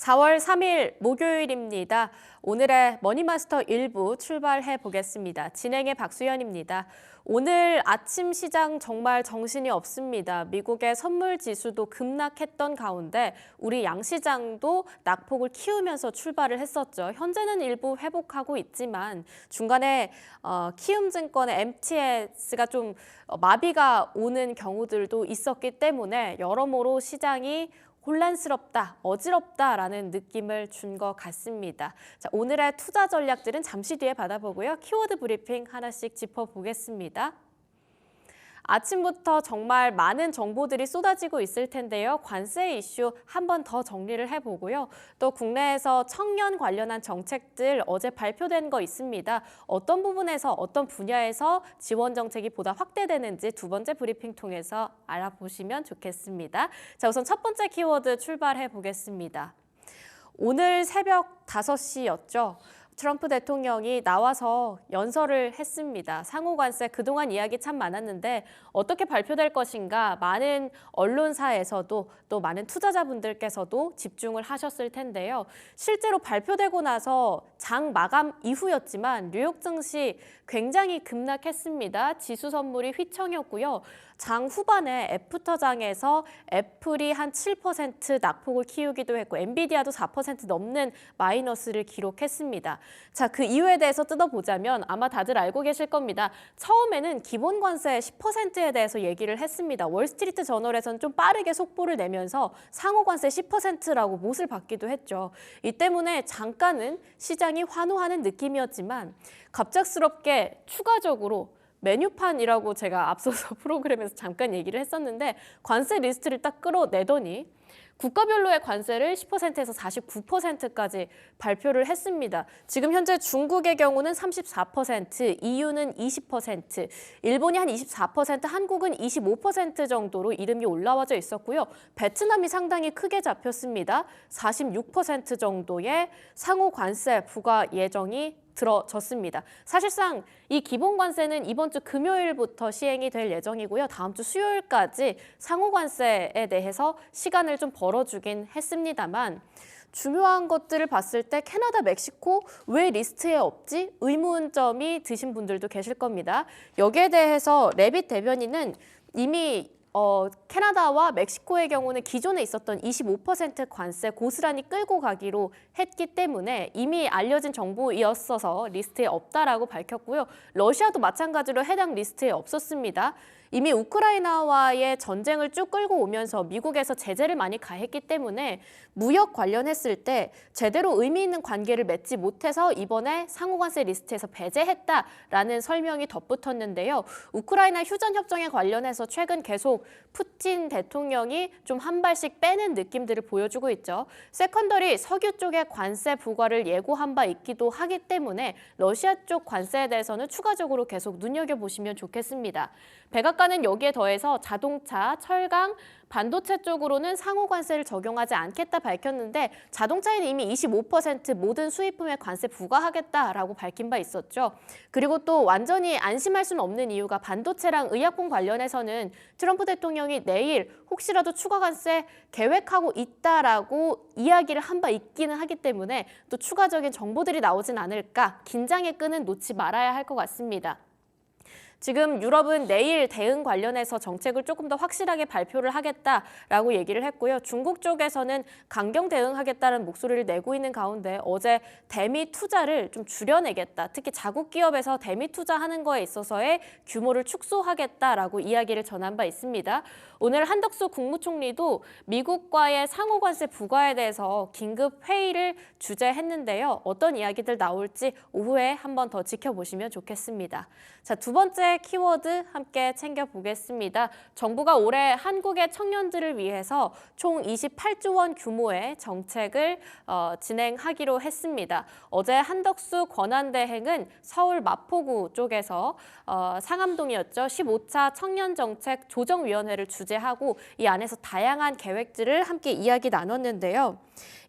4월 3일 목요일입니다. 오늘의 머니마스터 1부 출발해 보겠습니다. 진행의 박수연입니다. 오늘 아침 시장 정말 정신이 없습니다. 미국의 선물 지수도 급락했던 가운데 우리 양시장도 낙폭을 키우면서 출발을 했었죠. 현재는 일부 회복하고 있지만 중간에 키움증권의 MTS가 좀 마비가 오는 경우들도 있었기 때문에 여러모로 시장이 혼란스럽다, 어지럽다라는 느낌을 준 것 같습니다. 자, 오늘의 투자 전략들은 잠시 뒤에 받아보고요. 키워드 브리핑 하나씩 짚어보겠습니다. 아침부터 정말 많은 정보들이 쏟아지고 있을 텐데요. 관세 이슈 한 번 더 정리를 해보고요. 또 국내에서 청년 관련한 정책들 어제 발표된 거 있습니다. 어떤 부분에서 어떤 분야에서 지원 정책이 보다 확대되는지 두 번째 브리핑 통해서 알아보시면 좋겠습니다. 자, 우선 첫 번째 키워드 출발해 보겠습니다. 오늘 새벽 5시였죠. 트럼프 대통령이 나와서 연설을 했습니다. 상호관세 그동안 이야기 참 많았는데 어떻게 발표될 것인가 많은 언론사에서도 또 많은 투자자분들께서도 집중을 하셨을 텐데요. 실제로 발표되고 나서 장 마감 이후였지만 뉴욕 증시 굉장히 급락했습니다. 지수 선물이 휘청였고요. 장 후반에 애프터장에서 애플이 한 7% 낙폭을 키우기도 했고 엔비디아도 4% 넘는 마이너스를 기록했습니다. 자, 그 이유에 대해서 뜯어보자면 아마 다들 알고 계실 겁니다. 처음에는 기본관세 10%에 대해서 얘기를 했습니다. 월스트리트 저널에서는 좀 빠르게 속보를 내면서 상호관세 10%라고 못을 받기도 했죠. 이 때문에 잠깐은 시장이 환호하는 느낌이었지만 갑작스럽게 추가적으로 메뉴판이라고 제가 앞서서 프로그램에서 잠깐 얘기를 했었는데 관세 리스트를 딱 끌어내더니 국가별로의 관세를 10%에서 49%까지 발표를 했습니다. 지금 현재 중국의 경우는 34%, EU는 20%, 일본이 한 24%, 한국은 25% 정도로 이름이 올라와져 있었고요. 베트남이 상당히 크게 잡혔습니다. 46% 정도의 상호 관세 부과 예정이 들어졌습니다. 사실상 이 기본관세는 이번 주 금요일부터 시행이 될 예정이고요. 다음 주 수요일까지 상호관세에 대해서 시간을 좀 벌어주긴 했습니다만 중요한 것들을 봤을 때 캐나다, 멕시코 왜 리스트에 없지? 의문점이 드신 분들도 계실 겁니다. 여기에 대해서 레빗 대변인은 이미 캐나다와 멕시코의 경우는 기존에 있었던 25% 관세 고스란히 끌고 가기로 했기 때문에 이미 알려진 정보였어서 리스트에 없다라고 밝혔고요. 러시아도 마찬가지로 해당 리스트에 없었습니다. 이미 우크라이나와의 전쟁을 쭉 끌고 오면서 미국에서 제재를 많이 가했기 때문에 무역 관련했을 때 제대로 의미 있는 관계를 맺지 못해서 이번에 상호관세 리스트에서 배제했다라는 설명이 덧붙었는데요. 우크라이나 휴전 협정에 관련해서 최근 계속 푸틴 대통령이 좀 한 발씩 빼는 느낌들을 보여주고 있죠. 세컨더리 석유 쪽의 관세 부과를 예고한 바 있기도 하기 때문에 러시아 쪽 관세에 대해서는 추가적으로 계속 눈여겨보시면 좋겠습니다. 백악관은 여기에 더해서 자동차, 철강, 반도체 쪽으로는 상호관세를 적용하지 않겠다 밝혔는데 자동차에는 이미 25% 모든 수입품에 관세 부과하겠다라고 밝힌 바 있었죠. 그리고 또 완전히 안심할 수는 없는 이유가 반도체랑 의약품 관련해서는 트럼프 대통령이 내일 혹시라도 추가 관세 계획하고 있다라고 이야기를 한 바 있기는 하기 때문에 또 추가적인 정보들이 나오진 않을까 긴장의 끈은 놓지 말아야 할 것 같습니다. 지금 유럽은 내일 대응 관련해서 정책을 조금 더 확실하게 발표를 하겠다라고 얘기를 했고요. 중국 쪽에서는 강경 대응하겠다는 목소리를 내고 있는 가운데 어제 대미 투자를 좀 줄여내겠다. 특히 자국 기업에서 대미 투자하는 거에 있어서의 규모를 축소하겠다라고 이야기를 전한 바 있습니다. 오늘 한덕수 국무총리도 미국과의 상호관세 부과에 대해서 긴급 회의를 주재했는데요. 어떤 이야기들 나올지 오후에 한 번 더 지켜보시면 좋겠습니다. 자, 두 번째 키워드 함께 챙겨보겠습니다. 정부가 올해 한국의 청년들을 위해서 총 28조 원 규모의 정책을 진행하기로 했습니다. 어제 한덕수 권한대행은 서울 마포구 쪽에서 상암동이었죠. 15차 청년정책 조정위원회를 주재하고 이 안에서 다양한 계획들을 함께 이야기 나눴는데요.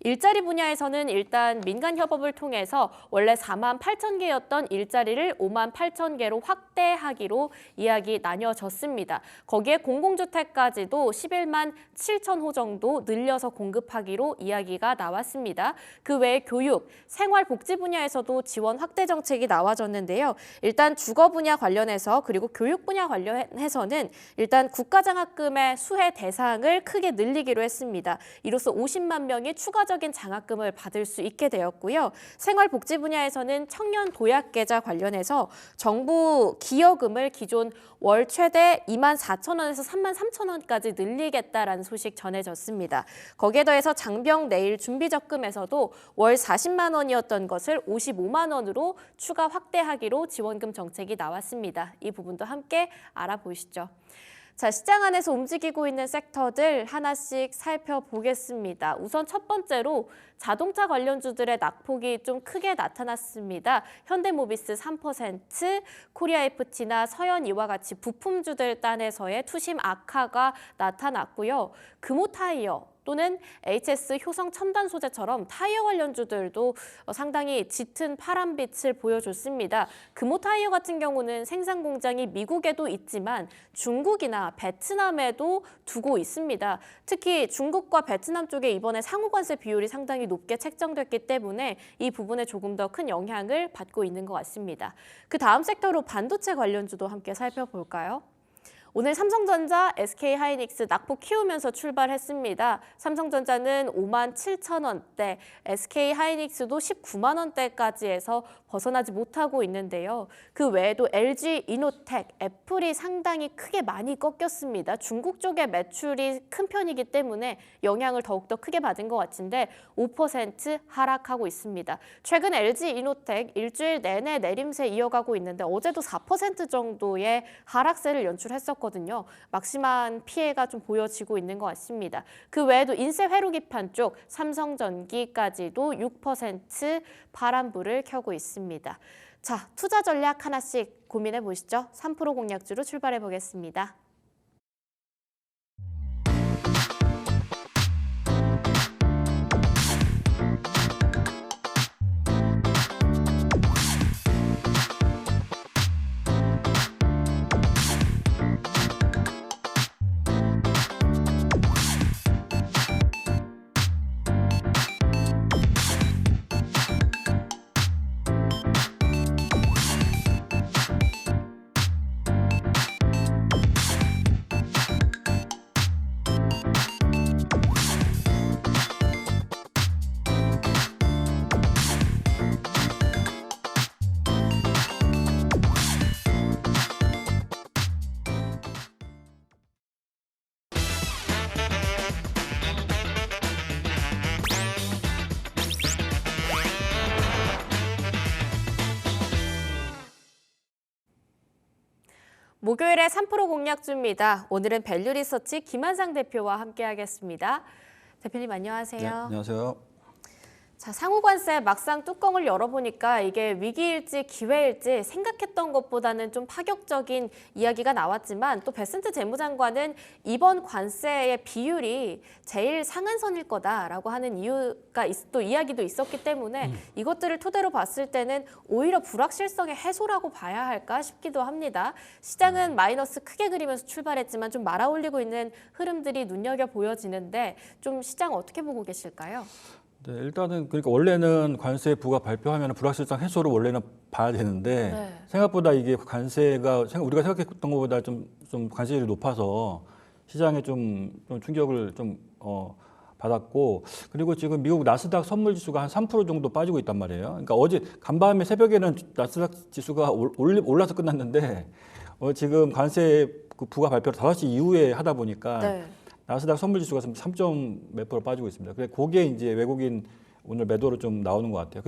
일자리 분야에서는 일단 민간 협업을 통해서 원래 4만 8천 개였던 일자리를 5만 8천 개로 확대하기로 이야기 나뉘어졌습니다. 거기에 공공주택까지도 11만 7천 호 정도 늘려서 공급하기로 이야기가 나왔습니다. 그 외에 교육, 생활복지 분야에서도 지원 확대 정책이 나와졌는데요. 일단 주거 분야 관련해서 그리고 교육 분야 관련해서는 일단 국가장학금의 수혜 대상을 크게 늘리기로 했습니다. 이로써 50만 명이 추가적인 장학금을 받을 수 있게 되었고요. 생활복지 분야에서는 청년 도약계좌 관련해서 정부 기여금을 기존 월 최대 2만 4천 원에서 3만 3천 원까지 늘리겠다라는 소식 전해졌습니다. 거기에 더해서 장병 내일 준비적금에서도 월 40만 원이었던 것을 55만 원으로 추가 확대하기로 지원금 정책이 나왔습니다. 이 부분도 함께 알아보시죠. 자, 시장 안에서 움직이고 있는 섹터들 하나씩 살펴보겠습니다. 우선 첫 번째로 자동차 관련주들의 낙폭이 좀 크게 나타났습니다. 현대모비스 3%, 코리아FT나 서현 이와 같이 부품주들 단에서의 투심 악화가 나타났고요. 금호타이어 또는 HS 효성 첨단 소재처럼 타이어 관련주들도 상당히 짙은 파란빛을 보여줬습니다. 금호 타이어 같은 경우는 생산 공장이 미국에도 있지만 중국이나 베트남에도 두고 있습니다. 특히 중국과 베트남 쪽에 이번에 상호관세 비율이 상당히 높게 책정됐기 때문에 이 부분에 조금 더 큰 영향을 받고 있는 것 같습니다. 그 다음 섹터로 반도체 관련주도 함께 살펴볼까요? 오늘 삼성전자, SK하이닉스 낙폭 키우면서 출발했습니다. 삼성전자는 5만 7천 원대, SK하이닉스도 19만 원대까지 해서 벗어나지 못하고 있는데요. 그 외에도 LG 이노텍, 애플이 상당히 크게 많이 꺾였습니다. 중국 쪽의 매출이 큰 편이기 때문에 영향을 더욱더 크게 받은 것 같은데 5% 하락하고 있습니다. 최근 LG 이노텍 일주일 내내 내림세 이어가고 있는데 어제도 4% 정도의 하락세를 연출했었거든요. 막심한 피해가 좀 보여지고 있는 것 같습니다. 그 외에도 인쇄 회로기판 쪽 삼성전기까지도 6% 파란불을 켜고 있습니다. 자, 투자 전략 하나씩 고민해 보시죠. 3% 공략주로 출발해 보겠습니다. 목요일에 3% 공략주입니다. 오늘은 밸류리서치 김한상 대표와 함께하겠습니다. 대표님 안녕하세요. 네, 안녕하세요. 자, 상호관세 막상 뚜껑을 열어보니까 이게 위기일지 기회일지 생각했던 것보다는 좀 파격적인 이야기가 나왔지만 또 베센트 재무장관은 이번 관세의 비율이 제일 상한선일 거다라고 하는 이유가 또 이야기도 있었기 때문에 이것들을 토대로 봤을 때는 오히려 불확실성의 해소라고 봐야 할까 싶기도 합니다. 시장은 마이너스 크게 그리면서 출발했지만 좀 말아올리고 있는 흐름들이 눈여겨 보여지는데 좀 시장 어떻게 보고 계실까요? 네, 일단은 그러니까 원래는 관세 부과 발표하면 불확실성 해소를 원래는 봐야 되는데 네. 생각보다 이게 관세가 우리가 생각했던 것보다 좀 관세율이 높아서 시장에 좀 충격을 받았고, 그리고 지금 미국 나스닥 선물 지수가 한 3% 정도 빠지고 있단 말이에요. 그러니까 어제 간밤에 새벽에는 나스닥 지수가 올라서 끝났는데 지금 관세 부과 발표를 5시 이후에 하다 보니까 네. 나스닥 선물지수가 3점 몇 프로 빠지고 있습니다. 그래 그게 이제 외국인 오늘 매도로 좀 나오는 것 같아요.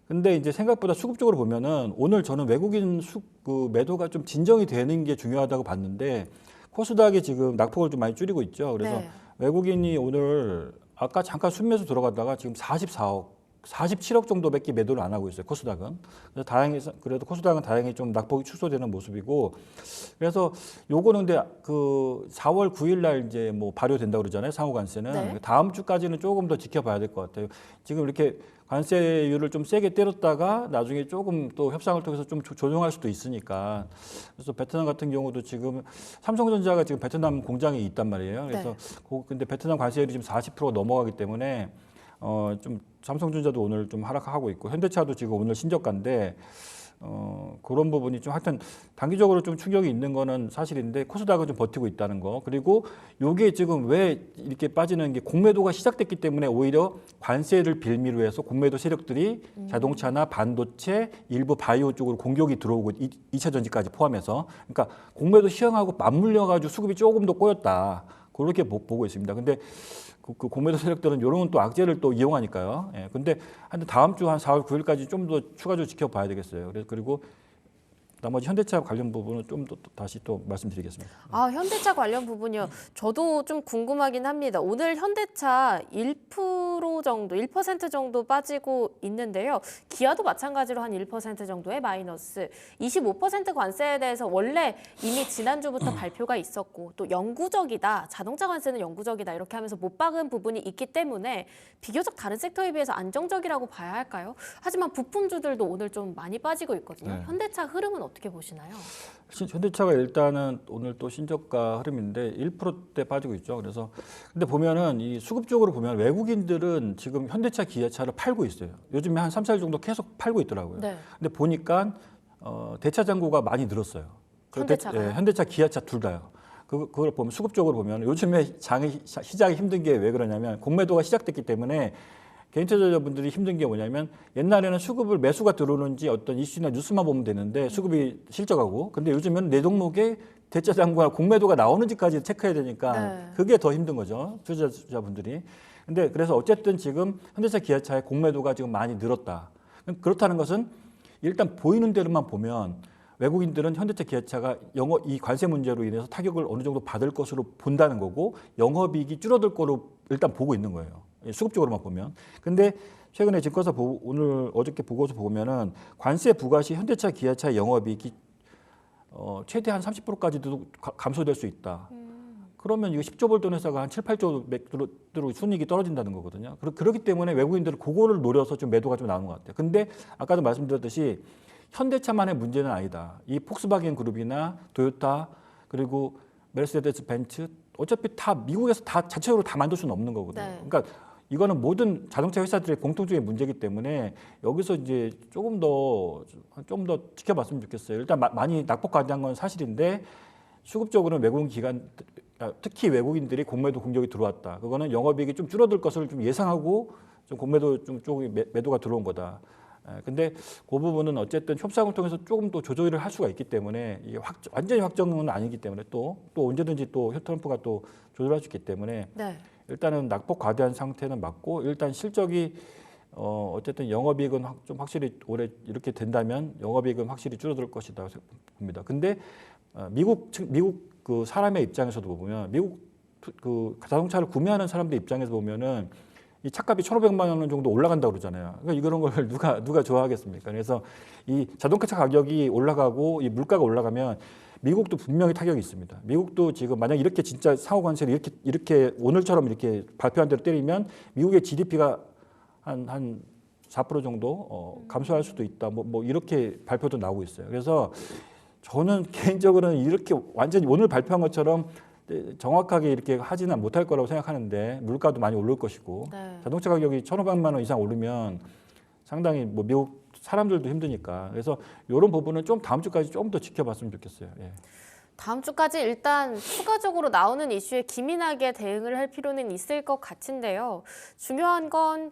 근데 이제 생각보다 수급적으로 보면은 오늘 저는 외국인 매도가 좀 진정이 되는 게 중요하다고 봤는데 코스닥이 지금 낙폭을 좀 많이 줄이고 있죠. 그래서 네. 외국인이 오늘 아까 잠깐 순매수 들어갔다가 지금 44억 47억 정도밖에 매도를 안 하고 있어요. 코스닥은. 그래서 그래도 코스닥은 다행히 좀 낙폭이 축소되는 모습이고, 그래서 요거는 근데 그 4월 9일 날 이제 뭐 발효된다고 그러잖아요. 상호 관세는. 네. 다음 주까지는 조금 더 지켜봐야 될 것 같아요. 지금 이렇게 관세율을 좀 세게 때렸다가 나중에 조금 또 협상을 통해서 좀 조정할 수도 있으니까. 그래서 베트남 같은 경우도 지금 삼성전자가 지금 베트남 공장에 있단 말이에요. 그래서 근데 베트남 관세율이 지금 40%가 넘어가기 때문에 좀 삼성전자도 오늘 좀 하락하고 있고, 현대차도 지금 오늘 신저가인데 그런 부분이 좀 하여튼 단기적으로 좀 충격이 있는 거는 사실인데, 코스닥은 좀 버티고 있다는 거. 그리고 요게 지금 왜 이렇게 빠지는 게 공매도가 시작됐기 때문에 오히려 관세를 빌미로 해서 공매도 세력들이 자동차나 반도체, 일부 바이오 쪽으로 공격이 들어오고 2차 전지까지 포함해서, 그러니까 공매도 시행하고 맞물려 가지고 수급이 조금 더 꼬였다. 그렇게 보고 있습니다. 근데 그 공매도 세력들은 이런 또 악재를 또 이용하니까요. 예. 근데 한 다음 주 한 4월 9일까지 좀 더 추가적으로 지켜봐야 되겠어요. 그리고 나머지 현대차 관련 부분은 좀 더 다시 또 말씀드리겠습니다. 아, 현대차 관련 부분이요. 저도 좀 궁금하긴 합니다. 오늘 현대차 1% 정도, 1% 정도 빠지고 있는데요. 기아도 마찬가지로 한 1% 정도의 마이너스. 25% 관세에 대해서 원래 이미 지난주부터 발표가 있었고, 또 영구적이다, 자동차 관세는 영구적이다 이렇게 하면서 못 박은 부분이 있기 때문에 비교적 다른 섹터에 비해서 안정적이라고 봐야 할까요? 하지만 부품주들도 오늘 좀 많이 빠지고 있거든요. 네. 현대차 흐름은 어떻게 보시나요? 현대차가 일단은 오늘 또 신저가 흐름인데 1%대 빠지고 있죠. 그래서 근데 보면은 이 수급 쪽으로 보면 외국인들은 지금 현대차, 기아차를 팔고 있어요. 요즘에 한 3, 4일 정도 계속 팔고 있더라고요. 네. 근데 보니까 대차 잔고가 많이 늘었어요. 현대차가요? 현대차, 기아차 둘 다요. 그걸 보면 수급 쪽으로 보면 요즘에 시장이 힘든 게 왜 그러냐면 공매도가 시작됐기 때문에 개인 투자자분들이 힘든 게 뭐냐면, 옛날에는 수급을 매수가 들어오는지 어떤 이슈나 뉴스만 보면 되는데 수급이 실적하고, 근데 요즘은 내 종목에 대차 잔고나 공매도가 나오는지까지 체크해야 되니까 네. 그게 더 힘든 거죠, 투자자분들이. 근데 그래서 어쨌든 지금 현대차, 기아차의 공매도가 지금 많이 늘었다. 그렇다는 것은 일단 보이는 대로만 보면 외국인들은 현대차, 기아차가 이 관세 문제로 인해서 타격을 어느 정도 받을 것으로 본다는 거고, 영업이익이 줄어들 거로 일단 보고 있는 거예요. 수급적으로만 보면. 근데 최근에 증권사 오늘 어저께 보고서 보면은 관세 부과 시 현대차, 기아차의 영업이익이 최대 한 30%까지도 감소될 수 있다. 그러면 이거 10조 벌던 회사가 한 7, 8조 매도로 순이익이 떨어진다는 거거든요. 그렇기 때문에 외국인들은 그거를 노려서 좀 매도가 좀 나오는 것 같아요. 근데 아까도 말씀드렸듯이 현대차만의 문제는 아니다. 이 폭스바겐 그룹이나 도요타, 그리고 메르세데스 벤츠, 어차피 다 미국에서 다 자체적으로 다 만들 수는 없는 거거든요. 네. 그러니까 이거는 모든 자동차 회사들의 공통적인 문제이기 때문에 여기서 이제 좀 더 지켜봤으면 좋겠어요. 일단 많이 낙폭과대한 건 사실인데, 수급적으로는 외국인 기관, 특히 외국인들이 공매도 공격이 들어왔다. 그거는 영업이익이 좀 줄어들 것을 좀 예상하고 좀 공매도 쪽이 매도가 들어온 거다. 근데 그 부분은 어쨌든 협상을 통해서 조금 더 조절을 할 수가 있기 때문에, 이게 완전히 확정은 아니기 때문에 또 언제든지 또 트럼프가 또 조절할 수 있기 때문에 네. 일단은 낙폭 과대한 상태는 맞고, 일단 실적이 어쨌든 영업이익은 좀 확실히 올해 이렇게 된다면 영업이익은 확실히 줄어들 것이다 봅니다. 근데 미국 그 사람의 입장에서도 보면, 미국 그 자동차를 구매하는 사람들 입장에서 보면은 이 차값이 1,500만 원 정도 올라간다고 그러잖아요. 그러니까 이런 걸 누가 좋아하겠습니까? 그래서 이 자동차 가격이 올라가고 이 물가가 올라가면 미국도 분명히 타격이 있습니다. 미국도 지금 만약 이렇게 진짜 상호 관세를 이렇게 오늘처럼 이렇게 발표한 대로 때리면 미국의 GDP가 한 4% 정도 감소할 수도 있다. 뭐 이렇게 발표도 나오고 있어요. 그래서 저는 개인적으로는 이렇게 완전히 오늘 발표한 것처럼 정확하게 이렇게 하지는 못할 거라고 생각하는데, 물가도 많이 오를 것이고, 네. 자동차 가격이 1,500만 원 이상 오르면 상당히 뭐 미국 사람들도 힘드니까, 그래서 이런 부분은 좀 다음 주까지 좀 더 지켜봤으면 좋겠어요. 예. 다음 주까지 일단 추가적으로 나오는 이슈에 기민하게 대응을 할 필요는 있을 것 같은데요. 중요한 건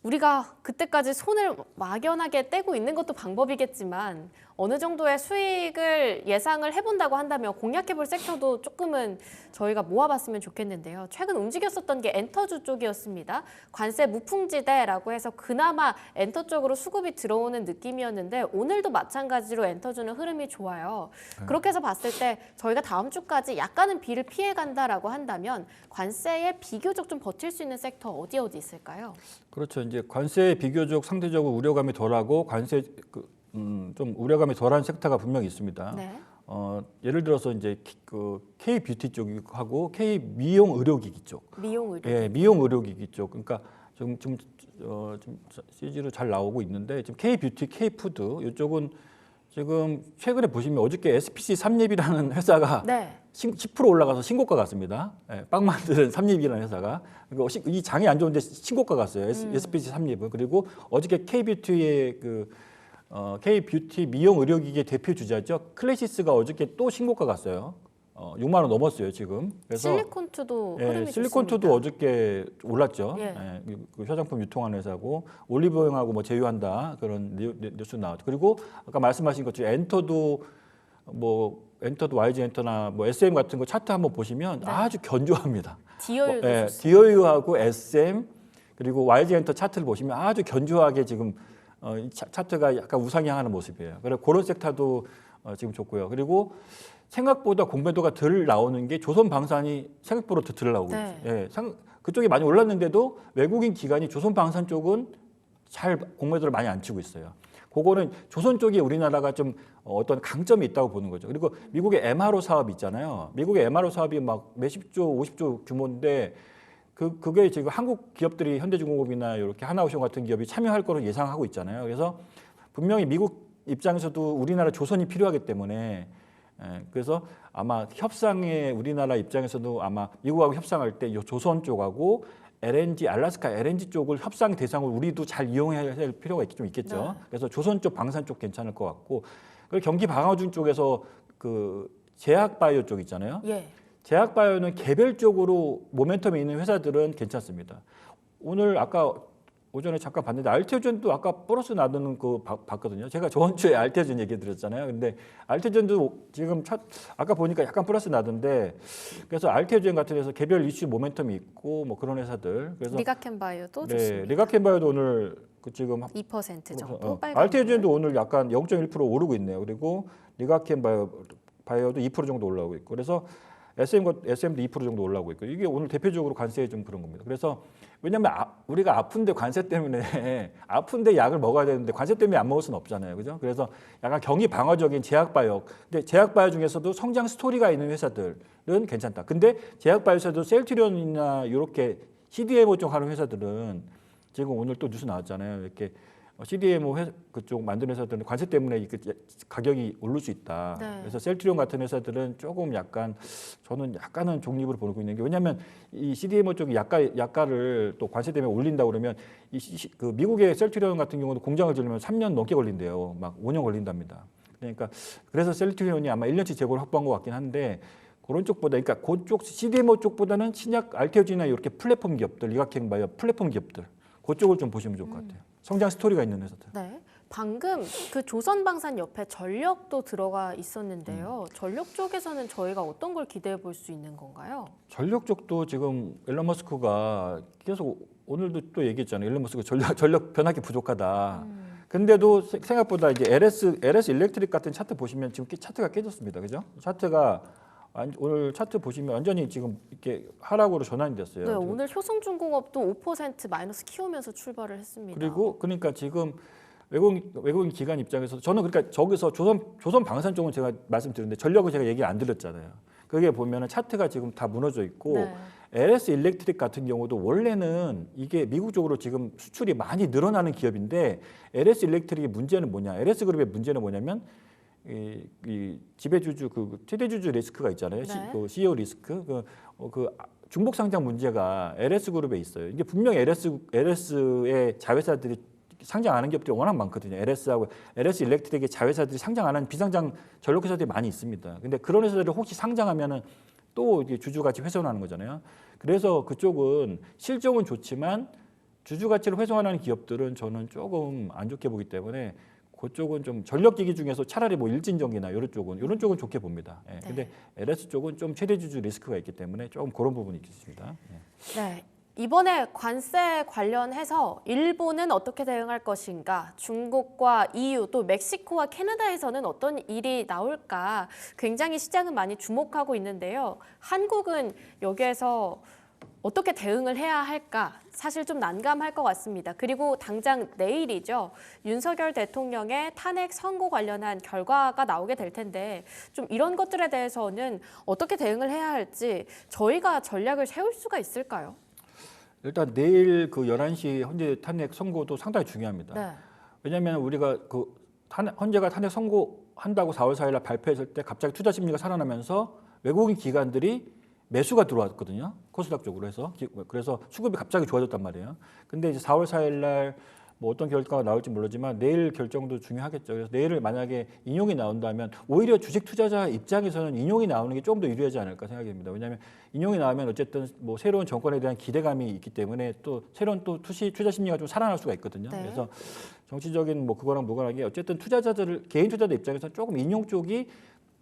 우리가 그때까지 손을 막연하게 떼고 있는 것도 방법이겠지만, 어느 정도의 수익을 예상을 해본다고 한다면 공략해볼 섹터도 조금은 저희가 모아봤으면 좋겠는데요. 최근 움직였었던 게 엔터주 쪽이었습니다. 관세 무풍지대라고 해서 그나마 엔터 쪽으로 수급이 들어오는 느낌이었는데, 오늘도 마찬가지로 엔터주는 흐름이 좋아요. 그렇게 해서 봤을 때 저희가 다음 주까지 약간은 비를 피해간다라고 한다면 관세에 비교적 좀 버틸 수 있는 섹터 어디 있을까요? 그렇죠. 이제 관세에 비교적 상대적으로 우려감이 덜하고 좀 우려감이 덜한 섹터가 분명히 있습니다. 네. 예를 들어서 이제 그 K 뷰티 쪽하고 K 미용 의료기기 쪽. 미용 의료. 예, 미용 의료기기 쪽. 그러니까 좀 CG로 잘 나오고 있는데 지금 K 뷰티, K 푸드 이쪽은 지금 최근에 보시면 어저께 SPC 삼립이라는 회사가 네. 10% 올라가서 신고가 갔습니다. 예, 빵 만드는 삼립이라는 회사가 이 장이 안 좋은데 신고가 갔어요. SPC 삼립은. 그리고 어저께 K 뷰티의 K 뷰티 미용 의료기기 대표 주자죠. 클래시스가 어저께 또 신고가 갔어요. 6만 원 넘었어요 지금. 그래서 실리콘투도 흐름이 실리콘투도 좋습니다. 어저께 올랐죠. 예. 그 화장품 유통하는 회사고 올리브영하고 뭐 제휴한다 그런 뉴스 나왔죠. 그리고 아까 말씀하신 것 중에 엔터도 YG 엔터나 뭐 SM 같은 거 차트 한번 보시면 네. 아주 견조합니다. 디어율도 좋습니다. 디어유하고 SM 그리고 YG 엔터 차트를 보시면 아주 견조하게 지금 이 차트가 약간 우상향하는 모습이에요. 그래서 그런 섹터도 지금 좋고요. 그리고 생각보다 공매도가 덜 나오는 게 조선방산이 생각보다 덜 나오고 네. 있어요. 예, 그쪽이 많이 올랐는데도 외국인 기관이 조선방산 쪽은 잘 공매도를 많이 안 치고 있어요. 그거는 조선 쪽에 우리나라가 좀 어떤 강점이 있다고 보는 거죠. 그리고 미국의 MRO 사업이 있잖아요. 미국의 MRO 사업이 막 몇십조, 50조 규모인데 그게 지금 한국 기업들이 현대중공업이나 이렇게 하나오션 같은 기업이 참여할 거로 예상하고 있잖아요. 그래서 분명히 미국 입장에서도 우리나라 조선이 필요하기 때문에 그래서 아마 협상에 우리나라 입장에서도 아마 미국하고 협상할 때 이 조선 쪽하고 LNG 알래스카 LNG 쪽을 협상 대상으로 우리도 잘 이용해야 할 필요가 좀 있겠죠. 네. 그래서 조선 쪽 방산 쪽 괜찮을 것 같고 그리고 경기 방어준 쪽에서 그 제약바이오 쪽 있잖아요. 예. 제약바이오는 개별적으로 모멘텀이 있는 회사들은 괜찮습니다. 오늘 아까 오전에 잠깐 봤는데 알테오젠도 아까 플러스 나누는 거 봤거든요. 제가 저번 주에 알테오젠 얘기 드렸잖아요. 근데 알테오젠도 지금 아까 보니까 약간 플러스 나던데 그래서 알테오젠 같은 데서 개별 이슈 모멘텀이 있고 뭐 그런 회사들. 그래서 리가켄바이오도 네, 좋습니다. 리가켄바이오도 오늘 지금 2% 정도 빨간 알테오젠도 오늘 약간 0.1% 오르고 있네요. 그리고 리가켄바이오도 2% 정도 올라오고 있고 그래서 SM도 2% 정도 올라오고 있고 이게 오늘 대표적으로 관세에 좀 그런 겁니다. 그래서 왜냐하면 우리가 아픈데 관세 때문에 아픈데 약을 먹어야 되는데 관세 때문에 안 먹을 수는 없잖아요, 그죠? 그래서 약간 경기 방어적인 제약바이오, 근데 제약바이오 중에서도 성장 스토리가 있는 회사들은 괜찮다. 근데 제약바이오에서도 셀트리온이나 이렇게 CDMO 쪽 하는 회사들은 지금 오늘 또 뉴스 나왔잖아요, 이렇게. CDMO 그쪽 만드는 회사들은 관세 때문에 가격이 오를 수 있다. 네. 그래서 셀트리온 같은 회사들은 조금 저는 약간은 중립을 보고 있는 게 왜냐하면 이 CDMO 쪽이 약가를 또 관세 때문에 올린다 그러면 그 미국의 셀트리온 같은 경우도 공장을 지으려면 3년 넘게 걸린대요. 막 5년 걸린답니다. 그러니까 그래서 셀트리온이 아마 1년치 재고를 확보한 것 같긴 한데 그런 쪽보다 그러니까 그쪽 CDMO 쪽보다는 신약 알테오진이나 이렇게 플랫폼 기업들, 리가켄바이오 플랫폼 기업들 그쪽을 좀 보시면 좋을 것 같아요. 성장 스토리가 있는 회사들. 네. 방금 그 조선방산 옆에 전력도 들어가 있었는데요. 전력 쪽에서는 저희가 어떤 걸 기대해 볼 수 있는 건가요? 전력 쪽도 지금 일론 머스크가 계속 오늘도 또 얘기했잖아요. 일론 머스크 전력 변압기 부족하다. 근데도 생각보다 이제 LS 일렉트릭 같은 차트 보시면 지금 차트가 깨졌습니다. 그죠? 차트가 오늘 차트 보시면 완전히 지금 이렇게 하락으로 전환이 됐어요. 네, 오늘 효성중공업도 5% 마이너스 키우면서 출발을 했습니다. 그리고 그러니까 지금 외국인 기관 입장에서 저는 그러니까 저기서 조선 방산 쪽은 제가 말씀드렸는데 전력은 제가 얘기 안 드렸잖아요. 그게 보면은 차트가 지금 다 무너져 있고 네. LS 일렉트릭 같은 경우도 원래는 이게 미국 쪽으로 지금 수출이 많이 늘어나는 기업인데 LS 일렉트릭의 문제는 뭐냐? LS 그룹의 문제는 뭐냐면 이 지배주주 그 최대주주 리스크가 있잖아요. 네. 그 CEO 리스크 그 중복 상장 문제가 LS 그룹에 있어요. 이게 분명 LS의 자회사들이 상장하는 기업들이 워낙 많거든요. LS하고 LS 일렉트릭의 자회사들이 상장하는 비상장 전력 회사들이 많이 있습니다. 근데 그런 회사들을 혹시 상장하면은 또 이게 주주 가치 훼손하는 거잖아요. 그래서 그쪽은 실적은 좋지만 주주 가치를 훼손하는 기업들은 저는 조금 안 좋게 보기 때문에 그쪽은 좀 전력기기 중에서 차라리 뭐 일진전기나 이런 쪽은 좋게 봅니다. 예. 근데 LS 쪽은 좀 최대주주 리스크가 있기 때문에 조금 그런 부분이 있겠습니다. 예. 네. 이번에 관세 관련해서 일본은 어떻게 대응할 것인가, 중국과 EU 또 멕시코와 캐나다에서는 어떤 일이 나올까 굉장히 시장은 많이 주목하고 있는데요. 한국은 여기에서 어떻게 대응을 해야 할까? 사실 좀 난감할 것 같습니다. 그리고 당장 내일이죠. 윤석열 대통령의 탄핵 선고 관련한 결과가 나오게 될 텐데 좀 이런 것들에 대해서는 어떻게 대응을 해야 할지 저희가 전략을 세울 수가 있을까요? 일단 내일 그 11시 헌재 탄핵 선고도 상당히 중요합니다. 네. 왜냐하면 우리가 그 헌재가 탄핵 선고한다고 4월 4일 날 발표했을 때 갑자기 투자 심리가 살아나면서 외국인 기관들이 매수가 들어왔거든요. 코스닥 쪽으로 해서. 그래서 수급이 갑자기 좋아졌단 말이에요. 근데 이제 4월 4일 날 뭐 어떤 결과가 나올지 모르지만 내일 결정도 중요하겠죠. 그래서 내일 만약에 인용이 나온다면 오히려 주식 투자자 입장에서는 인용이 나오는 게 좀 더 유리하지 않을까 생각됩니다. 왜냐하면 인용이 나오면 어쨌든 뭐 새로운 정권에 대한 기대감이 있기 때문에 또 새로운 또 투자 심리가 좀 살아날 수가 있거든요. 네. 그래서 정치적인 뭐 그거랑 무관하게 어쨌든 투자자들 개인 투자자 입장에서 조금 인용 쪽이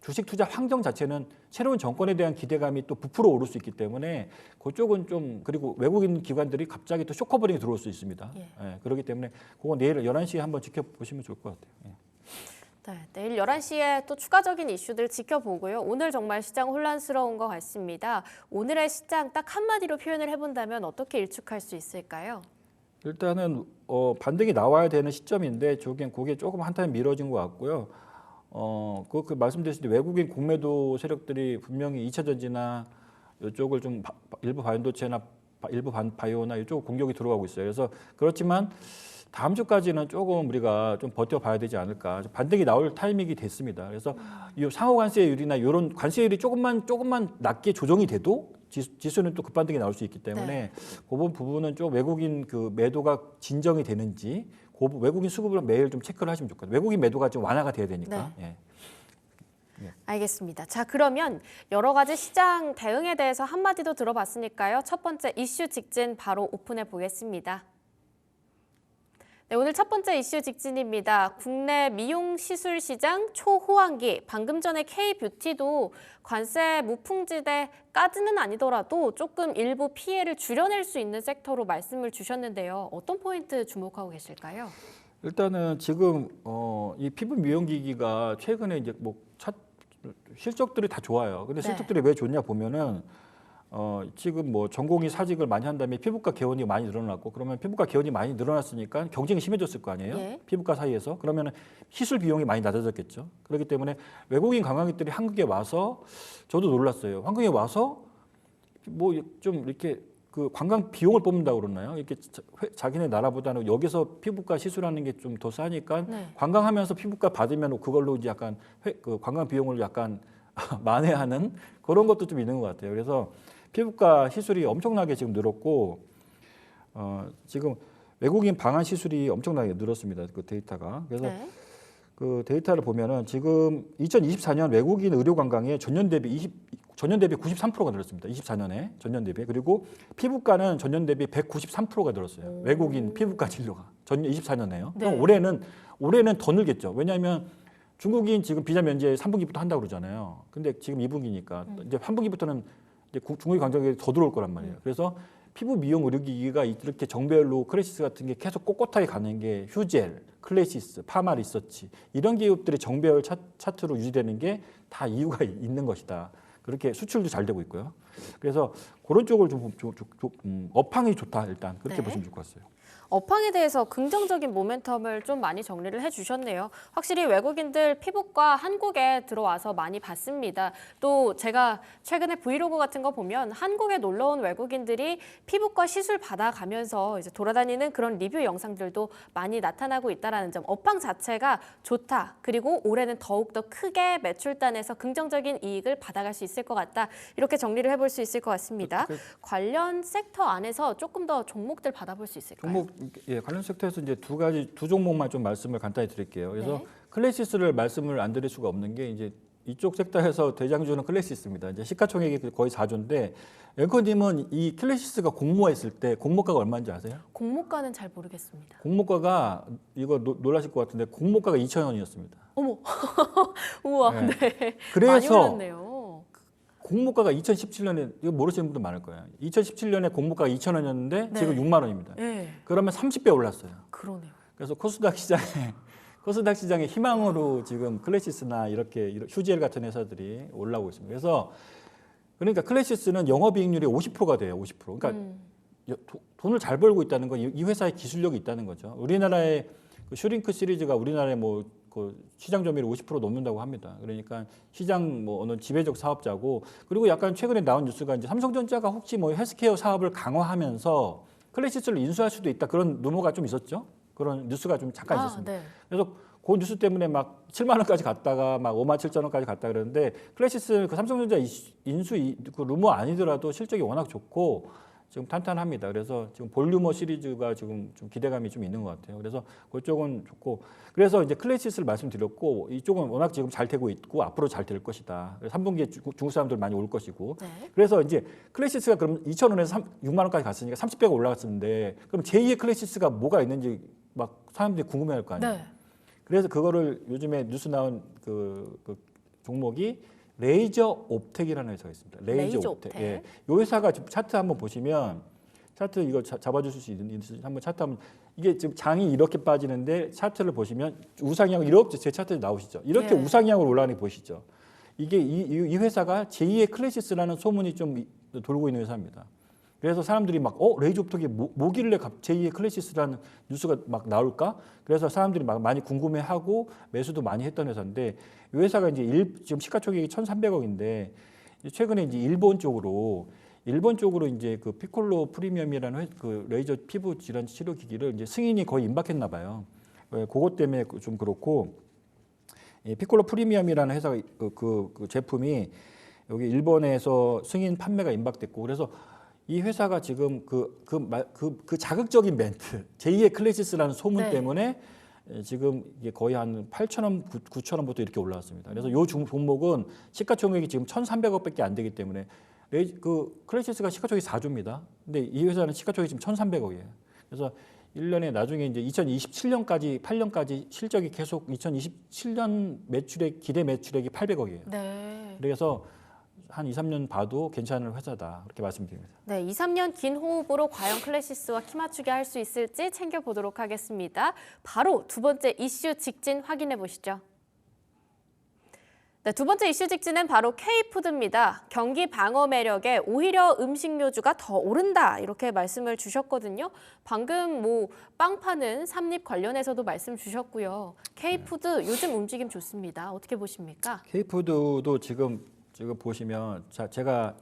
주식 투자 환경 자체는 새로운 정권에 대한 기대감이 또 부풀어 오를 수 있기 때문에 그쪽은 좀 그리고 외국인 기관들이 갑자기 또 쇼커버링이 들어올 수 있습니다. 예. 예, 그렇기 때문에 그거 내일 11시에 한번 지켜보시면 좋을 것 같아요. 예. 네, 내일 11시에 또 추가적인 이슈들 지켜보고요. 오늘 정말 시장 혼란스러운 것 같습니다. 오늘의 시장 딱 한마디로 표현을 해본다면 어떻게 일축할 수 있을까요? 일단은 반등이 나와야 되는 시점인데 그게 조금 한 타임 미뤄진 것 같고요. 그 말씀드렸을 때 외국인 공매도 세력들이 분명히 2차 전지나 이쪽을 좀 일부 반도체나 일부 바이오나 이쪽 공격이 들어가고 있어요. 그래서 그렇지만 다음 주까지는 조금 우리가 좀 버텨봐야 되지 않을까. 반등이 나올 타이밍이 됐습니다. 그래서 이 상호 관세율이나 이런 관세율이 조금만 낮게 조정이 돼도 지수는 또 급반등이 나올 수 있기 때문에 네. 그 부분은 좀 외국인 그 매도가 진정이 되는지 외국인 수급을 매일 좀 체크를 하시면 좋겠어요. 외국인 매도가 좀 완화가 돼야 되니까. 네. 예. 알겠습니다. 자, 그러면 여러 가지 시장 대응에 대해서 한마디도 들어봤으니까요. 첫 번째 이슈 직진 바로 오픈해 보겠습니다. 네, 오늘 첫 번째 이슈 직진입니다. 국내 미용 시술 시장 초호황기. 방금 전에 K뷰티도 관세 무풍지대까지는 아니더라도 조금 일부 피해를 줄여낼 수 있는 섹터로 말씀을 주셨는데요. 어떤 포인트 주목하고 계실까요? 일단은 지금 이 피부 미용 기기가 최근에 이제 뭐 실적들이 다 좋아요. 근데 네. 실적들이 왜 좋냐 보면은 지금 뭐 전공의 사직을 많이 한 다음에 피부과 개원이 많이 늘어났고 그러면 피부과 개원이 많이 늘어났으니까 경쟁이 심해졌을 거 아니에요? 예. 피부과 사이에서 그러면 시술 비용이 많이 낮아졌겠죠. 그렇기 때문에 외국인 관광객들이 한국에 와서 저도 놀랐어요. 한국에 와서 뭐 좀 이렇게 그 관광 비용을 뽑는다고 그러나요? 이렇게 자기네 나라보다는 여기서 피부과 시술하는 게 좀 더 싸니까 네. 관광하면서 피부과 받으면 그걸로 이제 약간 그 관광 비용을 약간 만회하는 그런 것도 좀 있는 것 같아요. 그래서 피부과 시술이 엄청나게 지금 늘었고 지금 외국인 방한 시술이 엄청나게 늘었습니다. 그 데이터가. 그래서 네. 그 데이터를 보면은 지금 2024년 외국인 의료 관광의 전년 대비 93%가 늘었습니다. 24년에 전년 대비. 그리고 피부과는 전년 대비 193%가 늘었어요. 외국인 피부과 진료가 전년 24년에요. 네. 그럼 올해는 더 늘겠죠. 왜냐하면 중국인 지금 비자 면제 3분기부터 한다고 그러잖아요. 근데 지금 2분기니까 이제 3분기부터는 이제 중국인 관광객이 더 들어올 거란 말이에요. 그래서 피부 미용 의료기기가 이렇게 정배열로 클래시스 같은 게 계속 꼿꼿하게 가는 게 휴젤, 클래시스, 파마 리서치 이런 기업들의 정배열 차트로 유지되는 게 다 이유가 있는 것이다. 그렇게 수출도 잘 되고 있고요. 그래서 그런 쪽을 좀 업황이 좋다 일단 그렇게 네. 보시면 좋을 것 같아요. 업황에 대해서 긍정적인 모멘텀을 좀 많이 정리를 해주셨네요. 확실히 외국인들 피부과 한국에 들어와서 많이 봤습니다. 또 제가 최근에 브이로그 같은 거 보면 한국에 놀러 온 외국인들이 피부과 시술 받아가면서 이제 돌아다니는 그런 리뷰 영상들도 많이 나타나고 있다는 점. 업황 자체가 좋다. 그리고 올해는 더욱더 크게 매출단에서 긍정적인 이익을 받아갈 수 있을 것 같다. 이렇게 정리를 해볼 수 있을 것 같습니다. 관련 섹터 안에서 조금 더 종목들 받아볼 수 있을까요? 관련 섹터에서 이제 두 종목만 좀 말씀을 간단히 드릴게요. 그래서 네. 클래시스를 말씀을 안 드릴 수가 없는 게 이제 이쪽 섹터에서 대장주는 클래시스입니다. 이제 시가총액이 거의 4조인데 앵커님은 이 클래시스가 공모했을 때 공모가가 얼마인지 아세요? 공모가는 잘 모르겠습니다. 공모가가 이거 놀라실 것 같은데 공모가가 2,000원이었습니다. 어머, 우와, 네. 네. 많이 그래서 올랐네요. 공모가가 2017년에 이거 모르시는 분들 많을 거예요. 2017년에 공모가가 2,000원이었는데 네. 지금 6만 원입니다. 네, 그러면 30배 올랐어요. 그러네요. 그래서 코스닥 시장의 희망으로 지금 클래시스나 이렇게 휴지엘 같은 회사들이 올라오고 있습니다. 그래서 그러니까 클래시스는 영업이익률이 50%가 돼요. 50%. 그러니까 돈을 잘 벌고 있다는 건 이 회사의 기술력이 있다는 거죠. 우리나라의 그 슈링크 시리즈가 우리나라의 뭐 그 시장 점유율 50% 넘는다고 합니다. 그러니까 시장 뭐 어느 지배적 사업자고, 그리고 약간 최근에 나온 뉴스가 이제 삼성전자가 혹시 뭐 헬스케어 사업을 강화하면서 클래시스를 인수할 수도 있다, 그런 루머가 좀 있었죠. 그런 뉴스가 좀 잠깐 있었습니다. 네. 그래서 그 뉴스 때문에 막 7만 원까지 갔다가 막 5만 7천 원까지 갔다 그러는데, 클래시스 그 삼성전자 인수 그 루머 아니더라도 실적이 워낙 좋고 지금 탄탄합니다. 그래서 지금 볼류머 시리즈가 지금 좀 기대감이 좀 있는 것 같아요. 그래서 그쪽은 좋고, 그래서 이제 클래시스를 말씀드렸고, 이쪽은 워낙 지금 잘 되고 있고 앞으로 잘 될 것이다. 3분기에 중국 사람들 많이 올 것이고. 네. 그래서 이제 클래시스가 그럼 2,000원에서 6만 원까지 갔으니까 30배가 올라갔었는데, 그럼 제2의 클래시스가 뭐가 있는지 막 사람들이 궁금해할 거 아니에요. 네. 그래서 그거를 요즘에 뉴스 나온 그 종목이 레이저 옵텍이라는 회사가 있습니다. 레이저 옵텍. 예. 이 회사가 지금 차트 한번 보시면, 차트 이거 잡아주실 수 있는지 한번 차트 한번, 이게 지금 장이 이렇게 빠지는데 차트를 보시면 우상향 이렇게 제 차트에 나오시죠. 이렇게 예. 우상향으로 올라가는 거 보시죠. 이게 이 회사가 제2의 클래시스라는 소문이 좀 돌고 있는 회사입니다. 그래서 사람들이 막 레이저 옵텍이 뭐길래 제2의 클래시스라는 뉴스가 막 나올까? 그래서 사람들이 막 많이 궁금해하고 매수도 많이 했던 회사인데, 이 회사가 이제 지금 시가총액이 1,300억인데 최근에 이제 일본 쪽으로 이제 그 피콜로 프리미엄이라는 그 레이저 피부 질환 치료 기기를 이제 승인이 거의 임박했나 봐요. 그것 때문에 좀 그렇고, 피콜로 프리미엄이라는 회사가 그 제품이 여기 일본에서 승인 판매가 임박됐고, 그래서 이 회사가 지금 그 자극적인 멘트, 제2의 클래시스라는 소문 네. 때문에 지금 이게 거의 한 8,000원, 9,000원부터 이렇게 올라왔습니다. 그래서 이 종목은 시가총액이 지금 1,300억밖에 안 되기 때문에, 그 클래시스가 시가총액이 4조입니다. 근데 이 회사는 시가총액이 지금 1,300억이에요. 그래서 1년에 나중에 이제 2027년까지 8년까지 실적이 계속 2027년 기대 매출액이 800억이에요. 네. 그래서 한 2, 3년 봐도 괜찮은 회사다, 그렇게 말씀드립니다. 네, 2, 3년 긴 호흡으로 과연 클래시스와 키 맞추기 할 수 있을지 챙겨보도록 하겠습니다. 바로 두 번째 이슈 직진 확인해 보시죠. 네, 두 번째 이슈 직진은 바로 K푸드입니다. 경기 방어 매력에 오히려 음식료주가 더 오른다, 이렇게 말씀을 주셨거든요. 방금 뭐 빵 파는 삼립 관련해서도 말씀 주셨고요. K푸드 요즘 움직임 좋습니다. 어떻게 보십니까? K푸드도 지금 보시면, 자, 제가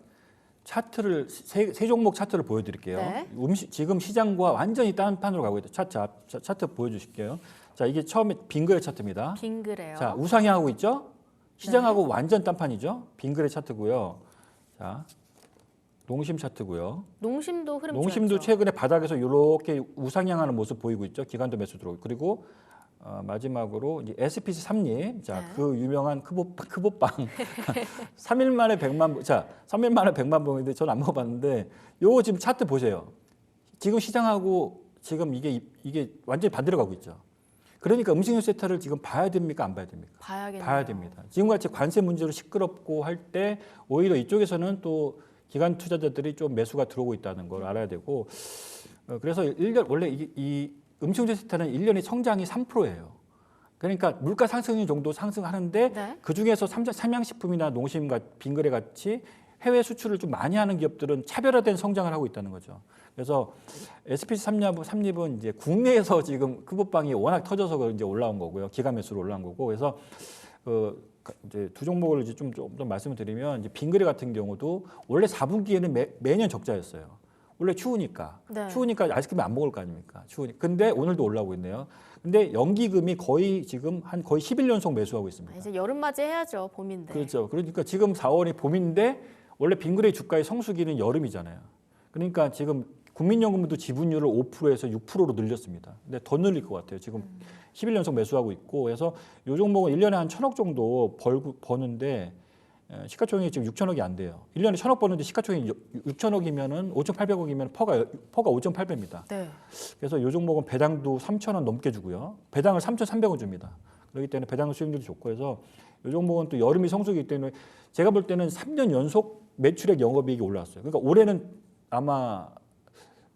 차트를 세 종목 차트를 보여드릴게요. 네. 지금 시장과 완전히 딴판으로 가고 있다. 차트 보여주실게요. 자, 이게 처음에 빙그레 차트입니다. 빙그레요. 자, 우상향하고 있죠? 시장하고 완전 딴판이죠. 빙그레 차트고요. 자, 농심 차트고요. 농심도 흐름 농심도 좋았죠. 최근에 바닥에서 이렇게 우상향하는 모습 보이고 있죠. 기관도 매수 들어오고. 그리고 마지막으로 이제 SPC 삼립. 자, 네. 그 유명한 크보빵. 3일 만에 100만 부. 자, 3일 만에 100만 부인데 저는 안 먹어봤는데, 요거 지금 차트 보세요. 지금 시장하고 지금 이게 완전히 반대로 가고 있죠. 그러니까 음식료 섹터를 지금 봐야 됩니까, 안 봐야 됩니까? 봐야겠네요. 봐야 됩니다. 지금같이 관세 문제로 시끄럽고 할 때 오히려 이쪽에서는 또 기관 투자자들이 좀 매수가 들어오고 있다는 걸 알아야 되고, 그래서 1년 원래 이 음식료 섹터는 1년에 성장이 3%예요. 그러니까 물가 상승률 정도 상승하는데, 네. 그중에서 삼양식품이나 농심과 빙그레 같이 해외 수출을 좀 많이 하는 기업들은 차별화된 성장을 하고 있다는 거죠. 그래서 SPC 삼립은 이제 국내에서 지금 크보빵이 워낙 터져서 이제 올라온 거고요. 기관 매수로 올라온 거고. 그래서 이제 두 종목을 이제 좀 더 말씀을 드리면, 이제 빙그레 같은 경우도 원래 4분기에는 매년 적자였어요. 원래 추우니까 아이스크림 안 먹을 거 아닙니까? 추우니까. 근데 오늘도 올라오고 있네요. 근데 연기금이 거의 11연속 매수하고 있습니다. 이제 여름 맞이 해야죠, 봄인데. 그렇죠. 그러니까 지금 4월이 봄인데, 원래 빙그레 주가의 성수기는 여름이잖아요. 그러니까 지금 국민연금도 지분율을 5%에서 6%로 늘렸습니다. 근데 더 늘릴 것 같아요. 지금 11연속 매수하고 있고, 그래서 이 종목은 1년에 한 1,000억 정도 버는데, 시가총액이 지금 6천억이 안 돼요. 1년에 1,000억 버는데 시가총액이 6천억이면은 5,800억이면 퍼가 5.8배입니다. 네. 그래서 이 종목은 배당도 3,000원 넘게 주고요. 배당을 3,300원 줍니다. 그렇기 때문에 배당 수익률이 좋고 해서, 이 종목은 또 여름이 성수기이기 때문에 제가 볼 때는 3년 연속 매출액 영업이익이 올라왔어요. 그러니까 올해는 아마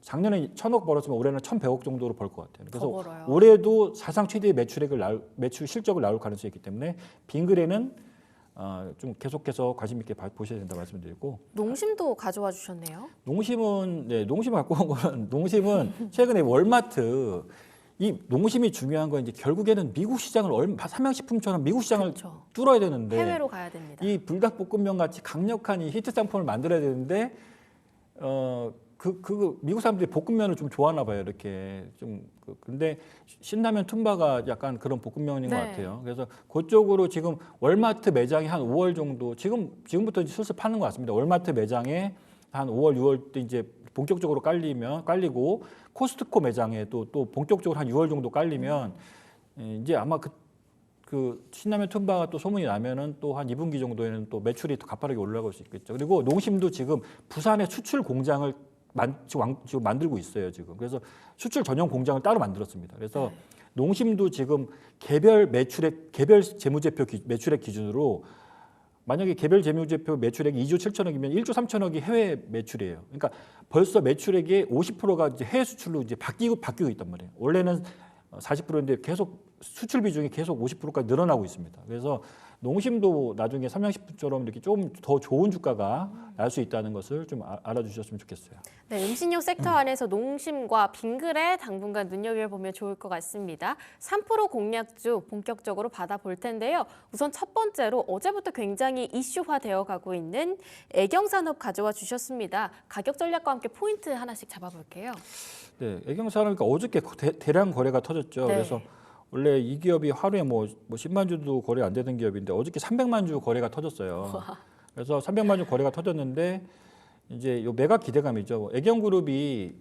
작년에 1,000억 벌었으면 올해는 1,100억 정도로 벌 것 같아요. 그래서 올해도 사상 최대의 매출 실적을 나올 가능성이 있기 때문에, 빙그레는 좀 계속해서 관심 있게 보셔야 된다 말씀드리고 농심도 가져와 주셨네요. 농심은 농심 갖고 온 거는 농심은 최근에 월마트 이 농심이 중요한 건 이제 결국에는 미국 시장을 삼양식품처럼 미국 시장을 그렇죠. 뚫어야 되는데 해외로 가야 됩니다. 이 불닭볶음면 같이 강력한 이 히트 상품을 만들어야 되는데 그 미국 사람들이 볶음면을 좀 좋아하나 봐요. 이렇게 좀 근데 신라면 툰바가 약간 그런 볶음면인 것 네. 같아요. 그래서 그쪽으로 지금 월마트 매장이 한 5월 정도 지금부터 이제 슬슬 파는 것 같습니다. 월마트 매장에 한 5월, 6월 때 이제 본격적으로 깔리고 코스트코 매장에 또 본격적으로 한 6월 정도 깔리면 이제 아마 그 신라면 툰바가 또 소문이 나면은 또 한 2분기 정도에는 또 매출이 더 가파르게 올라갈 수 있겠죠. 그리고 농심도 지금 부산에 수출 공장을 지금 만들고 있어요. 지금 그래서 수출 전용 공장을 따로 만들었습니다. 그래서 농심도 지금 개별 재무제표 매출액 기준으로 만약에 개별 재무제표 매출액이 2조 7천억이면 1조 3천억이 해외 매출이에요. 그러니까 벌써 매출액의 50%가 이제 해외 수출로 이제 바뀌고 있단 말이에요. 원래는 40%인데 계속 수출 비중이 계속 50%까지 늘어나고 있습니다. 그래서 농심도 나중에 삼양식품처럼 이렇게 좀 더 좋은 주가가 날 수 있다는 것을 좀 알아주셨으면 좋겠어요. 네, 음식료 섹터 안에서 농심과 빙그레 당분간 눈여겨보면 좋을 것 같습니다. 3% 공략주 본격적으로 받아볼 텐데요. 우선 첫 번째로 어제부터 굉장히 이슈화되어 가고 있는 애경산업 가져와 주셨습니다. 가격 전략과 함께 포인트 하나씩 잡아볼게요. 네, 애경산업 그러니까 어저께 대량 거래가 터졌죠. 네. 그래서 원래 이 기업이 하루에 뭐 10만 주도 거래 안 되는 기업인데 어저께 300만 주 거래가 터졌어요. 그래서 300만 주 거래가 터졌는데 이제 요 매각 기대감이죠. 애경그룹의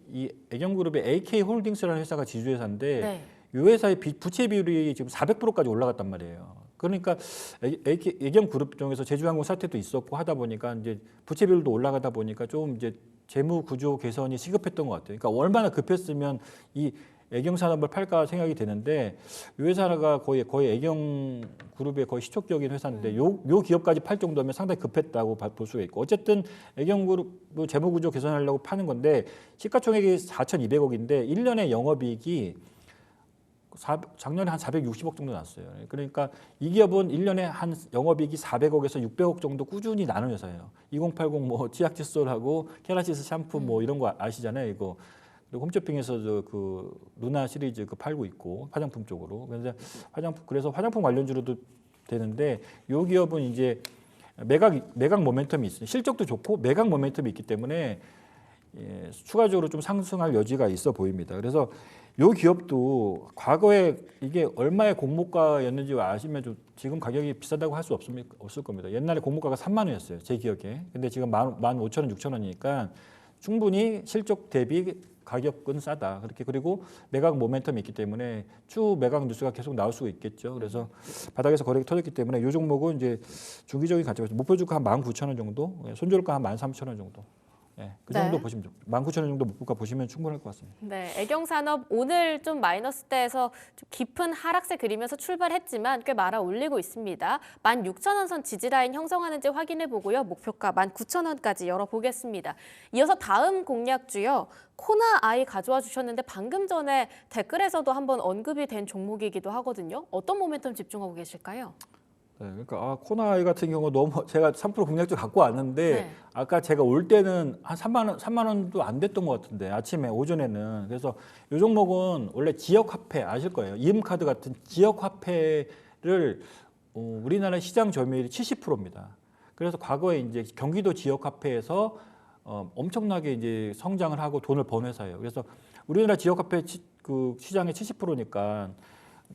AK홀딩스라는 회사가 지주회사인데 네. 이 회사의 부채 비율이 지금 400%까지 올라갔단 말이에요. 그러니까 애경그룹 중에서 제주항공 사태도 있었고 하다 보니까 이제 부채 비율도 올라가다 보니까 좀 이제 재무 구조 개선이 시급했던 것 같아요. 그러니까 얼마나 급했으면 이 애경산업을 팔까 생각이 되는데 이 회사가 거의 애경그룹의 거의 시초격인 회사인데 요 기업까지 팔 정도면 상당히 급했다고 볼 수가 있고 어쨌든 애경그룹 재무구조 개선하려고 파는 건데 시가총액이 4,200억인데 1년에 영업이익이 작년에 한 460억 정도 났어요. 그러니까 이 기업은 1년에 한 영업이익이 400억에서 600억 정도 꾸준히 나는 회사예요. 2080 뭐 치약 칫솔하고 케라시스 샴푸 뭐 이런 거 아시잖아요. 이거. 그리고 홈쇼핑에서 그 루나 시리즈 그 팔고 있고 화장품 쪽으로. 그래서 화장품 관련주로도 되는데 이 기업은 이제 매각 모멘텀이 있어요. 실적도 좋고 매각 모멘텀이 있기 때문에 추가적으로 좀 상승할 여지가 있어 보입니다. 그래서 이 기업도 과거에 이게 얼마의 공모가였는지 아시면 좀 지금 가격이 비싸다고 할 수 없을 겁니다. 옛날에 공모가가 3만 원이었어요. 제 기억에. 근데 지금 15,000원, 6,000원이니까 충분히 실적 대비 가격은 싸다. 그렇게 그리고 매각 모멘텀이 있기 때문에 추후 매각 뉴스가 계속 나올 수가 있겠죠. 그래서 바닥에서 거래가 터졌기 때문에 이 종목은 이제 중기적인 가치가 목표 주가 한 19,000원 정도, 손절가 한 13,000원 정도. 그 정도 네. 보시면 19,000원 정도 목표가 보시면 충분할 것 같습니다. 네, 애경산업 오늘 좀 마이너스대에서 좀 깊은 하락세 그리면서 출발했지만 꽤 말아 올리고 있습니다. 16,000원 선 지지라인 형성하는지 확인해 보고요. 목표가 19,000원까지 열어보겠습니다. 이어서 다음 공략주요. 코나아이 가져와 주셨는데 방금 전에 댓글에서도 한번 언급이 된 종목이기도 하거든요. 어떤 모멘텀 집중하고 계실까요? 네, 그러니까 코나아이 같은 경우 너무 제가 3% 공략주 갖고 왔는데 네. 아까 제가 올 때는 한 3만 원도 안 됐던 것 같은데 아침에 오전에는 그래서 이 종목은 원래 지역 화폐 아실 거예요. 이음카드 같은 지역 화폐를 우리나라 시장 점유율이 70%입니다. 그래서 과거에 이제 경기도 지역 화폐에서 엄청나게 이제 성장을 하고 돈을 번 회사예요. 그래서 우리나라 지역 화폐 그 시장의 70%니까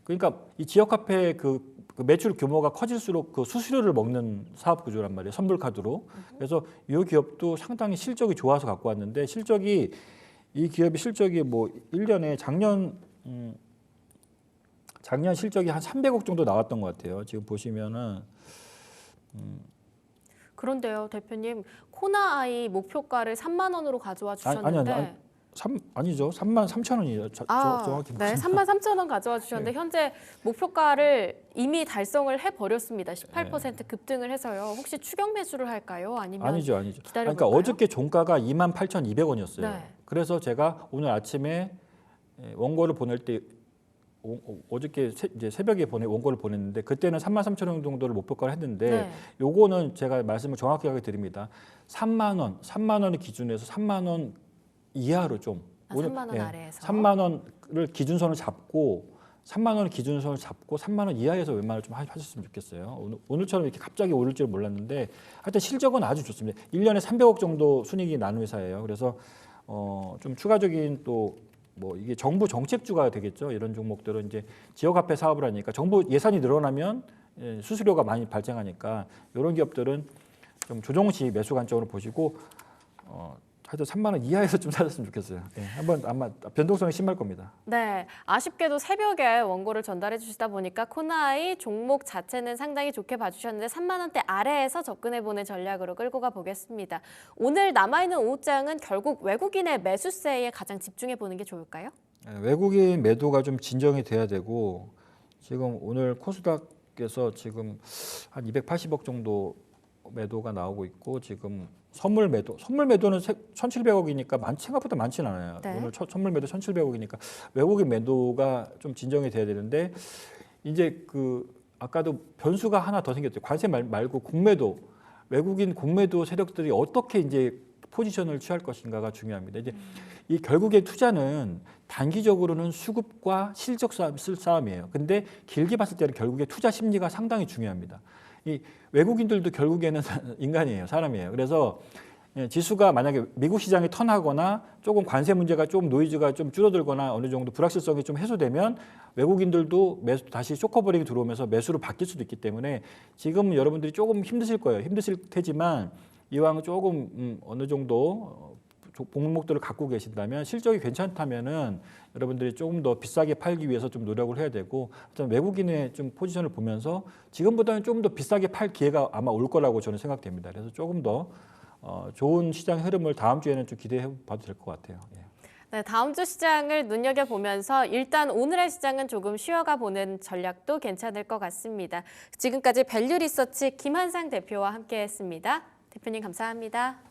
그러니까 이 지역 화폐 그 매출 규모가 커질수록 그 수수료를 먹는 사업 구조란 말이에요. 선불 카드로. 그래서 이 기업도 상당히 실적이 좋아서 갖고 왔는데 이 기업의 실적이 뭐 1년에 작년 실적이 한 300억 정도 나왔던 것 같아요. 지금 보시면은 그런데요, 대표님. 코나아이 목표가를 3만 원으로 가져와 주셨는데 아니죠. 33,000원이에요. 정확히 네, 33,000원 가져와 주셨는데 현재 목표가를 이미 달성을 해버렸습니다. 18% 급등을 해서요. 혹시 추격 매수를 할까요? 아니면 아니죠. 기다려볼까요? 그러니까 어저께 종가가 28,200원이었어요. 네. 그래서 제가 오늘 아침에 원고를 보낼 때 어저께 이제 새벽에 원고를 보냈는데 그때는 33,000원 정도를 목표가를 했는데 네. 요거는 제가 말씀을 정확하게 드립니다. 3만 원을 기준해서 3만 원 이하로 좀 3만 원 아래에서. 3만 원을 기준선을 잡고 3만 원을 기준선을 잡고 3만 원 이하에서 웬만하면 좀 하셨으면 좋겠어요. 오늘처럼 이렇게 갑자기 오를 줄 몰랐는데 하여튼 실적은 아주 좋습니다. 1년에 300억 정도 순이익이 나는 회사예요. 그래서 좀 추가적인 또 뭐 이게 정부 정책주가 되겠죠. 이런 종목들은 이제 지역화폐 사업을 하니까 정부 예산이 늘어나면 수수료가 많이 발생하니까 이런 기업들은 좀 조정시 매수 관점으로 보시고 하여튼 3만 원 이하에서 좀 사셨으면 좋겠어요. 한번 아마 변동성이 심할 겁니다. 네, 아쉽게도 새벽에 원고를 전달해 주시다 보니까 코나이 종목 자체는 상당히 좋게 봐주셨는데 3만 원대 아래에서 접근해보는 전략으로 끌고 가보겠습니다. 오늘 남아있는 오후장은 결국 외국인의 매수세에 가장 집중해보는 게 좋을까요? 외국인 매도가 좀 진정이 돼야 되고 지금 오늘 코스닥에서 지금 한 280억 정도 매도가 나오고 있고 지금 선물 매도는 1,700억이니까 생각보다 많지는 않아요. 네. 오늘 선물 매도 1,700억이니까 외국인 매도가 좀 진정이 돼야 되는데 이제 아까도 변수가 하나 더 생겼죠. 관세 말고 공매도 외국인 공매도 세력들이 어떻게 이제 포지션을 취할 것인가가 중요합니다. 이제 이 결국에 투자는 단기적으로는 수급과 실적 싸움이에요. 근데 길게 봤을 때는 결국에 투자 심리가 상당히 중요합니다. 이 외국인들도 결국에는 인간이에요, 사람이에요. 그래서 지수가 만약에 미국 시장이 턴하거나 조금 관세 문제가 좀 노이즈가 좀 줄어들거나 어느 정도 불확실성이 좀 해소되면 외국인들도 다시 쇼커버링이 들어오면서 매수로 바뀔 수도 있기 때문에 지금 여러분들이 조금 힘드실 거예요. 힘드실 테지만 이왕 조금 어느 정도 종목들을 갖고 계신다면 실적이 괜찮다면은 여러분들이 조금 더 비싸게 팔기 위해서 좀 노력을 해야 되고 일단 외국인의 좀 포지션을 보면서 지금보다는 조금 더 비싸게 팔 기회가 아마 올 거라고 저는 생각됩니다. 그래서 조금 더 좋은 시장 흐름을 다음 주에는 좀 기대해 봐도 될 것 같아요. 예. 네, 다음 주 시장을 눈여겨보면서 일단 오늘의 시장은 조금 쉬어가 보는 전략도 괜찮을 것 같습니다. 지금까지 밸류 리서치 김한상 대표와 함께했습니다. 대표님 감사합니다.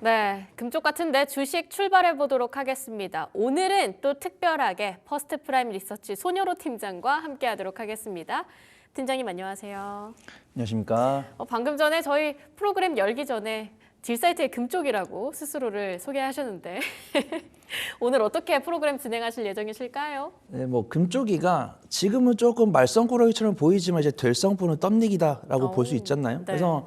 네, 금쪽 같은데 주식 출발해 보도록 하겠습니다. 오늘은 또 특별하게 퍼스트 프라임 리서치 손여로 팀장과 함께하도록 하겠습니다. 팀장님 안녕하세요. 안녕하십니까. 방금 전에 저희 프로그램 열기 전에 딜사이트의 금쪽이라고 스스로를 소개하셨는데 오늘 어떻게 프로그램 진행하실 예정이실까요? 네, 뭐 금쪽이가 지금은 조금 말썽꾸러기처럼 보이지만 이제 될성분은 떡닉이다라고 볼 수 있잖아요. 네. 그래서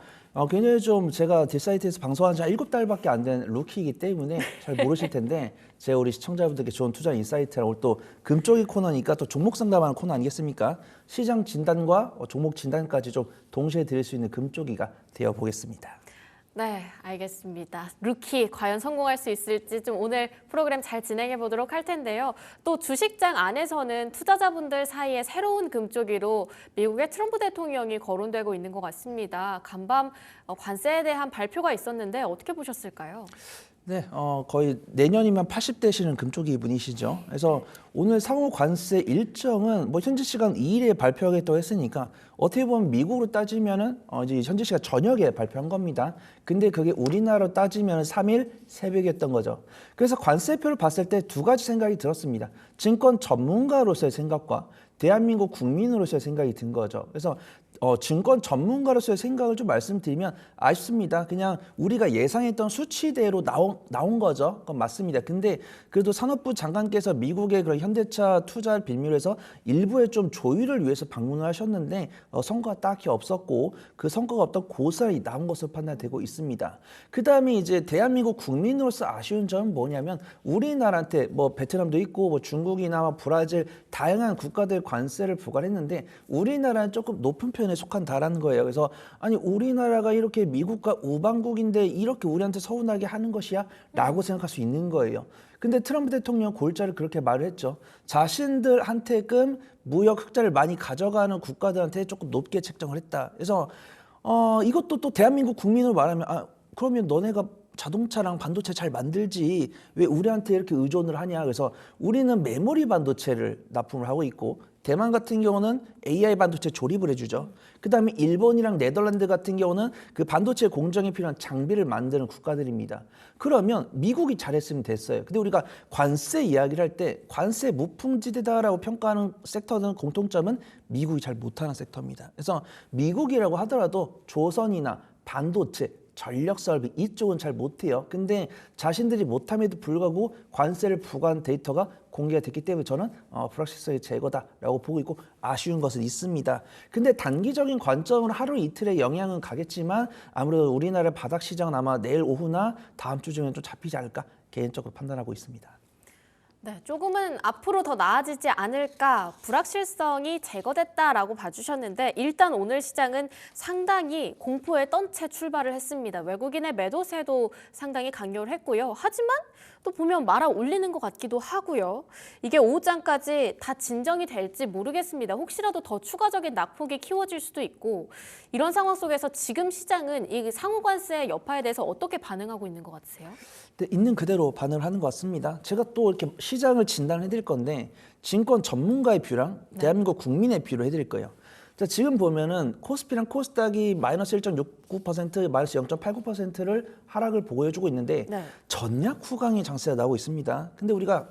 굉장히 좀 제가 딜사이트에서 방송한 지 한 7달밖에 안 된 루키이기 때문에 잘 모르실 텐데 제가 우리 시청자분들께 좋은 투자 인사이트랑 오늘 또 금쪽이 코너니까 또 종목 상담하는 코너 아니겠습니까? 시장 진단과 종목 진단까지 좀 동시에 드릴 수 있는 금쪽이가 되어 보겠습니다. 네, 알겠습니다. 루키 과연 성공할 수 있을지 좀 오늘 프로그램 잘 진행해 보도록 할 텐데요. 또 주식장 안에서는 투자자분들 사이에 새로운 금쪽이로 미국의 트럼프 대통령이 거론되고 있는 것 같습니다. 간밤 관세에 대한 발표가 있었는데 어떻게 보셨을까요? 네, 거의 내년이면 80대시는 금쪽이 분이시죠. 그래서 오늘 상호 관세 일정은 뭐 현지 시간 2일에 발표하겠다고 했으니까 어떻게 보면 미국으로 따지면은 이제 현지 시간 저녁에 발표한 겁니다. 근데 그게 우리나라로 따지면 3일 새벽이었던 거죠. 그래서 관세표를 봤을 때 두 가지 생각이 들었습니다. 증권 전문가로서의 생각과 대한민국 국민으로서의 생각이 든 거죠. 그래서 증권 전문가로서의 생각을 좀 말씀드리면 아쉽습니다. 그냥 우리가 예상했던 수치대로 나온 거죠. 그건 맞습니다. 근데 그래도 산업부 장관께서 미국의 그런 현대차 투자를 빌미로 해서 일부에 좀 조율을 위해서 방문을 하셨는데 성과가 딱히 없었고 그 성과가 없던 고사이 나온 것으로 판단되고 있습니다. 있습니다. 그다음에 이제 대한민국 국민으로서 아쉬운 점은 뭐냐면 우리나라한테 뭐 베트남도 있고 뭐 중국이나 브라질 다양한 국가들 관세를 부과했는데 우리나라는 조금 높은 편에 속한다라는 거예요. 그래서 아니 우리나라가 이렇게 미국과 우방국인데 이렇게 우리한테 서운하게 하는 것이야? 라고 생각할 수 있는 거예요. 근데 트럼프 대통령 골자를 그렇게 말을 했죠. 자신들한테끔 무역 흑자를 많이 가져가는 국가들한테 조금 높게 책정을 했다. 그래서 이것도 또 대한민국 국민으로 말하면 그러면 너네가 자동차랑 반도체 잘 만들지 왜 우리한테 이렇게 의존을 하냐. 그래서 우리는 메모리 반도체를 납품을 하고 있고 대만 같은 경우는 AI 반도체 조립을 해주죠. 그다음에 일본이랑 네덜란드 같은 경우는 그 반도체 공정에 필요한 장비를 만드는 국가들입니다. 그러면 미국이 잘했으면 됐어요. 근데 우리가 관세 이야기를 할 때 관세 무풍지대다라고 평가하는 섹터는 공통점은 미국이 잘 못하는 섹터입니다. 그래서 미국이라고 하더라도 조선이나 반도체 전력 설비 이쪽은 잘 못해요. 근데 자신들이 못함에도 불구하고 관세를 부과한 데이터가 공개가 됐기 때문에 저는 불확실성의 제거다라고 보고 있고 아쉬운 것은 있습니다. 근데 단기적인 관점으로 하루 이틀의 영향은 가겠지만 아무래도 우리나라 바닥 시장은 아마 내일 오후나 다음 주 중에 좀 잡히지 않을까 개인적으로 판단하고 있습니다. 네, 조금은 앞으로 더 나아지지 않을까 불확실성이 제거됐다라고 봐주셨는데 일단 오늘 시장은 상당히 공포에 떤 채 출발을 했습니다. 외국인의 매도세도 상당히 강요를 했고요. 하지만 또 보면 말아 올리는 것 같기도 하고요. 이게 오후장까지 다 진정이 될지 모르겠습니다. 혹시라도 더 추가적인 낙폭이 키워질 수도 있고 이런 상황 속에서 지금 시장은 이 상호관세 여파에 대해서 어떻게 반응하고 있는 것 같으세요? 네, 있는 그대로 반응을 하는 것 같습니다. 제가 또 이렇게 시장을 진단해 드릴 건데 증권 전문가의 뷰랑 대한민국 국민의 뷰로 해드릴 거예요. 자, 지금 보면은 코스피랑 코스닥이 마이너스 1.69%, 마이너스 0.89%를 하락을 보여주고 있는데 전략 후강의 장세가 나오고 있습니다. 근데 우리가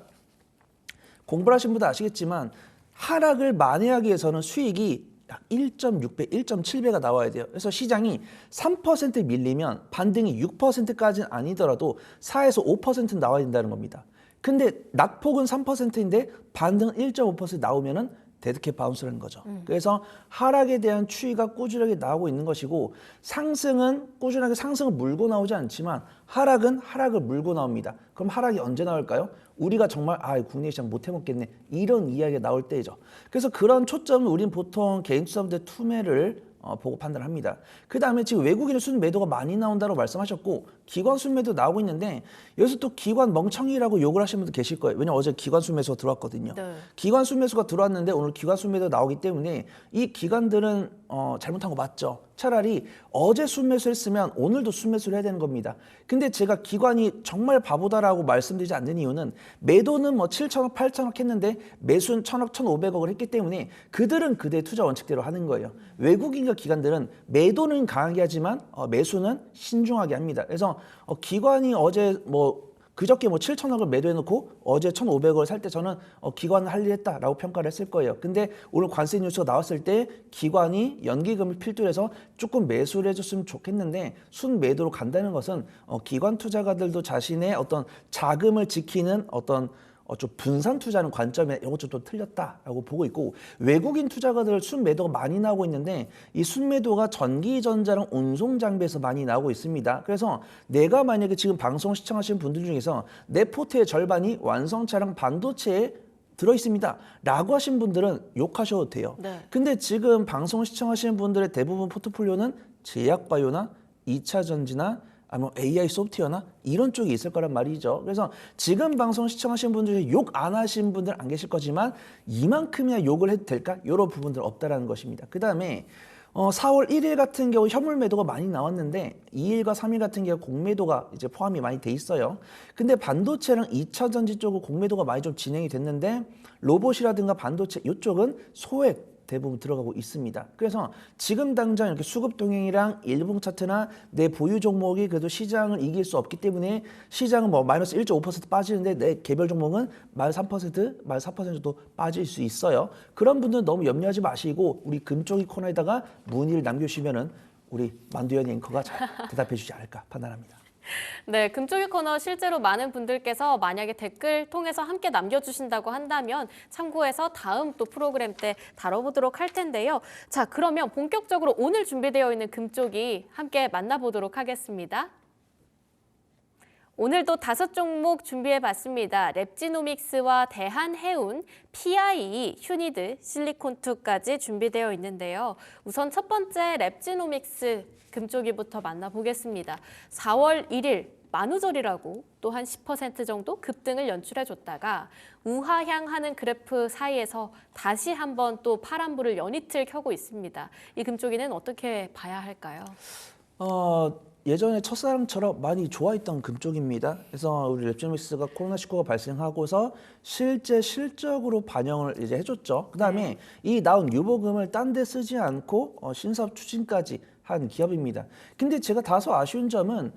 공부를 하신 분도 아시겠지만 하락을 만회하기 위해서는 수익이 약 1.6배, 1.7배가 나와야 돼요. 그래서 시장이 3% 밀리면 반등이 6%까지는 아니더라도 4에서 5% 나와야 된다는 겁니다. 근데 낙폭은 3%인데 반등은 1.5% 나오면은 데드캣 바운스라는 거죠. 그래서 하락에 대한 추이가 꾸준하게 나오고 있는 것이고 상승은 꾸준하게 상승을 물고 나오지 않지만 하락은 하락을 물고 나옵니다. 그럼 하락이 언제 나올까요? 우리가 정말 국내 시장 못 해먹겠네 이런 이야기가 나올 때죠. 그래서 그런 초점은 우린 보통 개인 투자분들 투매를 보고 판단합니다. 그 다음에 지금 외국인의 순매도가 많이 나온다고 말씀하셨고 기관 순매도 나오고 있는데 여기서 또 기관 멍청이라고 욕을 하시는 분도 계실 거예요. 왜냐면 어제 기관 순매수가 들어왔거든요. 기관 순매수가 들어왔는데 오늘 기관 순매도 나오기 때문에 이 기관들은 잘못한 거 맞죠. 차라리 어제 순매수 했으면 오늘도 순매수를 해야 되는 겁니다. 근데 제가 기관이 정말 바보다라고 말씀드리지 않는 이유는 매도는 뭐 7천억, 8천억 했는데 매수는 1천억, 1,500억을 했기 때문에 그들은 그들의 투자 원칙대로 하는 거예요. 외국인과 기관들은 매도는 강하게 하지만 매수는 신중하게 합니다. 그래서 기관이 어제 그저께 7천억을 매도해놓고 어제 1,500억을 살 때 저는 기관은 할 일 했다라고 평가를 했을 거예요. 근데 오늘 관세 뉴스가 나왔을 때 기관이 연기금을 필두로 해서 조금 매수를 해줬으면 좋겠는데 순매도로 간다는 것은 기관 투자가들도 자신의 어떤 자금을 지키는 어떤 좀 분산 투자하는 관점에 이것 좀 또 틀렸다라고 보고 있고 외국인 투자가들 순매도가 많이 나오고 있는데 이 순매도가 전기전자랑 운송장비에서 많이 나오고 있습니다. 그래서 내가 만약에 지금 방송 시청하시는 분들 중에서 내 포트의 절반이 완성차랑 반도체에 들어있습니다 라고 하신 분들은 욕하셔도 돼요. 근데 지금 방송 시청하시는 분들의 대부분 포트폴리오는 제약바이오나 2차전지나 아니면 AI 소프트웨어나 이런 쪽이 있을 거란 말이죠. 그래서 지금 방송 시청하시는 분들 중에 욕 안 하신 분들 안 계실 거지만 이만큼이나 욕을 해도 될까? 이런 부분들 없다라는 것입니다. 그 다음에 4월 1일 같은 경우 현물 매도가 많이 나왔는데 2일과 3일 같은 경우 공매도가 이제 포함이 많이 돼 있어요. 근데 반도체랑 2차 전지 쪽은 공매도가 많이 좀 진행이 됐는데 로봇이라든가 반도체 이쪽은 소액 대부분 들어가고 있습니다. 그래서 지금 당장 이렇게 수급 동행이랑 일봉 차트나 내 보유 종목이 그래도 시장을 이길 수 없기 때문에 시장은 마이너스 1.5% 빠지는데 내 개별 종목은 마이너스 3%, 마이너스 4%도 빠질 수 있어요. 그런 분들은 너무 염려하지 마시고 우리 금쪽이 코너에다가 문의를 남겨주시면은 우리 만두현 앵커가 잘 대답해 주지 않을까 판단합니다. 네, 금쪽이 코너 실제로 많은 분들께서 만약에 댓글 통해서 함께 남겨주신다고 한다면 참고해서 다음 또 프로그램 때 다뤄보도록 할 텐데요. 자, 그러면 본격적으로 오늘 준비되어 있는 금쪽이 함께 만나보도록 하겠습니다. 오늘도 5종목 준비해봤습니다. 랩지노믹스와 대한해운, PIE, 휴니드, 실리콘2까지 준비되어 있는데요. 우선 첫 번째 랩지노믹스 금쪽이부터 만나보겠습니다. 4월 1일 만우절이라고 또 한 10% 정도 급등을 연출해줬다가 우하향하는 그래프 사이에서 다시 한번 또 파란불을 연이틀 켜고 있습니다. 이 금쪽이는 어떻게 봐야 할까요? 예전에 첫사랑처럼 많이 좋아했던 금쪽입니다. 그래서 우리 랩지노믹스가 코로나19가 발생하고서 실제 실적으로 반영을 이제 해줬죠. 그다음에 이 나온 유보금을 딴 데 쓰지 않고 신사업 추진까지 한 기업입니다. 근데 제가 다소 아쉬운 점은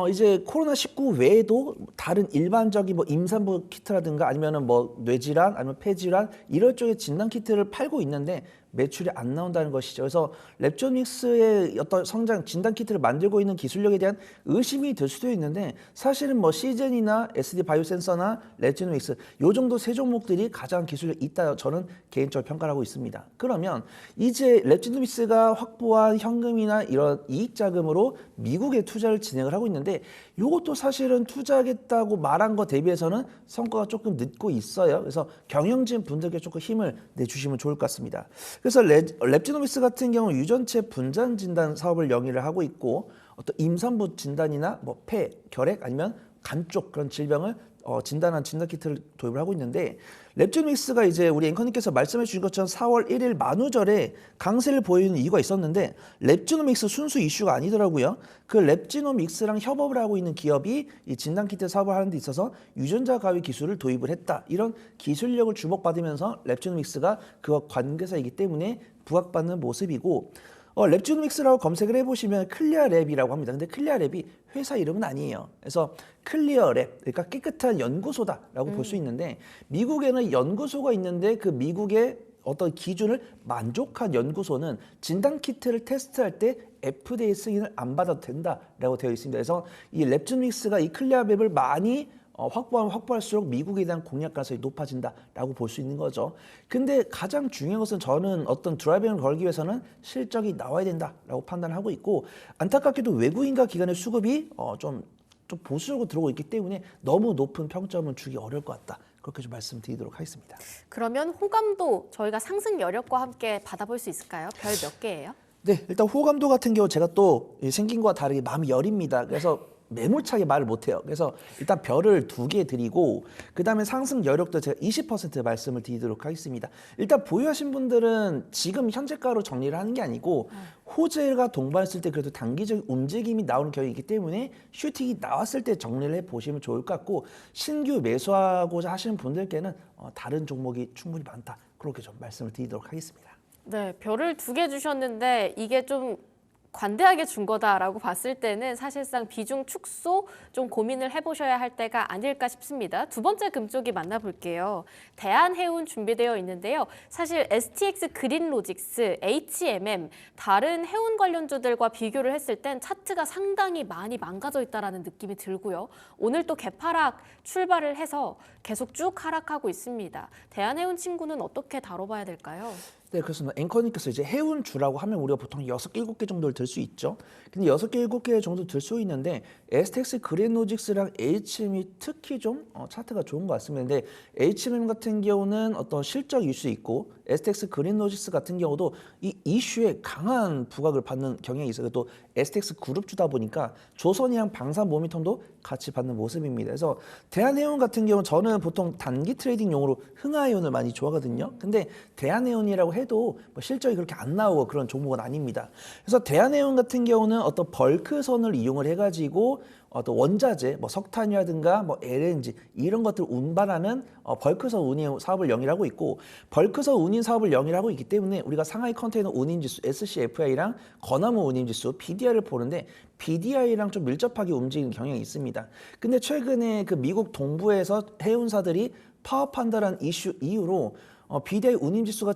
이제 코로나19 외에도 다른 일반적인 뭐 임산부 키트라든가 아니면은 뭐 뇌질환 아니면 폐질환 이럴 쪽의 진단 키트를 팔고 있는데 매출이 안 나온다는 것이죠. 그래서 랩지노믹스의 어떤 성장 진단 키트를 만들고 있는 기술력에 대한 의심이 들 수도 있는데 사실은 뭐 시젠이나 SD 바이오센서나 랩지노믹스 요 정도 세 종목들이 가장 기술력이 있다 저는 개인적으로 평가를 하고 있습니다. 그러면 이제 랩지노믹스가 확보한 현금이나 이런 이익 자금으로 미국에 투자를 진행을 하고 있는데 이것도 사실은 투자하겠다고 말한 거 대비해서는 성과가 조금 늦고 있어요. 그래서 경영진 분들께 조금 힘을 내주시면 좋을 것 같습니다. 그래서 랩지노믹스 같은 경우는 유전체 분산 진단 사업을 영위를 하고 있고 어떤 임산부 진단이나 뭐 폐, 결핵 아니면 간 쪽 그런 질병을 진단한 진단 키트를 도입을 하고 있는데 랩지노믹스가 이제 우리 앵커님께서 말씀해 주신 것처럼 4월 1일 만우절에 강세를 보이는 이유가 있었는데 랩지노믹스 순수 이슈가 아니더라고요. 그 랩지노믹스랑 협업을 하고 있는 기업이 이 진단 키트 사업을 하는 데 있어서 유전자 가위 기술을 도입을 했다. 이런 기술력을 주목받으면서 랩지노믹스가 그 관계사이기 때문에 부각받는 모습이고 랩지노믹스라고 검색을 해보시면 클리어랩이라고 합니다. 근데 클리어랩이 회사 이름은 아니에요. 그래서 클리어랩, 그러니까 깨끗한 연구소다라고 볼 수 있는데 미국에는 연구소가 있는데 그 미국의 어떤 기준을 만족한 연구소는 진단 키트를 테스트할 때 FDA 승인을 안 받아도 된다라고 되어 있습니다. 그래서 이 랩지노믹스가 이 클리어랩을 많이 확보하면 확보할수록 미국에 대한 공략 가능성이 높아진다라고 볼 수 있는 거죠. 근데 가장 중요한 것은 저는 어떤 드라이빙을 걸기 위해서는 실적이 나와야 된다라고 판단을 하고 있고 안타깝게도 외국인과 기관의 수급이 좀 보수적으로 들어오고 있기 때문에 너무 높은 평점은 주기 어려울 것 같다. 그렇게 좀 말씀드리도록 하겠습니다. 그러면 호감도 저희가 상승 여력과 함께 받아볼 수 있을까요? 별 몇 개예요? 네, 일단 호감도 같은 경우 제가 또 생긴 것과 다르게 마음이 여립니다. 그래서 매몰차게 말을 못해요. 그래서 일단 별을 2개 드리고 그 다음에 상승 여력도 제가 20% 말씀을 드리도록 하겠습니다. 일단 보유하신 분들은 지금 현재가로 정리를 하는 게 아니고 호재가 동반했을 때 그래도 단기적 움직임이 나오는 경우이기 때문에 슈팅이 나왔을 때 정리를 해보시면 좋을 것 같고 신규 매수하고자 하시는 분들께는 다른 종목이 충분히 많다. 그렇게 좀 말씀을 드리도록 하겠습니다. 네, 별을 2개 주셨는데 이게 좀 관대하게 준 거다라고 봤을 때는 사실상 비중 축소 좀 고민을 해보셔야 할 때가 아닐까 싶습니다. 두 번째 금쪽이 만나볼게요. 대한해운 준비되어 있는데요. 사실 STX 그린로직스, HMM, 다른 해운 관련주들과 비교를 했을 땐 차트가 상당히 많이 망가져 있다는 느낌이 들고요. 오늘 또 개파락 출발을 해서 계속 쭉 하락하고 있습니다. 대한해운 친구는 어떻게 다뤄봐야 될까요? 네, 그렇습니다. 앵커님께서 이제 해운주라고 하면 우리가 보통 6개, 7개 정도를 들 수 있죠. 근데 6개, 7개 정도 들 수 있는데 STX 그린로직스랑 HM이 특히 좀 차트가 좋은 것 같습니다. 근데 HM 같은 경우는 어떤 실적 이슈 있고 STX 그린로직스 같은 경우도 이 이슈에 강한 부각을 받는 경향이 있어요. 또 STX 그룹주다 보니까 조선이랑 방산 모멘텀도 같이 받는 모습입니다. 그래서 대한해운 같은 경우는 저는 보통 단기 트레이딩용으로 흥하해운을 많이 좋아하거든요. 근데 대한해운이라고 해도 뭐 실적이 그렇게 안 나오고 그런 종목은 아닙니다. 그래서 대한해운 같은 경우는 어떤 벌크선을 이용을 해가지고 어떤 원자재, 뭐 석탄이라든가 뭐 LNG 이런 것들 운반하는 벌크선 운임 사업을 영위하고 있고 벌크선 운임 사업을 영위하고 있기 때문에 우리가 상하이 컨테이너 운임지수 SCFI랑 건화물 운임지수 BDI를 보는데 BDI랑 좀 밀접하게 움직이는 경향이 있습니다. 근데 최근에 그 미국 동부에서 해운사들이 파업한다는 이슈 이후로 BDI 운임지수가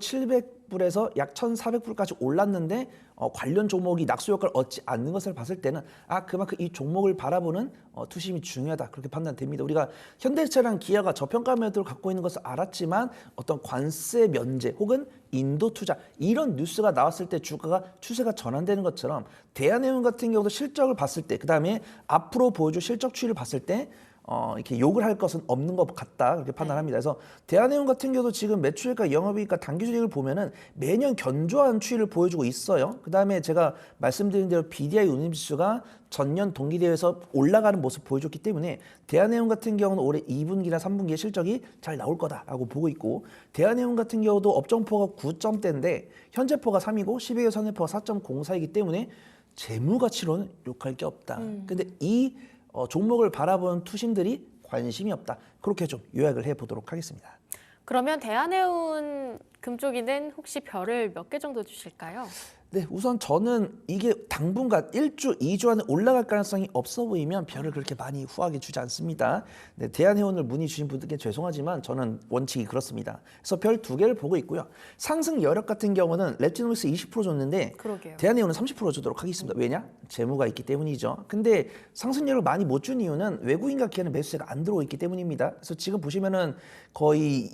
1,200불에서 약 1,400불까지 올랐는데 관련 종목이 낙수 효과를 얻지 않는 것을 봤을 때는 그만큼 이 종목을 바라보는 투심이 중요하다 그렇게 판단됩니다. 우리가 현대차랑 기아가 저평가 매도를 갖고 있는 것을 알았지만 어떤 관세 면제 혹은 인도 투자 이런 뉴스가 나왔을 때 주가가 추세가 전환되는 것처럼 대한해운 같은 경우도 실적을 봤을 때 그다음에 앞으로 보여줄 실적 추이를 봤을 때 이렇게 욕을 할 것은 없는 것 같다 그렇게 판단합니다. 그래서 대한해운 같은 경우도 지금 매출액과 영업이익과 당기순이익을 보면은 매년 견조한 추이를 보여주고 있어요. 그다음에 제가 말씀드린 대로 BDI 운임지수가 전년 동기 대비해서 올라가는 모습 보여줬기 때문에 대한해운 같은 경우는 올해 2분기나 3분기에 실적이 잘 나올 거다라고 보고 있고 대한해운 같은 경우도 업종포가 9점대인데 현재포가 3이고 12개월 선행포가 4.04이기 때문에 재무 가치로는 욕할 게 없다. 근데 이 종목을 바라보는 투심들이 관심이 없다. 그렇게 좀 요약을 해보도록 하겠습니다. 그러면 대한해운 금쪽이는 혹시 별을 몇 개 정도 주실까요? 네, 우선 저는 이게 당분간 1주, 2주 안에 올라갈 가능성이 없어 보이면 별을 그렇게 많이 후하게 주지 않습니다. 네, 대한해운을 문의 주신 분들께 죄송하지만 저는 원칙이 그렇습니다. 그래서 별 2개를 보고 있고요. 상승 여력 같은 경우는 랩티노믹스 20% 줬는데 그러게요. 대한해운은 30% 주도록 하겠습니다. 왜냐? 재무가 있기 때문이죠. 근데 상승 여력을 많이 못 준 이유는 외국인과 기관의 매수세가 안 들어오고 있기 때문입니다. 그래서 지금 보시면은 거의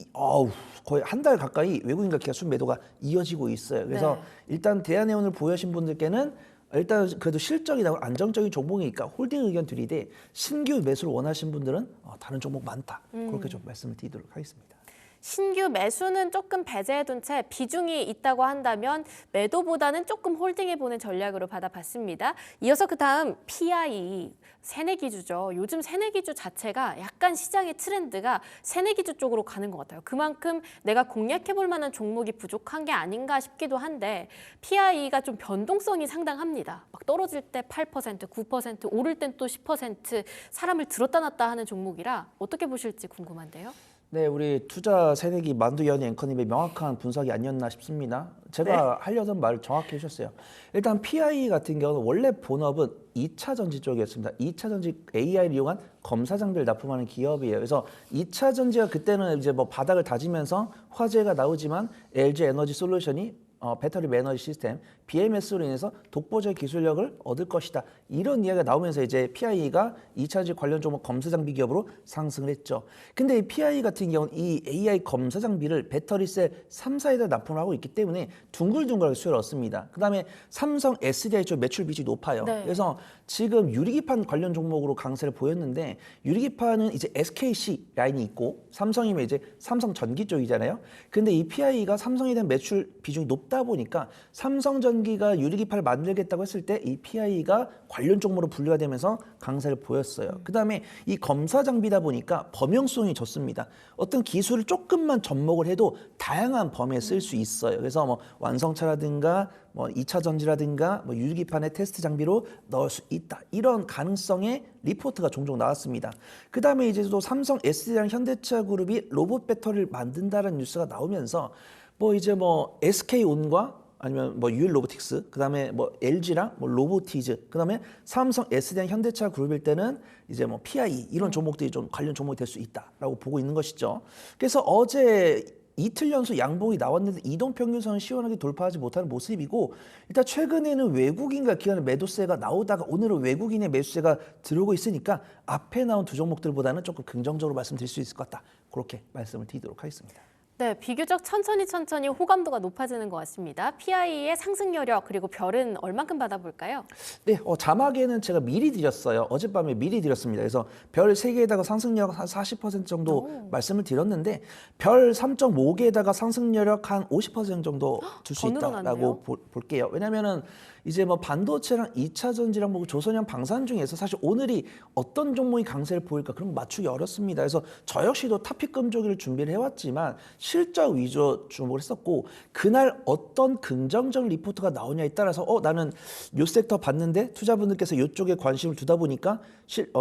한 달 가까이 외국인과 기관 순매도가 이어지고 있어요. 그래서 일단 대한해운을 보유하신 분들께는 일단 그래도 실적이 나온 안정적인 종목이니까 홀딩 의견 드리되 신규 매수를 원하시는 분들은 다른 종목 많다. 그렇게 좀 말씀을 드리도록 하겠습니다. 신규 매수는 조금 배제해둔 채 비중이 있다고 한다면 매도보다는 조금 홀딩해보는 전략으로 받아봤습니다. 이어서 그 다음 PI, 새내기주죠. 요즘 새내기주 자체가 약간 시장의 트렌드가 새내기주 쪽으로 가는 것 같아요. 그만큼 내가 공략해볼 만한 종목이 부족한 게 아닌가 싶기도 한데 PI가 좀 변동성이 상당합니다. 막 떨어질 때 8%, 9%, 오를 땐 또 10% 사람을 들었다 놨다 하는 종목이라 어떻게 보실지 궁금한데요. 네, 우리 투자 새내기 만두연이 앵커님의 명확한 분석이 아니었나 싶습니다. 제가 하려던 말을 정확히 해주셨어요. 일단 PI 같은 경우는 원래 본업은 2차 전지 쪽이었습니다. 2차 전지 AI를 이용한 검사 장비를 납품하는 기업이에요. 그래서 2차 전지가 그때는 이제 뭐 바닥을 다지면서 화재가 나오지만 LG 에너지 솔루션이 배터리 매너지 시스템 BMS로 인해서 독보적 기술력을 얻을 것이다. 이런 이야기가 나오면서 이제 PI가 2차전지 관련 종목 검사 장비 기업으로 상승을 했죠. 근데 이 PI 같은 경우는 이 AI 검사 장비를 배터리셀 3사에다 납품을 하고 있기 때문에 둥글둥글하게 수혜를 얻습니다. 그다음에 삼성 SDI 쪽 매출 비중이 높아요. 네. 그래서 지금 유리기판 관련 종목으로 강세를 보였는데 유리기판은 이제 SKC 라인이 있고 삼성이면 이제 삼성 전기 쪽이잖아요. 근데 이 PI가 삼성에 대한 매출 비중이 높다 보니까 삼성전기가 유리기판을 만들겠다고 했을 때 이 PI가 관련 종목으로 분류가 되면서 강세를 보였어요. 그다음에 이 검사 장비다 보니까 범용성이 좋습니다. 어떤 기술을 조금만 접목을 해도 다양한 범위에 쓸 수 있어요. 그래서 뭐 완성차라든가 뭐 2차 전지라든가 뭐 유리기판의 테스트 장비로 넣을 수 있다. 이런 가능성의 리포트가 종종 나왔습니다. 그다음에 이제 또 삼성 SDI랑 현대차 그룹이 로봇 배터리를 만든다는 뉴스가 나오면서 뭐 이제 뭐 SK온과 아니면 뭐 유일 로보틱스, 그다음에 뭐 LG랑 뭐 로보티즈, 그다음에 삼성 SDI 현대차 그룹일 때는 이제 뭐 PI 이런 종목들이 좀 관련 종목이 될 수 있다라고 보고 있는 것이죠. 그래서 어제 이틀 연속 양봉이 나왔는데 이동평균선을 시원하게 돌파하지 못하는 모습이고 일단 최근에는 외국인과 기관의 매도세가 나오다가 오늘은 외국인의 매수세가 들어오고 있으니까 앞에 나온 두 종목들보다는 조금 긍정적으로 말씀드릴 수 있을 것 같다. 그렇게 말씀을 드리도록 하겠습니다. 네, 비교적 천천히 호감도가 높아지는 것 같습니다. PI의 상승 여력 그리고 별은 얼만큼 받아볼까요? 네, 자막에는 제가 미리 드렸어요. 어젯밤에 미리 드렸습니다. 그래서 별 3개에다가 상승력 한 40% 정도 말씀을 드렸는데 별 3.5개에다가 상승력 한 50% 정도 줄 수 더 늘어났네요. 있다라고 볼게요. 왜냐면은 이제 뭐 반도체랑 2차 전지랑 뭐 조선형 방산 중에서 사실 오늘이 어떤 종목이 강세를 보일까 그런 거 맞추기 어렵습니다. 그래서 저 역시도 타픽 금조기를 준비를 해왔지만 실적 위주로 주목을 했었고 그날 어떤 긍정적 리포트가 나오냐에 따라서 나는 요 섹터 봤는데 투자분들께서 이쪽에 관심을 두다 보니까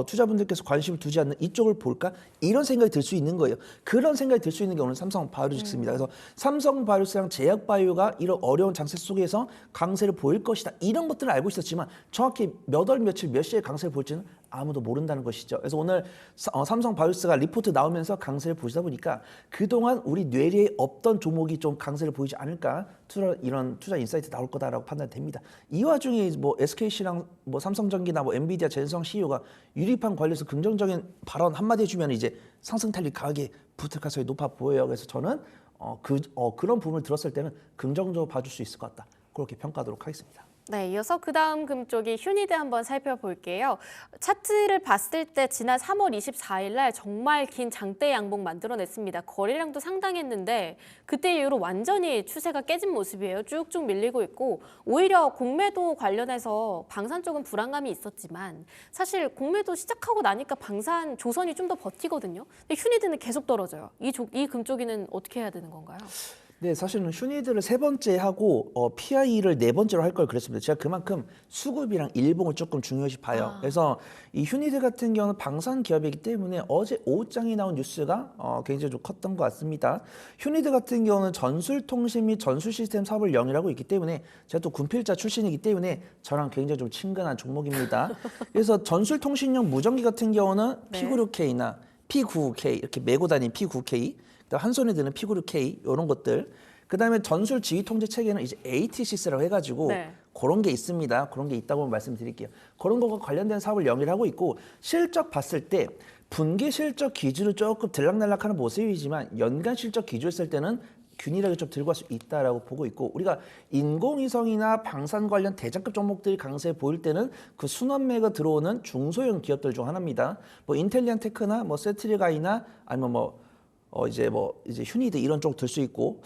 투자분들께서 관심을 두지 않는 이쪽을 볼까 이런 생각이 들 수 있는 거예요. 그런 생각이 들 수 있는 게 오늘 삼성 바이오로직스입니다. 그래서 삼성 바이오로직스랑 제약바이오가 이런 어려운 장세 속에서 강세를 보일 것이다. 이런 것들을 알고 있었지만 정확히 몇 월 며칠 몇 시에 강세를 볼지는 아무도 모른다는 것이죠. 그래서 오늘 삼성바이오로스가 리포트 나오면서 강세를 보시다 보니까 그동안 우리 뇌리에 없던 종목이 좀 강세를 보이지 않을까, 이런 투자 인사이트 나올 거다라고 판단됩니다. 이 와중에 뭐 SKC랑 뭐 삼성전기나 뭐 엔비디아 전성 CEO가 유리판 관련해서 긍정적인 발언 한마디 해주면 이제 상승 탄력이 강하게 붙을 가능성이 높아 보여요. 그래서 저는 그런 부분을 들었을 때는 긍정적으로 봐줄 수 있을 것 같다, 그렇게 평가하도록 하겠습니다. 네, 이어서 그 다음 금쪽이 휴니드 한번 살펴볼게요. 차트를 봤을 때 지난 3월 24일 날 정말 긴 장대 양봉 만들어냈습니다. 거래량도 상당했는데 그때 이후로 완전히 추세가 깨진 모습이에요. 쭉쭉 밀리고 있고 오히려 공매도 관련해서 방산 쪽은 불안감이 있었지만 사실 공매도 시작하고 나니까 방산 조선이 좀 더 버티거든요. 근데 휴니드는 계속 떨어져요. 이 금쪽이는 어떻게 해야 되는 건가요? 네, 사실은 휴니드를 3번째 하고 PI를 4번째로 할 걸 그랬습니다. 제가 그만큼 수급이랑 일봉을 조금 중요시 봐요. 그래서 이 휴니드 같은 경우는 방산 기업이기 때문에 어제 오후장에 나온 뉴스가 굉장히 좀 컸던 것 같습니다. 휴니드 같은 경우는 전술통신 및 전술시스템 사업을 영위하고 있기 때문에 제가 또 군필자 출신이기 때문에 저랑 굉장히 좀 친근한 종목입니다. 그래서 전술통신용 무전기 같은 경우는 네. P96K나 P99K 이렇게 메고 다니는 P9K, 한 손에 드는 P96K 이런 것들, 그다음에 전술 지휘 통제 체계는 이제 ATCS라고 해가지고 네. 그런 게 있습니다. 그런 게 있다고 말씀드릴게요. 그런 거와 관련된 사업을 영위를 하고 있고, 실적 봤을 때 분기 실적 기준으로 조금 들락날락하는 모습이지만 연간 실적 기준을 쓸 때는 균일하게 좀 들고 갈 수 있다라고 보고 있고, 우리가 인공위성이나 방산 관련 대장급 종목들이 강세 보일 때는 그 순환매가 들어오는 중소형 기업들 중 하나입니다. 뭐 인텔리안테크나 뭐 세트리가이나 아니면 이제 휴니드 이런 쪽 들 수 있고,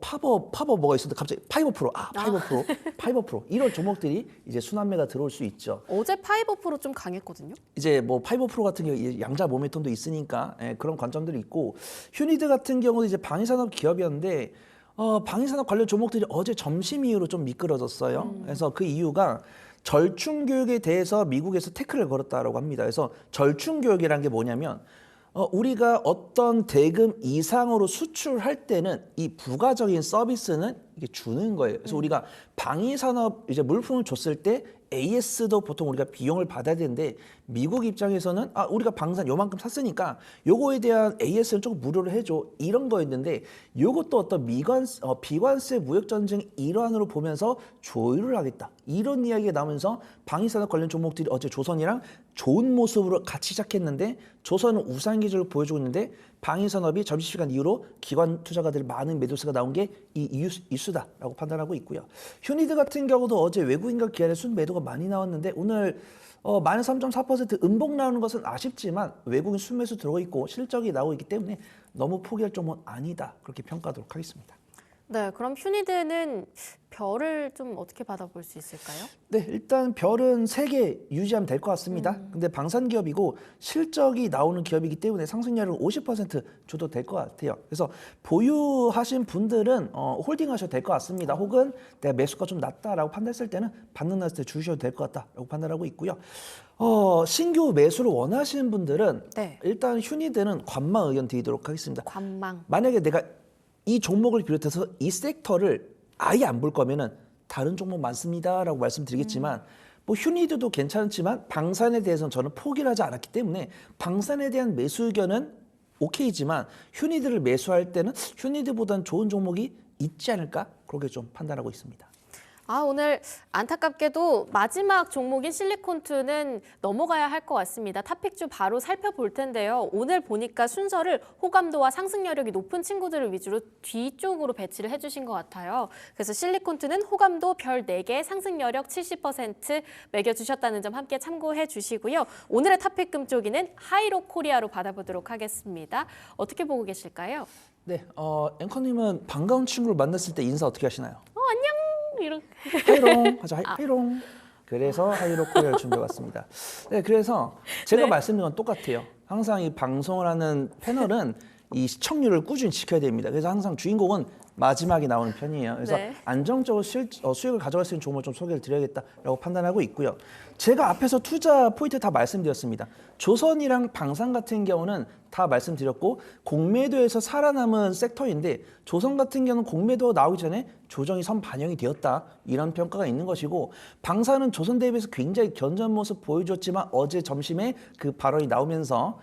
파버 뭐가 있었는데 갑자기 파이버 프로 이런 종목들이 이제 순환매가 들어올 수 있죠. 어제 파이버 프로 좀 강했거든요. 이제 뭐 파이버 프로 같은 경우 양자 모멘텀도 있으니까 그런 관점들이 있고, 휴니드 같은 경우도 이제 방위산업 기업이었는데 방위산업 관련 종목들이 어제 점심 이후로 좀 미끄러졌어요. 그래서 그 이유가 절충 교육에 대해서 미국에서 태클을 걸었다라고 합니다. 그래서 절충 교육이라는 게 뭐냐면 우리가 어떤 대금 이상으로 수출할 때는 이 부가적인 서비스는 이게 주는 거예요. 그래서 우리가 방위산업 이제 물품을 줬을 때 AS도 보통 우리가 비용을 받아야 되는데, 미국 입장에서는 우리가 방산 요만큼 샀으니까 요거에 대한 AS는 조금 무료로 해줘, 이런 거였는데 요것도 어떤 비관세 무역 전쟁 일환으로 보면서 조율을 하겠다, 이런 이야기가 나오면서 방위산업 관련 종목들이 어제 조선이랑 좋은 모습으로 같이 시작했는데, 조선은 우상 기조를 보여주고 있는데 방위산업이 점심시간 이후로 기관 투자가들 많은 매도세가 나온 게 이 이슈다라고 판단하고 있고요. 휴니드 같은 경우도 어제 외국인과 기관의 순매도가 많이 나왔는데 오늘 마이너스 3.4% 음봉 나오는 것은 아쉽지만 외국인 순매수 들어가 있고 실적이 나오고 있기 때문에 너무 포기할 점은 아니다, 그렇게 평가하도록 하겠습니다. 네, 그럼 휴니드는 별을 좀 어떻게 받아볼 수 있을까요? 네, 일단 별은 3개 유지하면 될 것 같습니다. 근데 방산 기업이고 실적이 나오는 기업이기 때문에 상승률을 50% 줘도 될 것 같아요. 그래서 보유하신 분들은 홀딩하셔도 될 것 같습니다. 혹은 내가 매수가 좀 낮다라고 판단했을 때는 받는 났을 때 주셔도 될 것 같다라고 판단하고 있고요. 신규 매수를 원하시는 분들은 네. 일단 휴니드는 관망 의견 드리도록 하겠습니다. 관망. 만약에 내가 이 종목을 비롯해서 이 섹터를 아예 안 볼 거면은 다른 종목 많습니다라고 말씀드리겠지만, 뭐 휴니드도 괜찮지만 방산에 대해서는 저는 포기를 하지 않았기 때문에 방산에 대한 매수 의견은 오케이지만 휴니드를 매수할 때는 휴니드보다는 좋은 종목이 있지 않을까, 그렇게 좀 판단하고 있습니다. 오늘 안타깝게도 마지막 종목인 실리콘2는 넘어가야 할 것 같습니다. 탑픽주 바로 살펴볼 텐데요. 오늘 보니까 순서를 호감도와 상승 여력이 높은 친구들을 위주로 뒤쪽으로 배치를 해주신 것 같아요. 그래서 실리콘2는 호감도 별 4개, 상승 여력 70% 매겨주셨다는 점 함께 참고해 주시고요. 오늘의 탑픽 금쪽이는 하이로 코리아로 받아보도록 하겠습니다. 어떻게 보고 계실까요? 네, 앵커님은 반가운 친구를 만났을 때 인사 어떻게 하시나요? 안녕! 이렇게. 하이롱 하죠. 하이롱. 그래서 하이로 코리아를 준비해봤습니다. 네, 그래서 제가 네. 말씀드린 건 똑같아요. 항상 이 방송을 하는 패널은 이 시청률을 꾸준히 지켜야 됩니다. 그래서 항상 주인공은 마지막에 나오는 편이에요. 그래서 네. 안정적으로 수익을 가져갈 수 있는 종목을 좀 소개를 드려야겠다라고 판단하고 있고요. 제가 앞에서 투자 포인트 다 말씀드렸습니다. 조선이랑 방산 같은 경우는 다 말씀드렸고 공매도에서 살아남은 섹터인데 조선 같은 경우는 공매도 나오기 전에 조정이 선 반영이 되었다 이런 평가가 있는 것이고 방산은 조선 대비해서 굉장히 견조한 모습 보여줬지만 어제 점심에 그 발언이 나오면서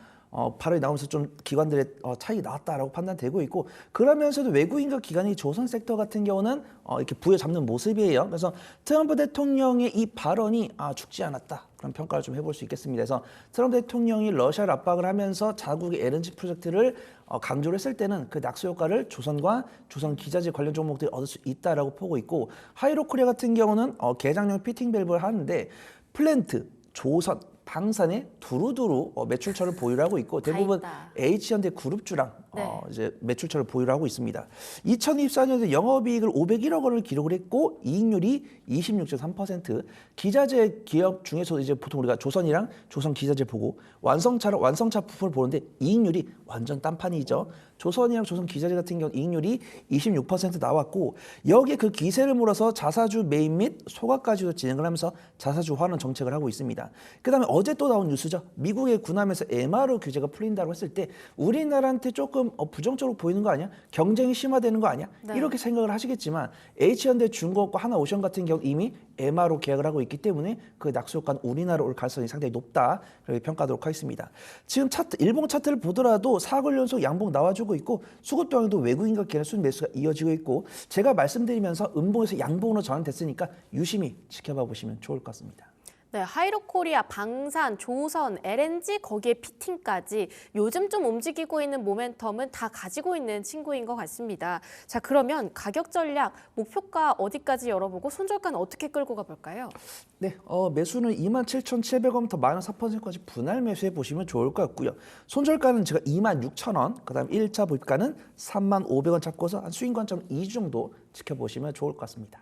좀 기관들의 차익이 나왔다라고 판단되고 있고 그러면서도 외국인과 기관이 조선 섹터 같은 경우는 이렇게 부여잡는 모습이에요. 그래서 트럼프 대통령의 이 발언이 죽지 않았다. 그런 평가를 좀 해볼 수 있겠습니다. 그래서 트럼프 대통령이 러시아를 압박을 하면서 자국의 LNG 프로젝트를 강조를 했을 때는 그 낙수 효과를 조선과 조선 기자재 관련 종목들이 얻을 수 있다라고 보고 있고 하이로코리아 같은 경우는 개장용 피팅 밸브를 하는데 플랜트, 조선, 방산에 두루두루 매출처를 보유를 하고 있고 대부분 있다. H현대 그룹주랑 네. 이제 매출처를 보유를 하고 있습니다. 2024년에 영업이익을 501억 원을 기록을 했고 이익률이 26.3%. 기자재 기업 중에서 이제 보통 우리가 조선이랑 조선 기자재 보고 완성차 부품을 보는데 이익률이 완전 딴판이죠. 조선이랑 조선 기자재 같은 경우 이익률이 26% 나왔고 여기에 그 기세를 몰아서 자사주 매입 및 소각까지도 진행을 하면서 자사주 환원 정책을 하고 있습니다. 그다음에 어제 또 나온 뉴스죠. 미국의 군함에서 MRO 규제가 풀린다고 했을 때 우리나라한테 조금 부정적으로 보이는 거 아니야? 경쟁이 심화되는 거 아니야? 네. 이렇게 생각을 하시겠지만 H현대 중공업과 하나오션 같은 경우 이미 MRO 계약을 하고 있기 때문에 그 낙수 효과는 우리나라로 올 가능성이 상당히 높다. 그렇게 평가하도록 하겠습니다. 지금 차트, 일본 차트를 보더라도 4개월 연속 양봉 나와주고 있고 수급 동안도 외국인과 기관의 순 매수가 이어지고 있고 제가 말씀드리면서 음봉에서 양봉으로 전환됐으니까 유심히 지켜봐 보시면 좋을 것 같습니다. 네, 하이로코리아, 방산, 조선, LNG 거기에 피팅까지 요즘 좀 움직이고 있는 모멘텀은 다 가지고 있는 친구인 것 같습니다. 자, 그러면 가격 전략 목표가 어디까지 열어보고 손절가는 어떻게 끌고 가볼까요? 네, 매수는 27,700원부터 마이너스 4%까지 분할 매수해 보시면 좋을 것 같고요. 손절가는 제가 26,000원, 그다음 1차 보입가는 35,500원 잡고서 한 수익 관점 2주 정도 지켜보시면 좋을 것 같습니다.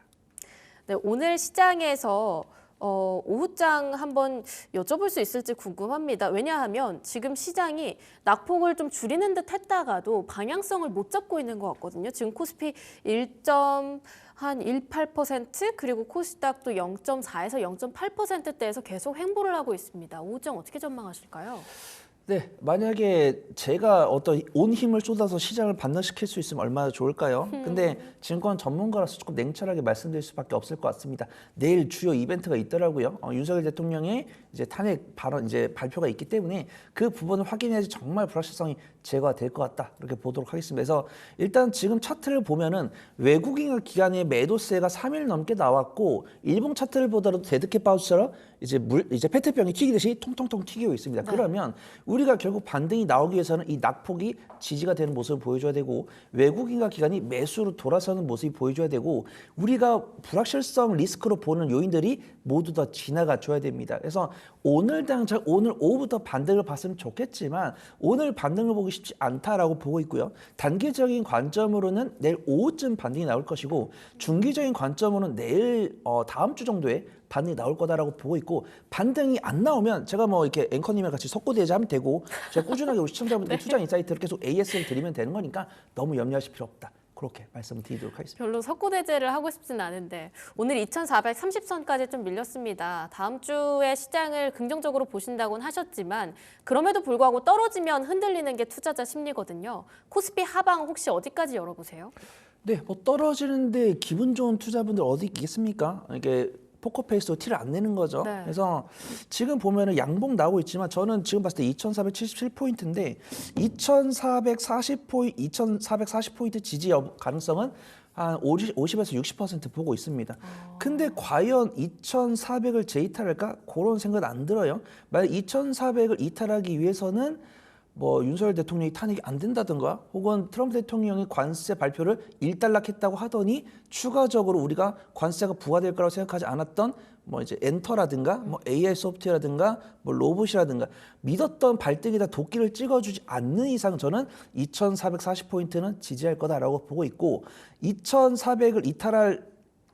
네, 오늘 시장에서 오후장 한번 여쭤볼 수 있을지 궁금합니다. 왜냐하면 지금 시장이 낙폭을 좀 줄이는 듯 했다가도 방향성을 못 잡고 있는 것 같거든요. 지금 코스피 1.18% 그리고 코스닥도 0.4에서 0.8%대에서 계속 횡보를 하고 있습니다. 오후장 어떻게 전망하실까요? 네, 만약에 제가 어떤 온 힘을 쏟아서 시장을 반등시킬 수 있으면 얼마나 좋을까요? 근데 증권 전문가로서 조금 냉철하게 말씀드릴 수밖에 없을 것 같습니다. 내일 주요 이벤트가 있더라고요. 윤석열 대통령의 이제 탄핵 발언 이제 발표가 있기 때문에 그 부분을 확인해야지 정말 불확실성이 제거될 것 같다. 이렇게 보도록 하겠습니다. 그래서 일단 지금 차트를 보면은 외국인 기관의 매도세가 3일 넘게 나왔고 일봉 차트를 보더라도 데드캣 바우처럼 이제 페트병이 튀기듯이 통통통 튀기고 있습니다. 네. 그러면 우리가 결국 반등이 나오기 위해서는 이 낙폭이 지지가 되는 모습을 보여줘야 되고 외국인과 기관이 매수로 돌아서는 모습이 보여줘야 되고 우리가 불확실성 리스크로 보는 요인들이 모두 다 지나가 줘야 됩니다. 그래서 오늘 당장 오늘 오후부터 반등을 봤으면 좋겠지만 오늘 반등을 보기 쉽지 않다라고 보고 있고요. 단기적인 관점으로는 내일 오후쯤 반등이 나올 것이고 중기적인 관점으로는 내일 다음 주 정도에 반등이 나올 거다라고 보고 있고 반등이 안 나오면 제가 뭐 이렇게 앵커님이랑 같이 석고대자하면 되고 제가 꾸준하게 우리 시청자분들 투자 인사이트를 계속 AS를 드리면 되는 거니까 너무 염려하실 필요 없다. 그렇게 말씀을 드리도록 하겠습니다. 별로 석고대죄를 하고 싶지는 않은데 오늘 2,430선까지 좀 밀렸습니다. 다음 주에 시장을 긍정적으로 보신다고는 하셨지만 그럼에도 불구하고 떨어지면 흔들리는 게 투자자 심리거든요. 코스피 하방 혹시 어디까지 열어보세요? 네, 뭐 떨어지는데 기분 좋은 투자분들 어디 있겠습니까? 이게 포커페이스로 티를 안 내는 거죠. 네. 그래서 지금 보면은 양봉 나오고 있지만 저는 지금 봤을 때 2,477포인트인데 2,440포인트 지지 가능성은 한 50에서 60% 보고 있습니다. 근데 과연 2,400을 재이탈할까? 그런 생각은 안 들어요. 만약 2,400을 이탈하기 위해서는 뭐 윤석열 대통령이 탄핵이 안 된다든가 혹은 트럼프 대통령이 관세 발표를 일단락했다고 하더니 추가적으로 우리가 관세가 부과될 거라고 생각하지 않았던 뭐 이제 엔터라든가 뭐 AI 소프트웨어라든가 뭐 로봇이라든가 믿었던 발등에다 도끼를 찍어주지 않는 이상 저는 2,440포인트는 지지할 거다라고 보고 있고 2,400을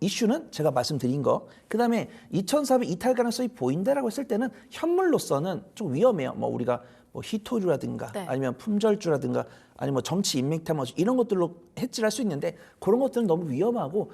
이슈는 제가 말씀드린 거. 그다음에 2,400 이탈 가능성이 보인다라고 했을 때는 현물로서는 좀 위험해요. 뭐 우리가 뭐 히토류라든가 네. 아니면 품절주라든가 아니면 뭐 정치 인맥 탐험 이런 것들로 해지를 할 수 있는데 그런 것들은 너무 위험하고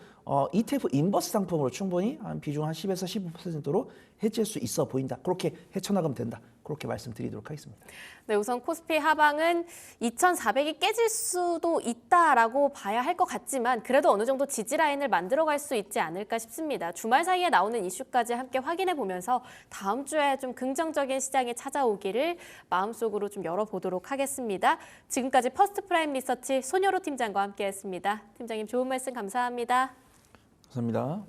ETF 인버스 상품으로 충분히 한 비중 한 10에서 15%로 해지할 수 있어 보인다. 그렇게 헤쳐나가면 된다. 그렇게 말씀드리도록 하겠습니다. 네, 우선 코스피 하방은 2,400이 깨질 수도 있다라고 봐야 할 것 같지만 그래도 어느 정도 지지 라인을 만들어갈 수 있지 않을까 싶습니다. 주말 사이에 나오는 이슈까지 함께 확인해 보면서 다음 주에 좀 긍정적인 시장이 찾아오기를 마음속으로 좀 열어보도록 하겠습니다. 지금까지 퍼스트 프라임 리서치 손여로 팀장과 함께했습니다. 팀장님 좋은 말씀 감사합니다. 감사합니다.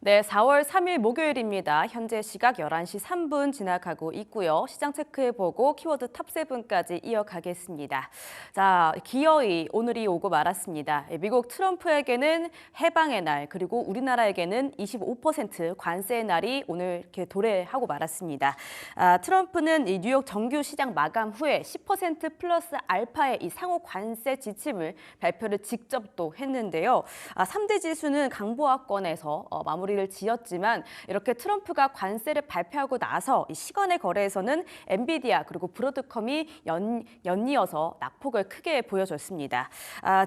네, 4월 3일 목요일입니다. 현재 시각 11시 3분 지나가고 있고요. 시장 체크해보고 키워드 탑7까지 이어가겠습니다. 자, 기어이 오늘이 오고 말았습니다. 미국 트럼프에게는 해방의 날, 그리고 우리나라에게는 25% 관세의 날이 오늘 이렇게 도래하고 말았습니다. 트럼프는 이 뉴욕 정규 시장 마감 후에 10% 플러스 알파의 이 상호 관세 지침을 발표를 직접 또 했는데요. 3대 지수는 강보합권에서 마무리를 지었지만 이렇게 트럼프가 관세를 발표하고 나서 이 시간의 거래에서는 엔비디아 그리고 브로드컴이 연이어서 낙폭을 크게 보여줬습니다.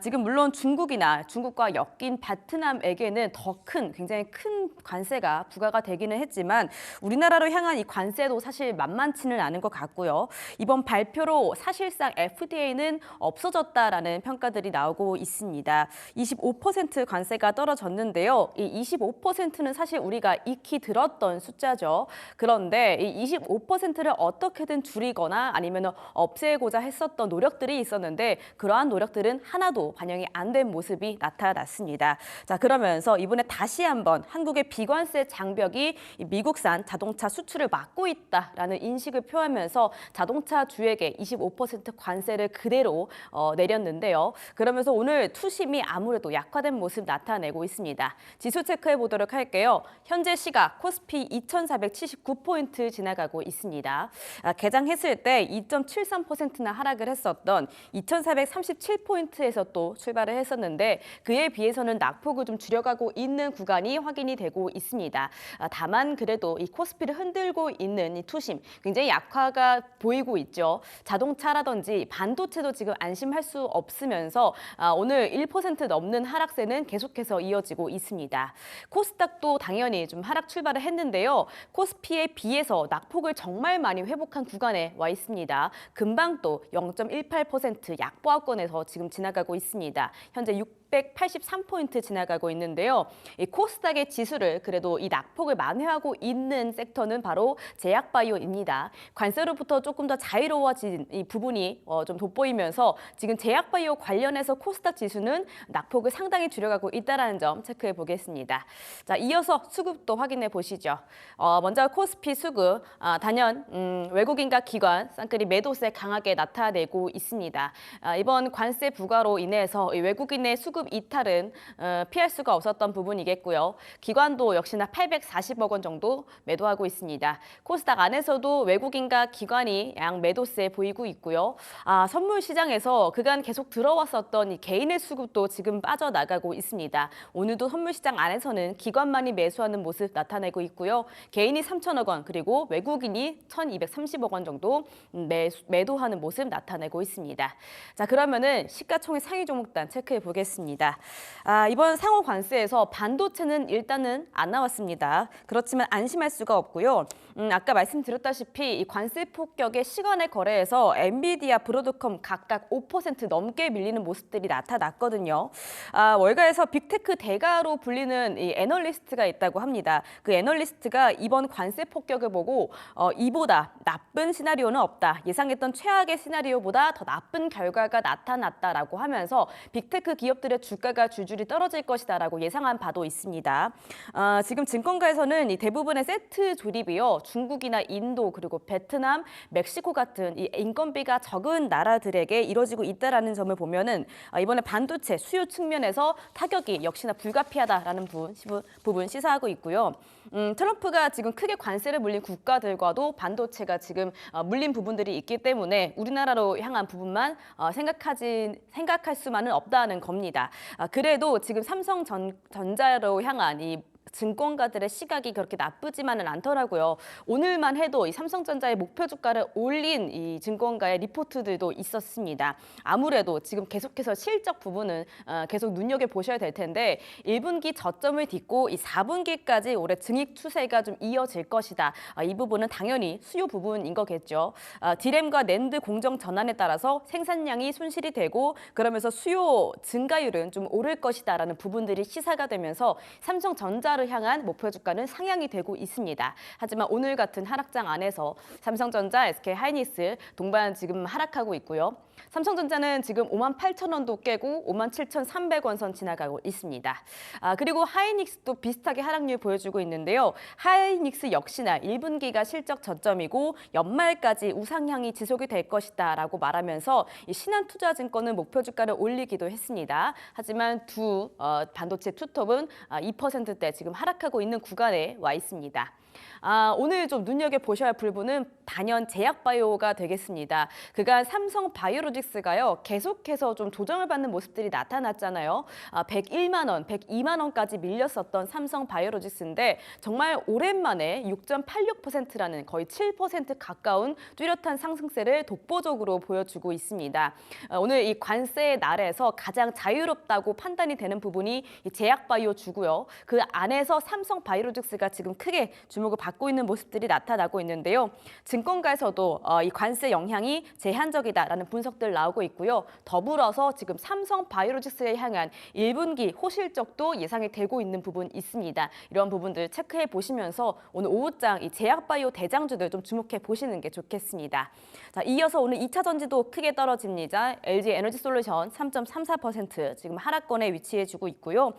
지금 물론 중국과 엮인 베트남에게는 더 큰 굉장히 큰 관세가 부과가 되기는 했지만 우리나라로 향한 이 관세도 사실 만만치는 않은 것 같고요. 이번 발표로 사실상 FTA는 없어졌다라는 평가들이 나오고 있습니다. 25% 관세가 떨어졌는데요. 이 25%는 사실 우리가 익히 들었던 숫자죠. 그런데 이 25%를 어떻게든 줄이거나 아니면 없애고자 했었던 노력들이 있었는데 그러한 노력들은 하나도 반영이 안 된 모습이 나타났습니다. 자, 그러면서 이번에 다시 한번 한국의 비관세 장벽이 미국산 자동차 수출을 막고 있다라는 인식을 표하면서 자동차주에게 25% 관세를 그대로 내렸는데요. 그러면서 오늘 투심이 아무래도 약화된 모습 나타내고 있습니다. 지수 체크해 보도록 할게요. 현재 시각 코스피 2,479포인트 지나가고 있습니다. 개장했을 때 2.73%나 하락을 했었던 2,437포인트에서 또 출발을 했었는데 그에 비해서는 낙폭을 좀 줄여가고 있는 구간이 확인이 되고 있습니다. 다만 그래도 이 코스피를 흔들고 있는 이 투심 굉장히 약화가 보이고 있죠. 자동차라든지 반도체도 지금 안심할 수 없으면서 오늘 1% 넘는 하락세는 계속해서 이어지고 있습니다. 코스닥도 당연히 좀 하락 출발을 했는데요. 코스피에 비해서 낙폭을 정말 많이 회복한 구간에 와 있습니다. 금방 또 0.18% 약보합권에서 지금 지나가고 있습니다. 현재 683포인트 지나가고 있는데요. 이 코스닥의 지수를 그래도 이 낙폭을 만회하고 있는 섹터는 바로 제약바이오입니다. 관세로부터 조금 더 자유로워진 이 부분이 좀 돋보이면서 지금 제약바이오 관련해서 코스닥 지수는 낙폭을 상당히 줄여가고 있다는 점 체크해 보겠습니다. 자, 이어서 수급도 확인해 보시죠. 먼저 코스피 수급 단연 외국인과 기관 쌍끌이 매도세 강하게 나타내고 있습니다. 이번 관세 부과로 인해서 이 외국인의 수급 이탈은 피할 수가 없었던 부분이겠고요. 기관도 역시나 840억 원 정도 매도하고 있습니다. 코스닥 안에서도 외국인과 기관이 양 매도세 보이고 있고요. 선물 시장에서 그간 계속 들어왔었던 이 개인의 수급도 지금 빠져나가고 있습니다. 오늘도 선물 시장 안에서는 기관만이 매수하는 모습 나타내고 있고요. 개인이 3천억 원 그리고 외국인이 1,230억 원 정도 매도하는 모습 나타내고 있습니다. 자, 그러면은 시가총액 상위 종목단 체크해 보겠습니다. 있습니다. 이번 상호 관세에서 반도체는 일단은 안 나왔습니다. 그렇지만 안심할 수가 없고요. 아까 말씀드렸다시피 이 관세 폭격의 시간의 거래에서 엔비디아, 브로드컴 각각 5% 넘게 밀리는 모습들이 나타났거든요. 월가에서 빅테크 대가로 불리는 이 애널리스트가 있다고 합니다. 그 애널리스트가 이번 관세 폭격을 보고 이보다 나쁜 시나리오는 없다. 예상했던 최악의 시나리오보다 더 나쁜 결과가 나타났다라고 하면서 빅테크 기업들의 주가가 줄줄이 떨어질 것이다라고 예상한 바도 있습니다. 지금 증권가에서는 이 대부분의 세트 조립이요. 중국이나 인도 그리고 베트남, 멕시코 같은 이 인건비가 적은 나라들에게 이뤄지고 있다라는 점을 보면은 이번에 반도체 수요 측면에서 타격이 역시나 불가피하다라는 부분 시사하고 있고요. 트럼프가 지금 크게 관세를 물린 국가들과도 반도체가 지금 물린 부분들이 있기 때문에 우리나라로 향한 부분만 생각할 수만은 없다는 겁니다. 그래도 지금 삼성전자로 향한 이 증권가들의 시각이 그렇게 나쁘지만은 않더라고요. 오늘만 해도 이 삼성전자의 목표 주가를 올린 이 증권가의 리포트들도 있었습니다. 아무래도 지금 계속해서 실적 부분은 계속 눈여겨보셔야 될 텐데 1분기 저점을 딛고 이 4분기까지 올해 증익 추세가 좀 이어질 것이다. 이 부분은 당연히 수요 부분인 거겠죠. 디램과 낸드 공정 전환에 따라서 생산량이 손실이 되고 그러면서 수요 증가율은 좀 오를 것이다라는 부분들이 시사가 되면서 삼성전자를 향한 목표 주가는 상향이 되고 있습니다. 하지만 오늘 같은 하락장 안에서 삼성전자, SK하이닉스 동반 지금 하락하고 있고요. 삼성전자는 지금 58,000원도 깨고 57,300원 선 지나가고 있습니다. 그리고 하이닉스도 비슷하게 하락률 보여주고 있는데요. 하이닉스 역시나 1분기가 실적 저점이고 연말까지 우상향이 지속이 될 것이다라고 말하면서 이 신한투자증권은 목표 주가를 올리기도 했습니다. 하지만 두 반도체 투톱은 2%대 지금 하락하고 있는 구간에 와 있습니다. 오늘 좀 눈여겨보셔야 할 부분은 단연 제약바이오가 되겠습니다. 그간 삼성바이오로직스가요. 계속해서 좀 조정을 받는 모습들이 나타났잖아요. 101만 원, 102만 원까지 밀렸었던 삼성바이오로직스인데 정말 오랜만에 6.86%라는 거의 7% 가까운 뚜렷한 상승세를 독보적으로 보여주고 있습니다. 오늘 이 관세의 날에서 가장 자유롭다고 판단이 되는 부분이 이 제약바이오 주고요. 그 안에서 삼성바이오로직스가 지금 크게 주목을 받고 있는 모습들이 나타나고 있는데요. 증권가에서도 이 관세 영향이 제한적이다라는 분석들 나오고 있고요. 더불어서 지금 삼성바이오로직스에 향한 1분기 호실적도 예상이 되고 있는 부분 있습니다. 이런 부분들 체크해 보시면서 오늘 오후장 이 제약바이오 대장주들 좀 주목해 보시는 게 좋겠습니다. 자, 이어서 오늘 2차 전지도 크게 떨어집니다. LG 에너지솔루션 3.34% 지금 하락권에 위치해 주고 있고요.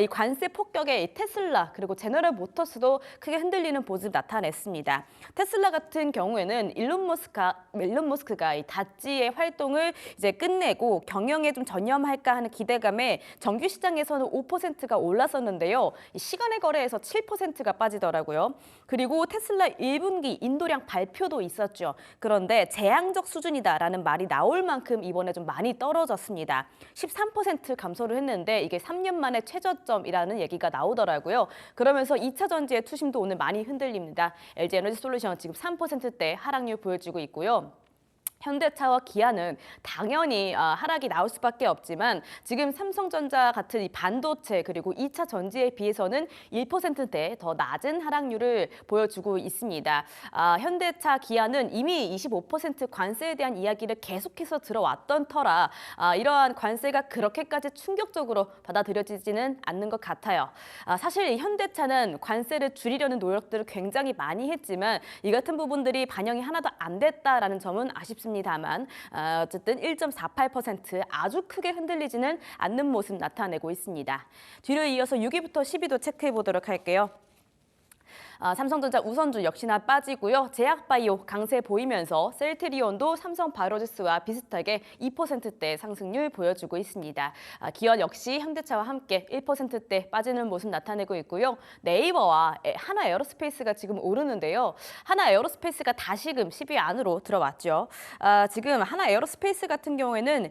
이 관세 폭격에 이 테슬라 그리고 제너럴 모터스도 크게 흔들리는 모습 나타냈습니다. 테슬라 같은 경우에는 일론 머스크가 이 다찌의 활동을 이제 끝내고 경영에 좀 전념할까 하는 기대감에 정규 시장에서는 5%가 올랐었는데요. 이 시간의 거래에서 7%가 빠지더라고요. 그리고 테슬라 1분기 인도량 발표도 있었죠. 그런데 재앙적 수준이다라는 말이 나올 만큼 이번에 좀 많이 떨어졌습니다. 13% 감소를 했는데 이게 3년 만에 최저점이라는 얘기가 나오더라고요. 그러면서 2차 전지의 투심도 오늘 많이 흔들립니다. LG 에너지솔루션 지금 3%대 하락률 보여주고 있고요. 현대차와 기아는 당연히 하락이 나올 수밖에 없지만 지금 삼성전자 같은 이 반도체 그리고 2차 전지에 비해서는 1%대 더 낮은 하락률을 보여주고 있습니다. 현대차, 기아는 이미 25% 관세에 대한 이야기를 계속해서 들어왔던 터라 이러한 관세가 그렇게까지 충격적으로 받아들여지지는 않는 것 같아요. 사실 이 현대차는 관세를 줄이려는 노력들을 굉장히 많이 했지만 이 같은 부분들이 반영이 하나도 안 됐다라는 점은 아쉽습니다. 다만 어쨌든 1.48% 아주 크게 흔들리지는 않는 모습 나타내고 있습니다. 뒤로 이어서 6위부터 10위도 체크해 보도록 할게요. 삼성전자 우선주 역시나 빠지고요. 제약바이오 강세 보이면서 셀트리온도 삼성바이오로직스와 비슷하게 2%대 상승률 보여주고 있습니다. 기원 역시 현대차와 함께 1%대 빠지는 모습 나타내고 있고요. 네이버와 하나에어로스페이스가 지금 오르는데요. 하나에어로스페이스가 다시금 10위 안으로 들어왔죠. 지금 하나에어로스페이스 같은 경우에는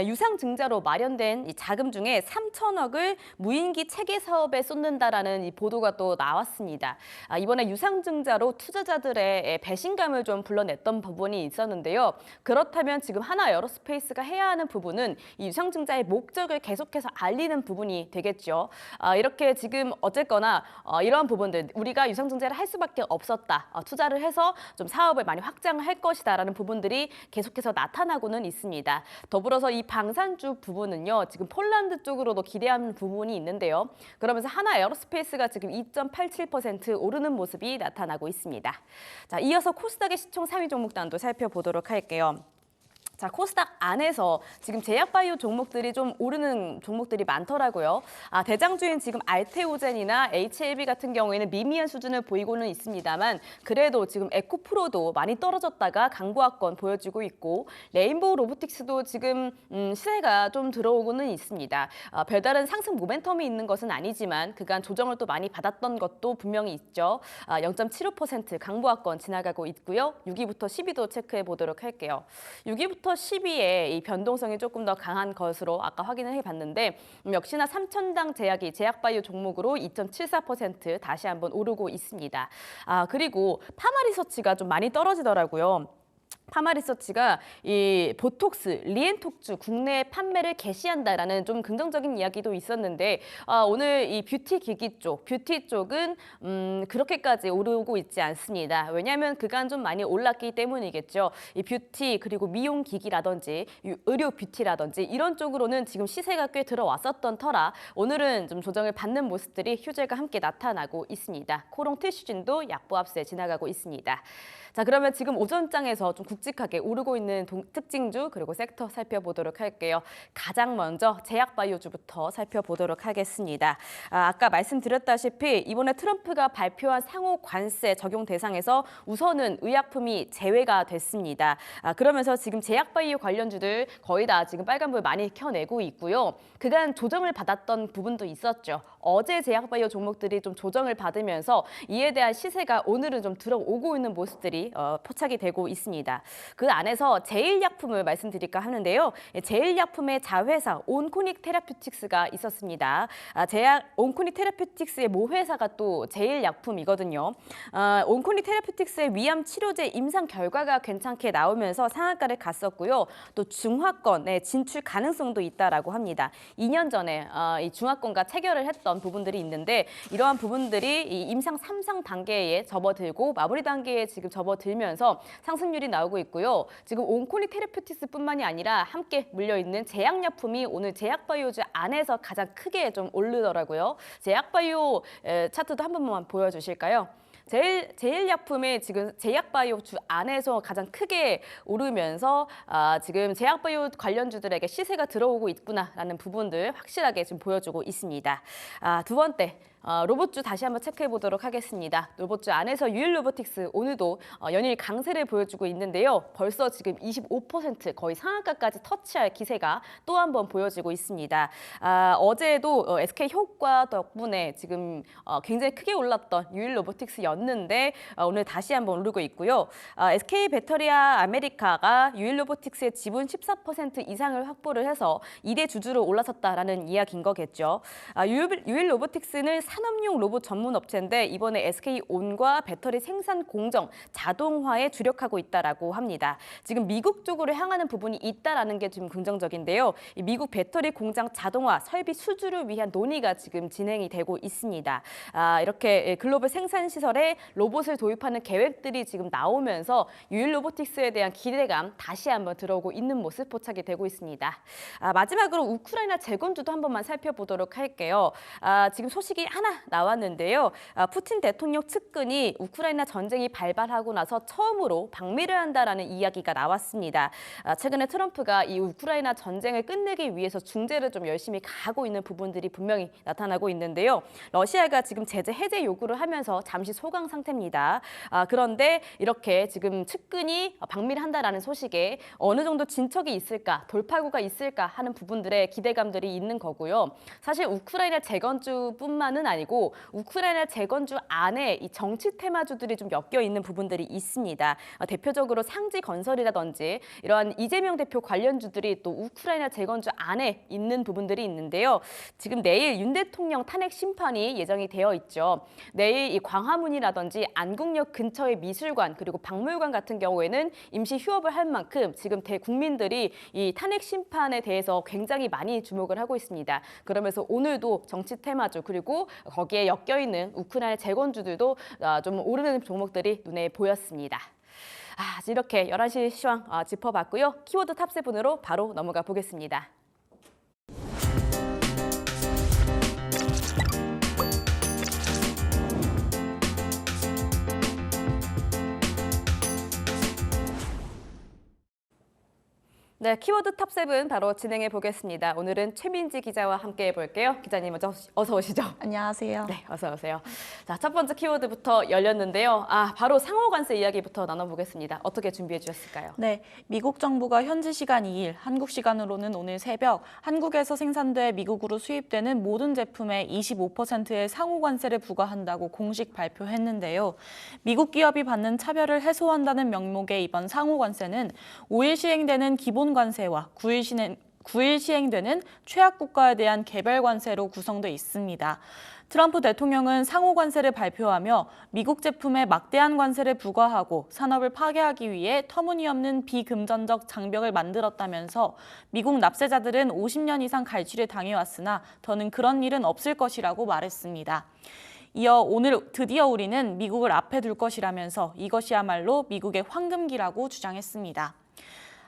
유상증자로 마련된 이 자금 중에 3천억을 무인기 체계 사업에 쏟는다라는 이 보도가 또 나왔습니다. 이번에 유상증자로 투자자들의 배신감을 좀 불러냈던 부분이 있었는데요. 그렇다면 지금 하나 에어로스페이스가 해야 하는 부분은 이 유상증자의 목적을 계속해서 알리는 부분이 되겠죠. 이렇게 지금 어쨌거나 이러한 부분들 우리가 유상증자를 할 수밖에 없었다. 투자를 해서 좀 사업을 많이 확장을 할 것이다라는 부분들이 계속해서 나타나고는 있습니다. 더불어서 이 방산주 부분은요. 지금 폴란드 쪽으로도 기대하는 부분이 있는데요. 그러면서 하나 에어로스페이스가 지금 2.87% 오르는 모습이 나타나고 있습니다. 자, 이어서 코스닥의 시총 3위 종목단도 살펴보도록 할게요. 자, 코스닥 안에서 지금 제약바이오 종목들이 좀 오르는 종목들이 많더라고요. 대장주인 지금 알테오젠이나 HLB 같은 경우에는 미미한 수준을 보이고는 있습니다만 그래도 지금 에코프로도 많이 떨어졌다가 강보합권 보여주고 있고 레인보우 로보틱스도 지금 시세가 좀 들어오고는 있습니다. 별다른 상승 모멘텀이 있는 것은 아니지만 그간 조정을 또 많이 받았던 것도 분명히 있죠. 0.75% 강보합권 지나가고 있고요. 6위부터 10위도 체크해 보도록 할게요. 6위부터 10위에 이 변동성이 조금 더 강한 것으로 아까 확인을 해봤는데 역시나 삼천당 제약이 제약바이오 종목으로 2.74% 다시 한번 오르고 있습니다. 그리고 파마리서치가 좀 많이 떨어지더라고요. 파마리서치가 이 보톡스, 리엔톡주 국내 판매를 개시한다라는 좀 긍정적인 이야기도 있었는데 오늘 이 뷰티 기기 쪽, 뷰티 쪽은 그렇게까지 오르고 있지 않습니다. 왜냐하면 그간 좀 많이 올랐기 때문이겠죠. 이 뷰티 그리고 미용 기기라든지 의료 뷰티라든지 이런 쪽으로는 지금 시세가 꽤 들어왔었던 터라 오늘은 좀 조정을 받는 모습들이 휴젤과 함께 나타나고 있습니다. 코롱 티슈진도 약보합세 지나가고 있습니다. 자, 그러면 지금 오전장에서 좀 굵직하게 오르고 있는 특징주 그리고 섹터 살펴보도록 할게요. 가장 먼저 제약바이오주부터 살펴보도록 하겠습니다. 아까 말씀드렸다시피 이번에 트럼프가 발표한 상호 관세 적용 대상에서 우선은 의약품이 제외가 됐습니다. 그러면서 지금 제약바이오 관련주들 거의 다 지금 빨간불 많이 켜내고 있고요. 그간 조정을 받았던 부분도 있었죠. 어제 제약바이오 종목들이 좀 조정을 받으면서 이에 대한 시세가 오늘은 좀 들어오고 있는 모습들이 포착이 되고 있습니다. 그 안에서 제일약품을 말씀드릴까 하는데요. 제일약품의 자회사 온코닉 테라퓨틱스가 있었습니다. 온코닉 테라퓨틱스의 모회사가 또 제일약품이거든요. 온코닉 테라퓨틱스의 위암 치료제 임상 결과가 괜찮게 나오면서 상한가를 갔었고요. 또 중화권의 진출 가능성도 있다라고 합니다. 2년 전에 이 중화권과 체결을 했던 부분들이 있는데 이러한 부분들이 이 임상 3상 단계에 접어들고 마무리 단계에 지금 접어들면서 상승률이 나오고 있고요. 지금 온코닉 테라퓨틱스뿐만이 아니라 함께 물려있는 제약약품이 오늘 제약바이오주 안에서 가장 크게 좀 오르더라고요. 제약바이오 차트도 한 번만 보여주실까요? 제일약품의 지금 제약바이오주 안에서 가장 크게 오르면서 지금 제약바이오 관련주들에게 시세가 들어오고 있구나라는 부분들 확실하게 지금 보여주고 있습니다. 두 번째. 로봇주 다시 한번 체크해 보도록 하겠습니다. 로봇주 안에서 유일로보틱스 오늘도 연일 강세를 보여주고 있는데요. 벌써 지금 25% 거의 상한가까지 터치할 기세가 또 한 번 보여지고 있습니다. 어제도 SK 효과 덕분에 지금 굉장히 크게 올랐던 유일로보틱스였는데 오늘 다시 한번 오르고 있고요. SK 배터리아 아메리카가 유일로보틱스의 지분 14% 이상을 확보를 해서 2대 주주로 올라섰다라는 이야기인 거겠죠. 유일로보틱스는 산업용 로봇 전문 업체인데 이번에 SK온과 배터리 생산 공정 자동화에 주력하고 있다라고 합니다. 지금 미국 쪽으로 향하는 부분이 있다라는 게 지금 긍정적인데요. 이 미국 배터리 공장 자동화 설비 수주를 위한 논의가 지금 진행이 되고 있습니다. 이렇게 글로벌 생산 시설에 로봇을 도입하는 계획들이 지금 나오면서 유일로보틱스에 대한 기대감 다시 한번 들어오고 있는 모습 포착이 되고 있습니다. 마지막으로 우크라이나 재건주도 한 번만 살펴보도록 할게요. 지금 소식이 하나 나왔는데요. 푸틴 대통령 측근이 우크라이나 전쟁이 발발하고 나서 처음으로 방미를 한다라는 이야기가 나왔습니다. 최근에 트럼프가 이 우크라이나 전쟁을 끝내기 위해서 중재를 좀 열심히 가하고 있는 부분들이 분명히 나타나고 있는데요. 러시아가 지금 제재 해제 요구를 하면서 잠시 소강 상태입니다. 그런데 이렇게 지금 측근이 방미를 한다라는 소식에 어느 정도 진척이 있을까, 돌파구가 있을까 하는 부분들의 기대감들이 있는 거고요. 사실 우크라이나 재건주뿐만은 아니고 우크라이나 재건주 안에 이 정치 테마주들이 좀 엮여 있는 부분들이 있습니다. 대표적으로 상지건설이라든지 이러한 이재명 대표 관련주들이 또 우크라이나 재건주 안에 있는 부분들이 있는데요. 지금 내일 윤 대통령 탄핵 심판이 예정이 되어 있죠. 내일 이 광화문이라든지 안국역 근처의 미술관 그리고 박물관 같은 경우에는 임시 휴업을 할 만큼 지금 대국민들이 이 탄핵 심판에 대해서 굉장히 많이 주목을 하고 있습니다. 그러면서 오늘도 정치 테마주 그리고 거기에 엮여 있는 우크라이나 재건주들도 좀 오르는 종목들이 눈에 보였습니다. 이렇게 11시 시황 짚어봤고요. 키워드 탑7으로 바로 넘어가 보겠습니다. 네, 키워드 탑7 바로 진행해 보겠습니다. 오늘은 최민지 기자와 함께 해볼게요. 기자님 먼저 어서 오시죠. 안녕하세요. 네, 어서 오세요. 자, 첫 번째 키워드부터 열렸는데요. 바로 상호관세 이야기부터 나눠보겠습니다. 어떻게 준비해 주셨을까요? 네, 미국 정부가 현지 시간 2일, 한국 시간으로는 오늘 새벽 한국에서 생산돼 미국으로 수입되는 모든 제품에 25%의 상호관세를 부과한다고 공식 발표했는데요. 미국 기업이 받는 차별을 해소한다는 명목의 이번 상호관세는 5일 시행되는 기본관세와 9일 시행되는 최악국가에 대한 개별관세로 구성돼 있습니다. 트럼프 대통령은 상호관세를 발표하며 미국 제품에 막대한 관세를 부과하고 산업을 파괴하기 위해 터무니없는 비금전적 장벽을 만들었다면서 미국 납세자들은 50년 이상 갈취를 당해왔으나 더는 그런 일은 없을 것이라고 말했습니다. 이어 오늘 드디어 우리는 미국을 앞에 둘 것이라면서 이것이야말로 미국의 황금기라고 주장했습니다.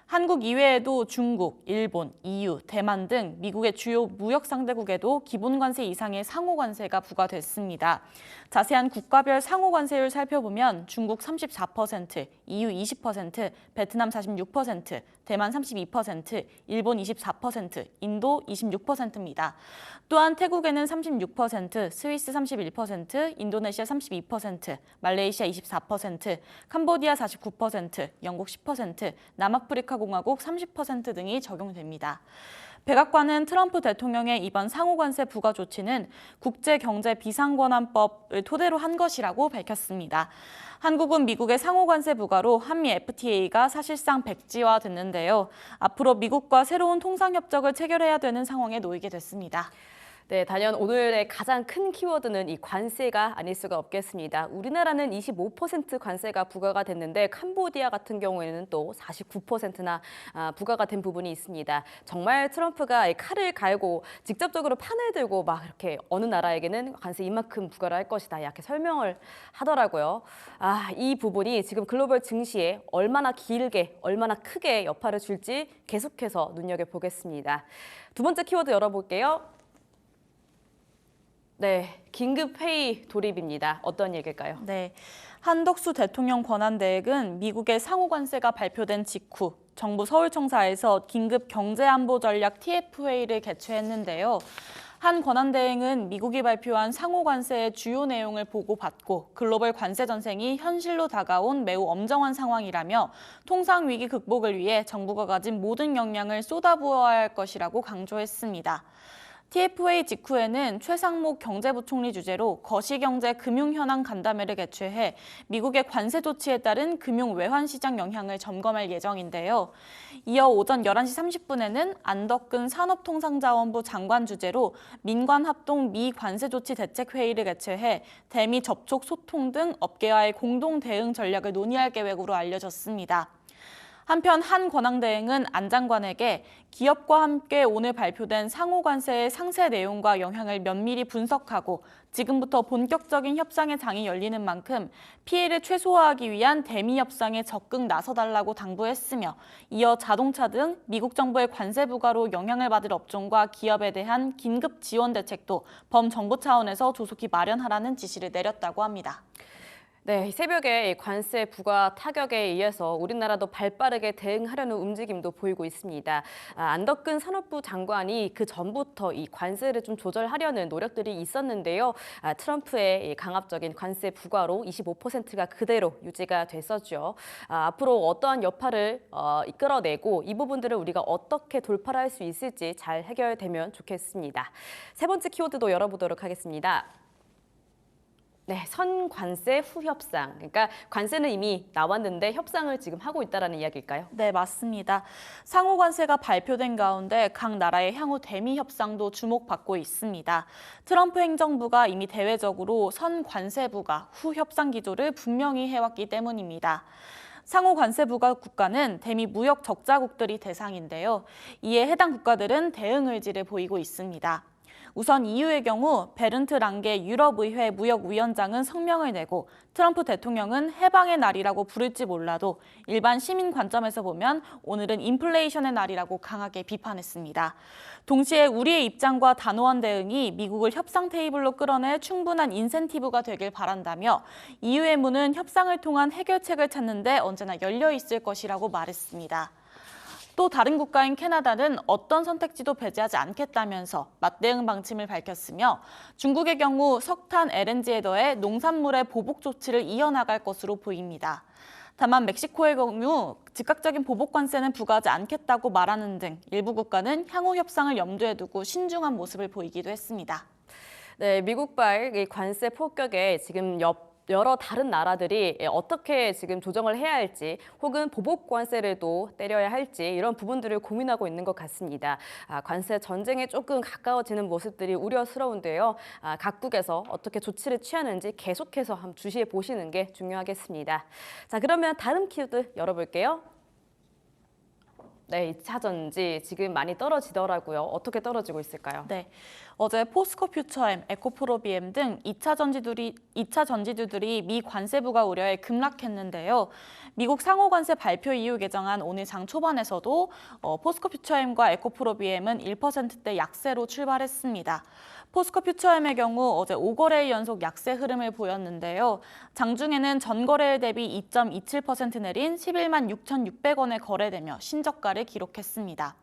한국 이외에도 중국, 일본, EU, 대만 등 미국의 주요 무역 상대국에도 기본관세 이상의 상호관세가 부과됐습니다. 자세한 국가별 상호관세율 살펴보면 중국 34%, EU 20%, 베트남 46%, 대만 32%, 일본 24%, 인도 26%입니다. 또한 태국에는 36%, 스위스 31%, 인도네시아 32%, 말레이시아 24%, 캄보디아 49%, 영국 10%, 남아프리카 공화국 30% 등이 적용됩니다. 백악관은 트럼프 대통령의 이번 상호관세 부과 조치는 국제경제비상권한법을 토대로 한 것이라고 밝혔습니다. 한국은 미국의 상호관세 부과로 한미 FTA가 사실상 백지화됐는데요. 앞으로 미국과 새로운 통상협정을 체결해야 되는 상황에 놓이게 됐습니다. 네, 단연 오늘의 가장 큰 키워드는 이 관세가 아닐 수가 없겠습니다. 우리나라는 25% 관세가 부과가 됐는데 캄보디아 같은 경우에는 또 49%나 부과가 된 부분이 있습니다. 정말 트럼프가 칼을 갈고 직접적으로 판을 들고 막 이렇게 어느 나라에게는 관세 이만큼 부과를 할 것이다 이렇게 설명을 하더라고요. 이 부분이 지금 글로벌 증시에 얼마나 길게 얼마나 크게 여파를 줄지 계속해서 눈여겨보겠습니다. 두 번째 키워드 열어볼게요. 네, 긴급회의 돌입입니다. 어떤 얘기일까요? 네, 한덕수 대통령 권한대행은 미국의 상호관세가 발표된 직후 정부 서울청사에서 긴급 경제안보전략 TF회의를 개최했는데요. 한 권한대행은 미국이 발표한 상호관세의 주요 내용을 보고받고 글로벌 관세 전쟁이 현실로 다가온 매우 엄정한 상황이라며 통상 위기 극복을 위해 정부가 가진 모든 역량을 쏟아부어야 할 것이라고 강조했습니다. TFA 직후에는 최상목 경제부총리 주재로 거시경제 금융현황 간담회를 개최해 미국의 관세 조치에 따른 금융 외환시장 영향을 점검할 예정인데요. 이어 오전 11시 30분에는 안덕근 산업통상자원부 장관 주재로 민관합동 미관세조치 대책회의를 개최해 대미 접촉 소통 등 업계와의 공동 대응 전략을 논의할 계획으로 알려졌습니다. 한편 한 권한대행은 안 장관에게 기업과 함께 오늘 발표된 상호관세의 상세 내용과 영향을 면밀히 분석하고 지금부터 본격적인 협상의 장이 열리는 만큼 피해를 최소화하기 위한 대미 협상에 적극 나서달라고 당부했으며 이어 자동차 등 미국 정부의 관세 부과로 영향을 받을 업종과 기업에 대한 긴급 지원 대책도 범정부 차원에서 조속히 마련하라는 지시를 내렸다고 합니다. 네, 새벽에 관세 부과 타격에 의해서 우리나라도 발빠르게 대응하려는 움직임도 보이고 있습니다. 안덕근 산업부 장관이 그 전부터 이 관세를 좀 조절하려는 노력들이 있었는데요. 트럼프의 강압적인 관세 부과로 25%가 그대로 유지가 됐었죠. 앞으로 어떠한 여파를 이끌어내고 이 부분들을 우리가 어떻게 돌파를 할 수 있을지 잘 해결되면 좋겠습니다. 세 번째 키워드도 열어보도록 하겠습니다. 네, 선관세 후협상. 그러니까 관세는 이미 나왔는데 협상을 지금 하고 있다라는 이야기일까요? 네, 맞습니다. 상호 관세가 발표된 가운데 각 나라의 향후 대미 협상도 주목받고 있습니다. 트럼프 행정부가 이미 대외적으로 선관세부가 후협상 기조를 분명히 해왔기 때문입니다. 상호 관세 부과 국가는 대미 무역 적자국들이 대상인데요. 이에 해당 국가들은 대응 의지를 보이고 있습니다. 우선 EU의 경우 베른트 랑게 유럽의회 무역위원장은 성명을 내고 트럼프 대통령은 해방의 날이라고 부를지 몰라도 일반 시민 관점에서 보면 오늘은 인플레이션의 날이라고 강하게 비판했습니다. 동시에 우리의 입장과 단호한 대응이 미국을 협상 테이블로 끌어낼 충분한 인센티브가 되길 바란다며 EU의 문은 협상을 통한 해결책을 찾는 데 언제나 열려 있을 것이라고 말했습니다. 또 다른 국가인 캐나다는 어떤 선택지도 배제하지 않겠다면서 맞대응 방침을 밝혔으며 중국의 경우 석탄, LNG에 더해 농산물의 보복 조치를 이어나갈 것으로 보입니다. 다만 멕시코의 경우 즉각적인 보복 관세는 부과하지 않겠다고 말하는 등 일부 국가는 향후 협상을 염두에 두고 신중한 모습을 보이기도 했습니다. 네, 미국발 이 관세 폭격에 지금 여러 다른 나라들이 어떻게 지금 조정을 해야 할지 혹은 보복 관세를 또 때려야 할지 이런 부분들을 고민하고 있는 것 같습니다. 관세 전쟁에 조금 가까워지는 모습들이 우려스러운데요. 각국에서 어떻게 조치를 취하는지 계속해서 한번 주시해 보시는 게 중요하겠습니다. 자, 그러면 다음 키워드 열어볼게요. 네, 2차 전지 지금 많이 떨어지더라고요. 어떻게 떨어지고 있을까요? 네, 어제 포스코 퓨처엠, 에코프로비엠 등 2차 전지주들이 미 관세부가 우려에 급락했는데요. 미국 상호관세 발표 이후 개정한 오늘 장 초반에서도 포스코 퓨처엠과 에코프로비엠은 1%대 약세로 출발했습니다. 포스코 퓨처엠의 경우 어제 5거래일 연속 약세 흐름을 보였는데요. 장중에는 전거래일 대비 2.27% 내린 11만 6,600원에 거래되며 신저가를 기록했습니다.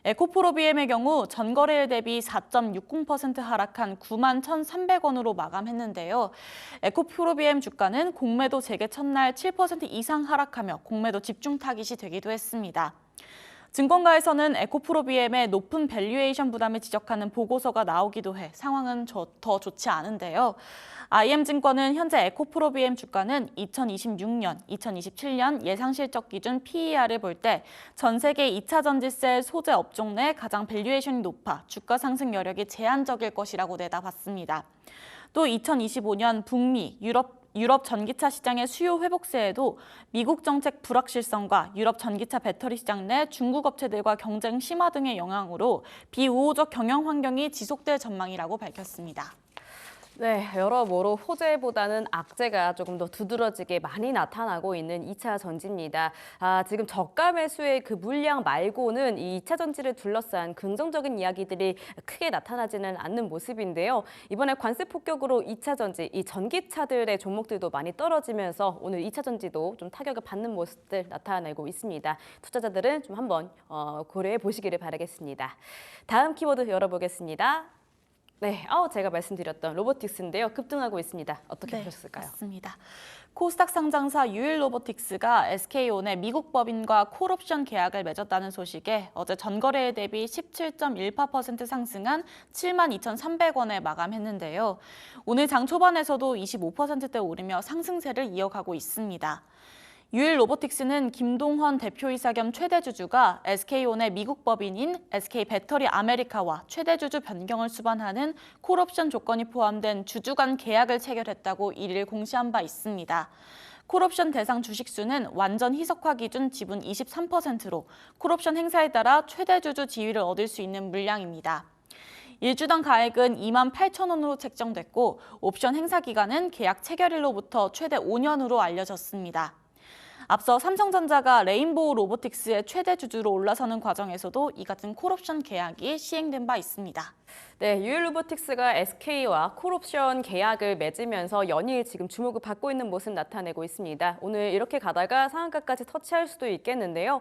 에코프로비엠의 경우 전거래일 대비 4.60% 하락한 9만 1,300원으로 마감했는데요. 에코프로비엠 주가는 공매도 재개 첫날 7% 이상 하락하며 공매도 집중 타깃이 되기도 했습니다. 증권가에서는 에코프로비엠의 높은 밸류에이션 부담을 지적하는 보고서가 나오기도 해 상황은 더 좋지 않은데요. IM증권은 현재 에코프로비엠 주가는 2026년, 2027년 예상실적 기준 PER을 볼 때 전 세계 2차 전지세 소재 업종 내 가장 밸류에이션이 높아 주가 상승 여력이 제한적일 것이라고 내다봤습니다. 또 2025년 북미, 유럽 전기차 시장의 수요 회복세에도 미국 정책 불확실성과 유럽 전기차 배터리 시장 내 중국 업체들과 경쟁 심화 등의 영향으로 비우호적 경영 환경이 지속될 전망이라고 밝혔습니다. 네, 여러모로 호재보다는 악재가 조금 더 두드러지게 많이 나타나고 있는 2차 전지입니다. 지금 저가 매수의 그 물량 말고는 이 2차 전지를 둘러싼 긍정적인 이야기들이 크게 나타나지는 않는 모습인데요. 이번에 관세 폭격으로 2차 전지, 이 전기차들의 종목들도 많이 떨어지면서 오늘 2차 전지도 좀 타격을 받는 모습들 나타내고 있습니다. 투자자들은 좀 한번 고려해 보시기를 바라겠습니다. 다음 키워드 열어보겠습니다. 네, 제가 말씀드렸던 로보틱스인데요. 급등하고 있습니다. 어떻게 보셨을까요? 맞습니다. 코스닥 상장사 유일로보틱스가 SK온의 미국 법인과 콜옵션 계약을 맺었다는 소식에 어제 전거래일 대비 17.18% 상승한 72,300원에 마감했는데요. 오늘 장 초반에서도 25%대 오르며 상승세를 이어가고 있습니다. 유일로보틱스는 김동헌 대표이사 겸 최대주주가 SK온의 미국 법인인 SK배터리 아메리카와 최대주주 변경을 수반하는 콜옵션 조건이 포함된 주주 간 계약을 체결했다고 1일 공시한 바 있습니다. 콜옵션 대상 주식수는 완전 희석화 기준 지분 23%로 콜옵션 행사에 따라 최대주주 지위를 얻을 수 있는 물량입니다. 1주당 가액은 28,000원으로 책정됐고 옵션 행사 기간은 계약 체결일로부터 최대 5년으로 알려졌습니다. 앞서 삼성전자가 레인보우 로보틱스의 최대 주주로 올라서는 과정에서도 이 같은 콜옵션 계약이 시행된 바 있습니다. 네, 유일로보틱스가 SK와 콜옵션 계약을 맺으면서 연일 지금 주목을 받고 있는 모습 나타내고 있습니다. 오늘 이렇게 가다가 상한가까지 터치할 수도 있겠는데요.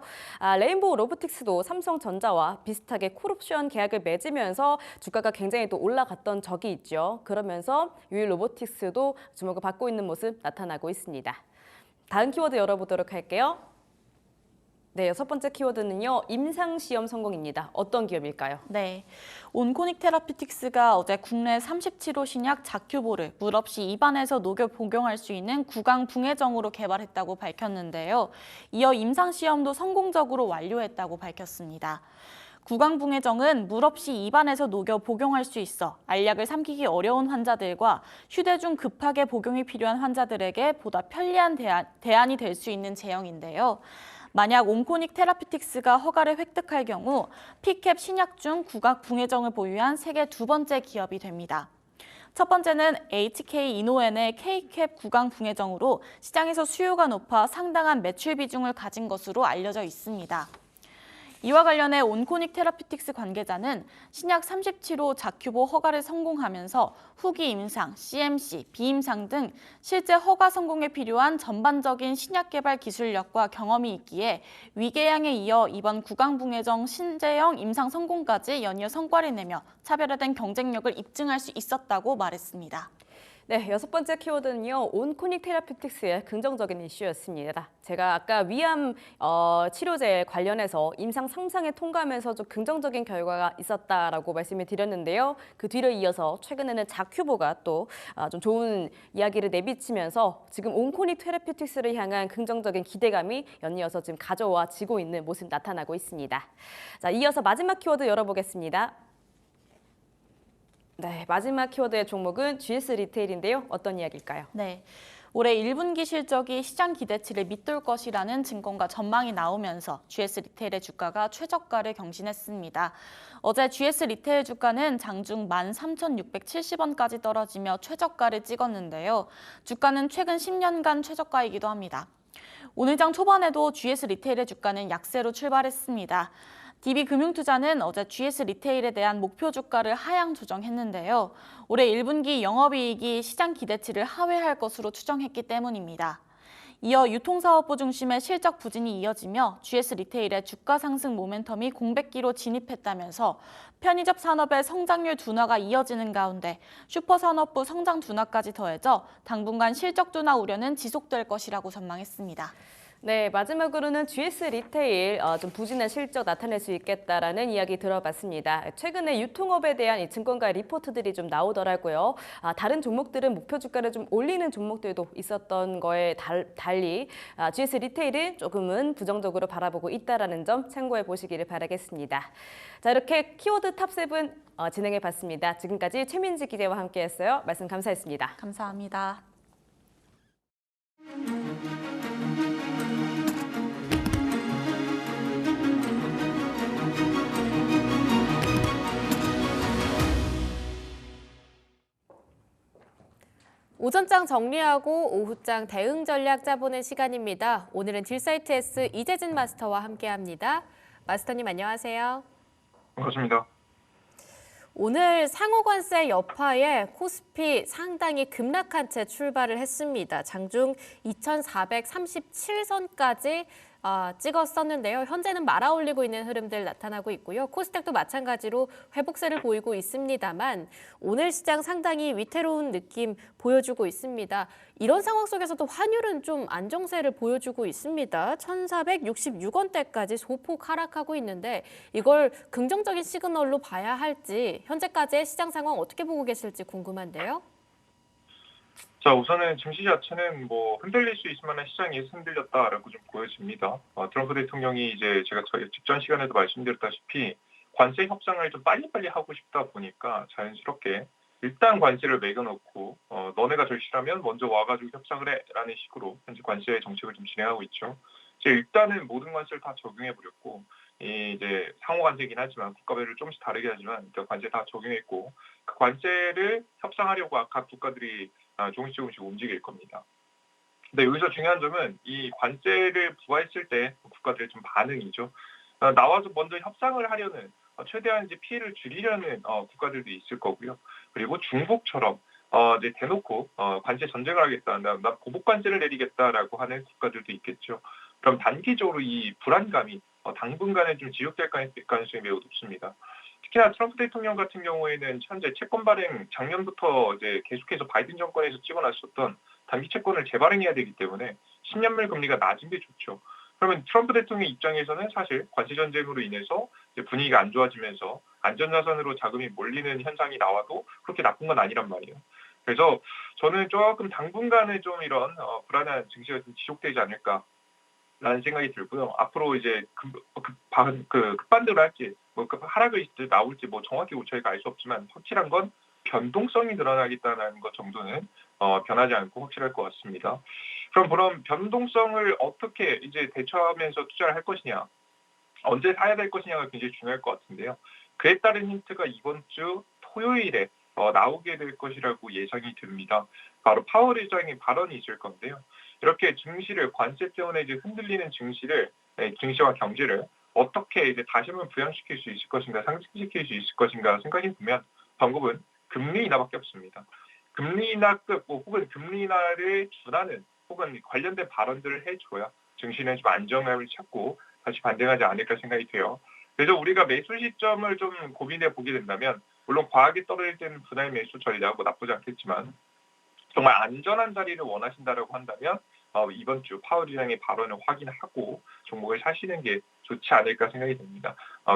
레인보우 로보틱스도 삼성전자와 비슷하게 콜옵션 계약을 맺으면서 주가가 굉장히 또 올라갔던 적이 있죠. 그러면서 유일로보틱스도 주목을 받고 있는 모습 나타나고 있습니다. 다음 키워드 열어보도록 할게요. 네, 여섯 번째 키워드는요. 임상시험 성공입니다. 어떤 기업일까요? 네, 온코닉 테라피틱스가 어제 국내 37호 신약 자큐보를 물 없이 입안에서 녹여 복용할 수 있는 구강 붕해정으로 개발했다고 밝혔는데요. 이어 임상시험도 성공적으로 완료했다고 밝혔습니다. 구강붕해정은 물 없이 입안에서 녹여 복용할 수 있어 알약을 삼키기 어려운 환자들과 휴대 중 급하게 복용이 필요한 환자들에게 보다 편리한 대안이 될 수 있는 제형인데요. 만약 온코닉 테라피틱스가 허가를 획득할 경우 피캡 신약 중 구강붕해정을 보유한 세계 두 번째 기업이 됩니다. 첫 번째는 HK 이노엔의 K캡 구강붕해정으로 시장에서 수요가 높아 상당한 매출 비중을 가진 것으로 알려져 있습니다. 이와 관련해 온코닉 테라피틱스 관계자는 신약 37호 자큐보 허가를 성공하면서 후기 임상, CMC, 비임상 등 실제 허가 성공에 필요한 전반적인 신약 개발 기술력과 경험이 있기에 위궤양에 이어 이번 구강붕해정 신제형 임상 성공까지 연이어 성과를 내며 차별화된 경쟁력을 입증할 수 있었다고 말했습니다. 네, 여섯 번째 키워드는요. 온코닉 테라피틱스의 긍정적인 이슈였습니다. 제가 아까 위암 치료제 관련해서 임상 3상에 통과하면서 좀 긍정적인 결과가 있었다라고 말씀을 드렸는데요. 그 뒤를 이어서 최근에는 자큐보가 또 좀 좋은 이야기를 내비치면서 지금 온코닉 테라피틱스를 향한 긍정적인 기대감이 연이어서 지금 가져와지고 있는 모습 나타나고 있습니다. 자, 이어서 마지막 키워드 열어보겠습니다. 네, 마지막 키워드의 종목은 GS 리테일인데요. 어떤 이야기일까요? 네, 올해 1분기 실적이 시장 기대치를 밑돌 것이라는 증권가 전망이 나오면서 GS 리테일의 주가가 최저가를 경신했습니다. 어제 GS 리테일 주가는 장중 13,670원까지 떨어지며 최저가를 찍었는데요. 주가는 최근 10년간 최저가이기도 합니다. 오늘 장 초반에도 GS 리테일의 주가는 약세로 출발했습니다. DB금융투자는 어제 GS 리테일에 대한 목표 주가를 하향 조정했는데요. 올해 1분기 영업이익이 시장 기대치를 하회할 것으로 추정했기 때문입니다. 이어 유통사업부 중심의 실적 부진이 이어지며 GS 리테일의 주가 상승 모멘텀이 공백기로 진입했다면서 편의점 산업의 성장률 둔화가 이어지는 가운데 슈퍼산업부 성장 둔화까지 더해져 당분간 실적 둔화 우려는 지속될 것이라고 전망했습니다. 네, 마지막으로는 GS 리테일 좀 부진한 실적 나타낼 수 있겠다라는 이야기 들어봤습니다. 최근에 유통업에 대한 이 증권가 리포트들이 좀 나오더라고요. 다른 종목들은 목표 주가를 좀 올리는 종목들도 있었던 거에 달리 GS 리테일은 조금은 부정적으로 바라보고 있다라는 점 참고해 보시기를 바라겠습니다. 자, 이렇게 키워드 탑7 진행해 봤습니다. 지금까지 최민지 기자와 함께했어요. 말씀 감사했습니다. 감사합니다. 오전장 정리하고 오후장 대응 전략 짜보는 시간입니다. 오늘은 딜사이트S 이재진 마스터와 함께합니다. 마스터님 안녕하세요. 반갑습니다. 오늘 상호관세 여파에 코스피 상당히 급락한 채 출발을 했습니다. 장중 2,437선까지 찍었었는데요. 현재는 말아올리고 있는 흐름들 나타나고 있고요. 코스닥도 마찬가지로 회복세를 보이고 있습니다만 오늘 시장 상당히 위태로운 느낌 보여주고 있습니다. 이런 상황 속에서도 환율은 좀 안정세를 보여주고 있습니다. 1,466원대까지 소폭 하락하고 있는데 이걸 긍정적인 시그널로 봐야 할지 현재까지의 시장 상황 어떻게 보고 계실지 궁금한데요. 자, 우선은 증시 자체는 흔들릴 수 있을 만한 시장이 흔들렸다라고 좀 보여집니다. 트럼프 대통령이 이제 제가 직전 시간에도 말씀드렸다시피 관세 협상을 좀 빨리빨리 하고 싶다 보니까 자연스럽게 일단 관세를 매겨놓고 너네가 절실하면 먼저 와가지고 협상을 해라는 식으로 현재 관세 정책을 좀 진행하고 있죠. 이제 일단은 모든 관세를 다 적용해버렸고 이제 상호 관세이긴 하지만 국가별로 조금씩 다르게 하지만 일단 관세 다 적용했고 그 관세를 협상하려고 각 국가들이 조금씩 움직일 겁니다. 근데 여기서 중요한 점은 이 관세를 부과했을 때 국가들의 좀 반응이죠. 나와서 먼저 협상을 하려는 최대한 이제 피해를 줄이려는 국가들도 있을 거고요. 그리고 중국처럼 이제 대놓고 관세 전쟁을 하겠다, 나 보복 관세를 내리겠다라고 하는 국가들도 있겠죠. 그럼 단기적으로 이 불안감이 당분간은 좀 지속될 가능성이 매우 높습니다. 특히나 트럼프 대통령 같은 경우에는 현재 채권 발행 작년부터 이제 계속해서 바이든 정권에서 찍어놨었던 단기 채권을 재발행해야 되기 때문에 10년물 금리가 낮은 게 좋죠. 그러면 트럼프 대통령 입장에서는 사실 관세 전쟁으로 인해서 이제 분위기가 안 좋아지면서 안전자산으로 자금이 몰리는 현상이 나와도 그렇게 나쁜 건 아니란 말이에요. 그래서 저는 조금 당분간은 좀 이런 불안한 증시가 좀 지속되지 않을까라는 생각이 들고요. 앞으로 이제 급반등을 할지 뭐 하락을 나올지 뭐 정확히 저희가 알 수 없지만 확실한 건 변동성이 늘어나겠다는 것 정도는 변하지 않고 확실할 것 같습니다. 그럼 변동성을 어떻게 이제 대처하면서 투자를 할 것이냐, 언제 사야 될 것이냐가 굉장히 중요할 것 같은데요. 그에 따른 힌트가 이번 주 토요일에 나오게 될 것이라고 예상이 됩니다. 바로 파월 의장의 발언이 있을 건데요. 이렇게 증시를 관세 때문에 이제 흔들리는 증시와 경제를 어떻게 이제 다시 한번 부양시킬 수 있을 것인가, 상승시킬 수 있을 것인가 생각해 보면 방법은 금리 인하밖에 없습니다. 금리 인하급 혹은 금리 인하를 준하는 혹은 관련된 발언들을 해줘야 증시는 좀 안정감을 찾고 다시 반등하지 않을까 생각이 돼요. 그래서 우리가 매수 시점을 좀 고민해 보게 된다면 물론 과하게 떨어질 때는 분할 매수 전략 나쁘지 않겠지만 정말 안전한 자리를 원하신다라고 한다면 이번 주 파월 의장의 발언을 확인하고 종목을 사시는 게 좋지 않을까 생각이 됩니다.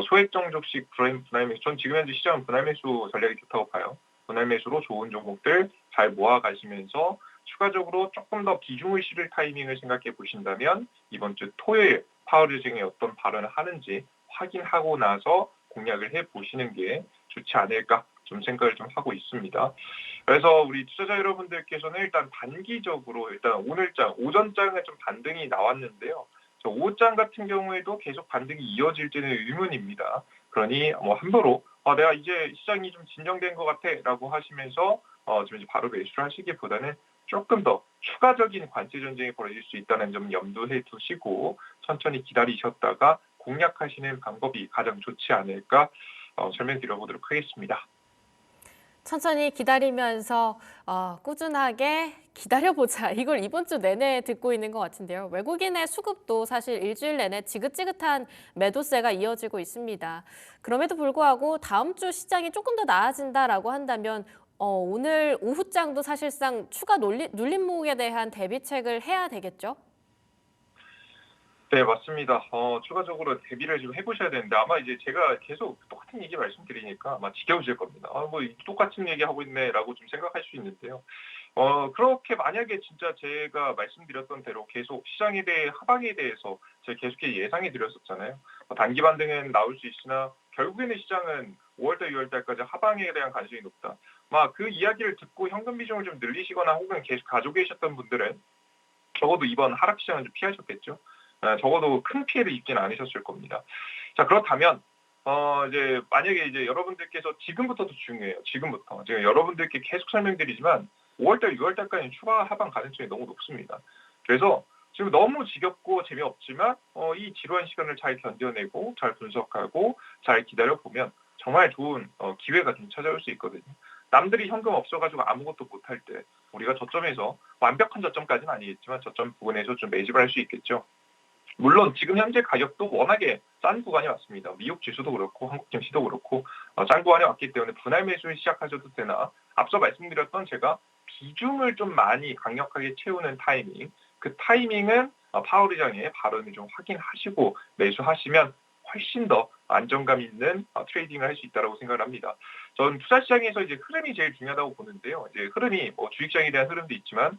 소액 정족식 분할 매수, 전 지금 현재 시장은 분할 매수 전략이 좋다고 봐요. 분할 매수로 좋은 종목들 잘 모아가시면서 추가적으로 조금 더 비중을 실을 타이밍을 생각해 보신다면 이번 주 토요일 파월 의장이 어떤 발언을 하는지 확인하고 나서 공략을 해 보시는 게 좋지 않을까 좀 생각을 좀 하고 있습니다. 그래서 우리 투자자 여러분들께서는 일단 단기적으로 일단 오늘장 오전장은 좀 반등이 나왔는데요. 저 오후장 같은 경우에도 계속 반등이 이어질지는 의문입니다. 그러니 뭐 함부로 내가 이제 시장이 좀 진정된 것 같아라고 하시면서 좀 이제 바로 매수를 하시기보다는 조금 더 추가적인 관세 전쟁이 벌어질 수 있다는 점 염두해 두시고 천천히 기다리셨다가 공략하시는 방법이 가장 좋지 않을까 설명드려보도록 하겠습니다. 천천히 기다리면서 꾸준하게 기다려보자. 이걸 이번 주 내내 듣고 있는 것 같은데요. 외국인의 수급도 사실 일주일 내내 지긋지긋한 매도세가 이어지고 있습니다. 그럼에도 불구하고 다음 주 시장이 조금 더 나아진다라고 한다면 오늘 오후장도 사실상 추가 눌림목에 대한 대비책을 해야 되겠죠? 네, 맞습니다. 추가적으로 대비를 좀 해보셔야 되는데 아마 이제 제가 계속 똑같은 얘기 말씀드리니까 아마 지겨우실 겁니다. 뭐 똑같은 얘기 하고 있네라고 좀 생각할 수 있는데요. 그렇게 만약에 진짜 제가 말씀드렸던 대로 계속 시장에 대해 하방에 대해서 제가 계속해서 예상해 드렸었잖아요. 단기 반등은 나올 수 있으나 결국에는 시장은 5월달, 6월달까지 하방에 대한 가능성이 높다. 그 이야기를 듣고 현금 비중을 좀 늘리시거나 혹은 계속 가지고 계셨던 분들은 적어도 이번 하락 시장은 좀 피하셨겠죠. 적어도 큰 피해를 입지는 않으셨을 겁니다. 자, 그렇다면 이제 만약에 이제 여러분들께서 지금부터도 중요해요. 지금부터 제가 여러분들께 계속 설명드리지만 5월달, 6월달까지는 추가 하방 가능성이 너무 높습니다. 그래서 지금 너무 지겹고 재미없지만 이 지루한 시간을 잘 견뎌내고 잘 분석하고 잘 기다려보면 정말 좋은 기회가 좀 찾아올 수 있거든요. 남들이 현금 없어가지고 아무것도 못할 때 우리가 저점에서 완벽한 저점까지는 아니겠지만 저점 부근에서 좀 매집을 할 수 있겠죠. 물론 지금 현재 가격도 워낙에 싼 구간이 왔습니다. 미국 지수도 그렇고 한국 증시도 그렇고 싼 구간이 왔기 때문에 분할 매수를 시작하셔도 되나 앞서 말씀드렸던 제가 비중을 좀 많이 강력하게 채우는 타이밍, 그 타이밍은 파월 의장의 발언을 좀 확인하시고 매수하시면 훨씬 더 안정감 있는 트레이딩을 할 수 있다고 생각을 합니다. 저는 투자 시장에서 이제 흐름이 제일 중요하다고 보는데요. 이제 흐름이 주식시장에 대한 흐름도 있지만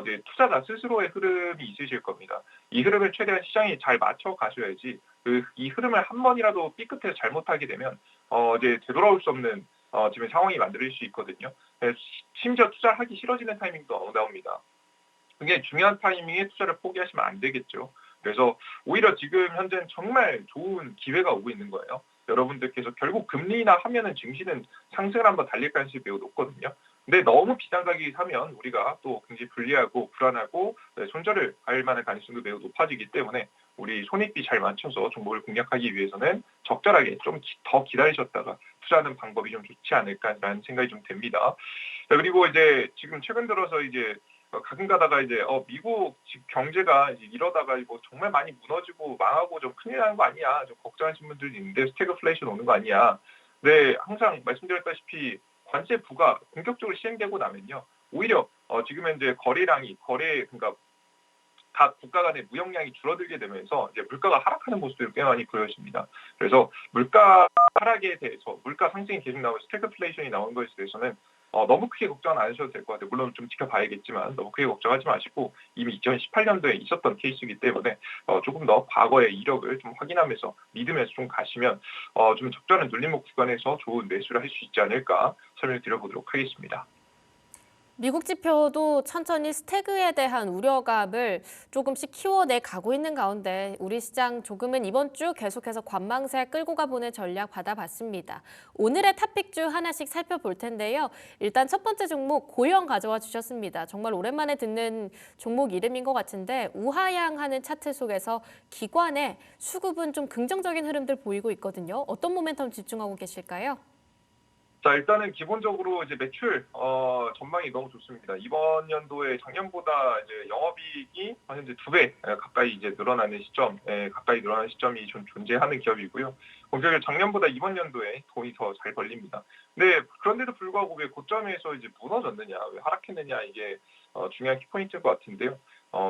이제 투자자 스스로의 흐름이 있으실 겁니다. 이 흐름을 최대한 시장이 잘 맞춰 가셔야지 이 흐름을 한 번이라도 삐끗해서 잘못하게 되면 이제 되돌아올 수 없는 지금 상황이 만들어질 수 있거든요. 심지어 투자를 하기 싫어지는 타이밍도 나옵니다. 굉장히 중요한 타이밍에 투자를 포기하시면 안 되겠죠. 그래서 오히려 지금 현재는 정말 좋은 기회가 오고 있는 거예요. 여러분들께서 결국 금리 인하 하면은 증시는 상승을 한번 달릴 가능성이 매우 높거든요. 근데 너무 비싼 가격이 사면 우리가 또 굉장히 불리하고 불안하고 손절을 할 만한 가능성도 매우 높아지기 때문에 우리 손익비 잘 맞춰서 종목을 공략하기 위해서는 적절하게 좀 더 기다리셨다가 투자하는 방법이 좀 좋지 않을까라는 생각이 좀 됩니다. 그리고 이제 지금 최근 들어서 이제 가끔 가다가 이제 미국 경제가 이제 이러다가 뭐 정말 많이 무너지고 망하고 좀 큰일 나는 거 아니야? 좀 걱정하시는 분들이 있는데 스태그플레이션 오는 거 아니야? 네, 항상 말씀드렸다시피 관세 부가 본격적으로 시행되고 나면요, 오히려 지금 현재 그러니까 다 국가 간의 무역량이 줄어들게 되면서 이제 물가가 하락하는 모습들이 꽤 많이 보여집니다. 그래서 물가 하락에 대해서 물가 상승이 계속 나오고 스태그플레이션이 나오는 것에 대해서는 너무 크게 걱정 안 하셔도 될 것 같아요. 물론 좀 지켜봐야겠지만 너무 크게 걱정하지 마시고 이미 2018년도에 있었던 케이스이기 때문에 조금 더 과거의 이력을 좀 확인하면서 믿으면서 좀 가시면 좀 적절한 눌림목 구간에서 좋은 매수를 할 수 있지 않을까 설명을 드려보도록 하겠습니다. 미국 지표도 천천히 스태그에 대한 우려감을 조금씩 키워내 가고 있는 가운데 우리 시장 조금은 이번 주 계속해서 관망세 끌고 가보는 전략 받아봤습니다. 오늘의 탑픽주 하나씩 살펴볼 텐데요. 일단 첫 번째 종목 고영 가져와 주셨습니다. 정말 오랜만에 듣는 종목 이름인 것 같은데 우하향하는 차트 속에서 기관의 수급은 좀 긍정적인 흐름들 보이고 있거든요. 어떤 모멘텀 집중하고 계실까요? 자, 일단은 기본적으로 이제 매출 전망이 너무 좋습니다. 이번 연도에 작년보다 이제 영업이익이 현재 2배 가까이 이제 늘어나는 시점이 좀 존재하는 기업이고요. 공격적으로 작년보다 이번 연도에 돈이 더 잘 벌립니다. 근데 그런데도 불구하고 왜 고점에서 이제 무너졌느냐, 왜 하락했느냐 이게 중요한 키포인트인 것 같은데요.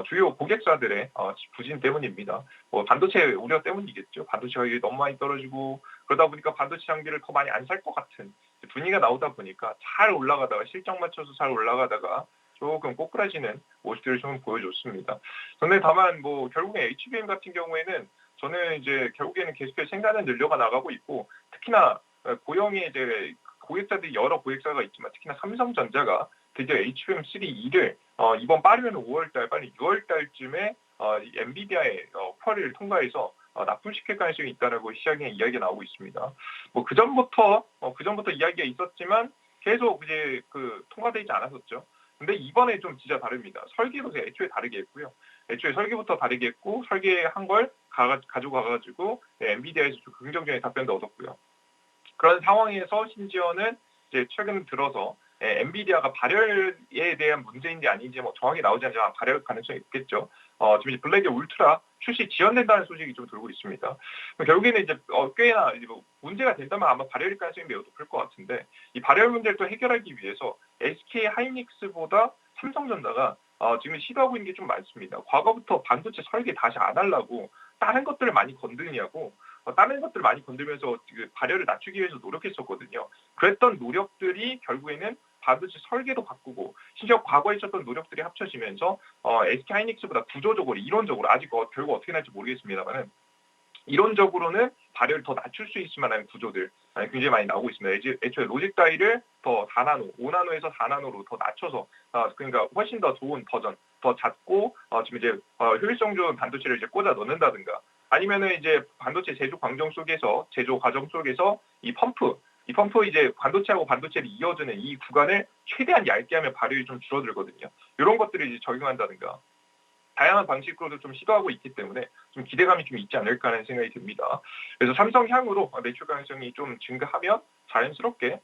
주요 고객사들의 부진 때문입니다. 반도체 우려 때문이겠죠. 반도체 가격이 너무 많이 떨어지고 그러다 보니까 반도체 장비를 더 많이 안 살 것 같은 분위기가 나오다 보니까 잘 올라가다가 실적 맞춰서 잘 올라가다가 조금 꼬꾸라지는 모습들을 좀 보여줬습니다. 그런데 다만 결국에 HBM 같은 경우에는 저는 이제 결국에는 계속해서 생산은 늘려가 나가고 있고 특히나 고영의 이제 고객사들이 여러 고객사가 있지만 특히나 삼성전자가 드디어 HBM3E를 이번 빠르면 5월달, 빨리 6월달쯤에 엔비디아의 쿼리를 통과해서 납품시킬 가능성이 있다라고 시장에 이야기가 나오고 있습니다. 그 전부터 이야기가 있었지만 계속 이제 통과되지 않았었죠. 근데 이번에 좀 진짜 다릅니다. 설계부터 애초에 다르게 했고요. 애초에 설계부터 다르게 했고 설계한 걸 가지고 가가지고 엔비디아에서 좀 긍정적인 답변도 얻었고요. 그런 상황에서 심지어는 이제 최근 들어서 엔비디아가 발열에 대한 문제인지 아닌지 정확히 나오지 않지만 발열 가능성이 있겠죠. 지금 이제 블랙의 울트라 출시 지연된다는 소식이 좀 돌고 있습니다. 결국에는 이제 꽤나 이제 문제가 된다면 아마 발열 가능성이 매우 높을 것 같은데 이 발열 문제를 또 해결하기 위해서 SK 하이닉스보다 삼성전자가 지금 시도하고 있는 게 좀 많습니다. 과거부터 반도체 설계 다시 안 하려고 다른 것들을 많이 건드냐고 다른 것들을 많이 건들면서 발열을 낮추기 위해서 노력했었거든요. 그랬던 노력들이 결국에는 반도체 설계도 바꾸고 심지어 과거에 있었던 노력들이 합쳐지면서 SK 하이닉스보다 구조적으로 이론적으로 아직 결국 어떻게 날지 모르겠습니다만은 이론적으로는 발열을 더 낮출 수 있을 만한 구조들 굉장히 많이 나오고 있습니다. 애초에 로직 다이를 더 4나노, 5나노에서 4나노로 더 낮춰서 그러니까 훨씬 더 좋은 버전, 더 작고 지금 이제 효율성 좋은 반도체를 이제 꽂아 넣는다든가 아니면은 이제 반도체 제조 과정 속에서 이 펌프 이제 반도체하고 반도체를 이어주는 이 구간을 최대한 얇게 하면 발열이 좀 줄어들거든요. 이런 것들을 이제 적용한다든가 다양한 방식으로도 좀 시도하고 있기 때문에 좀 기대감이 좀 있지 않을까 하는 생각이 듭니다. 그래서 삼성향으로 매출 가능성이 좀 증가하면 자연스럽게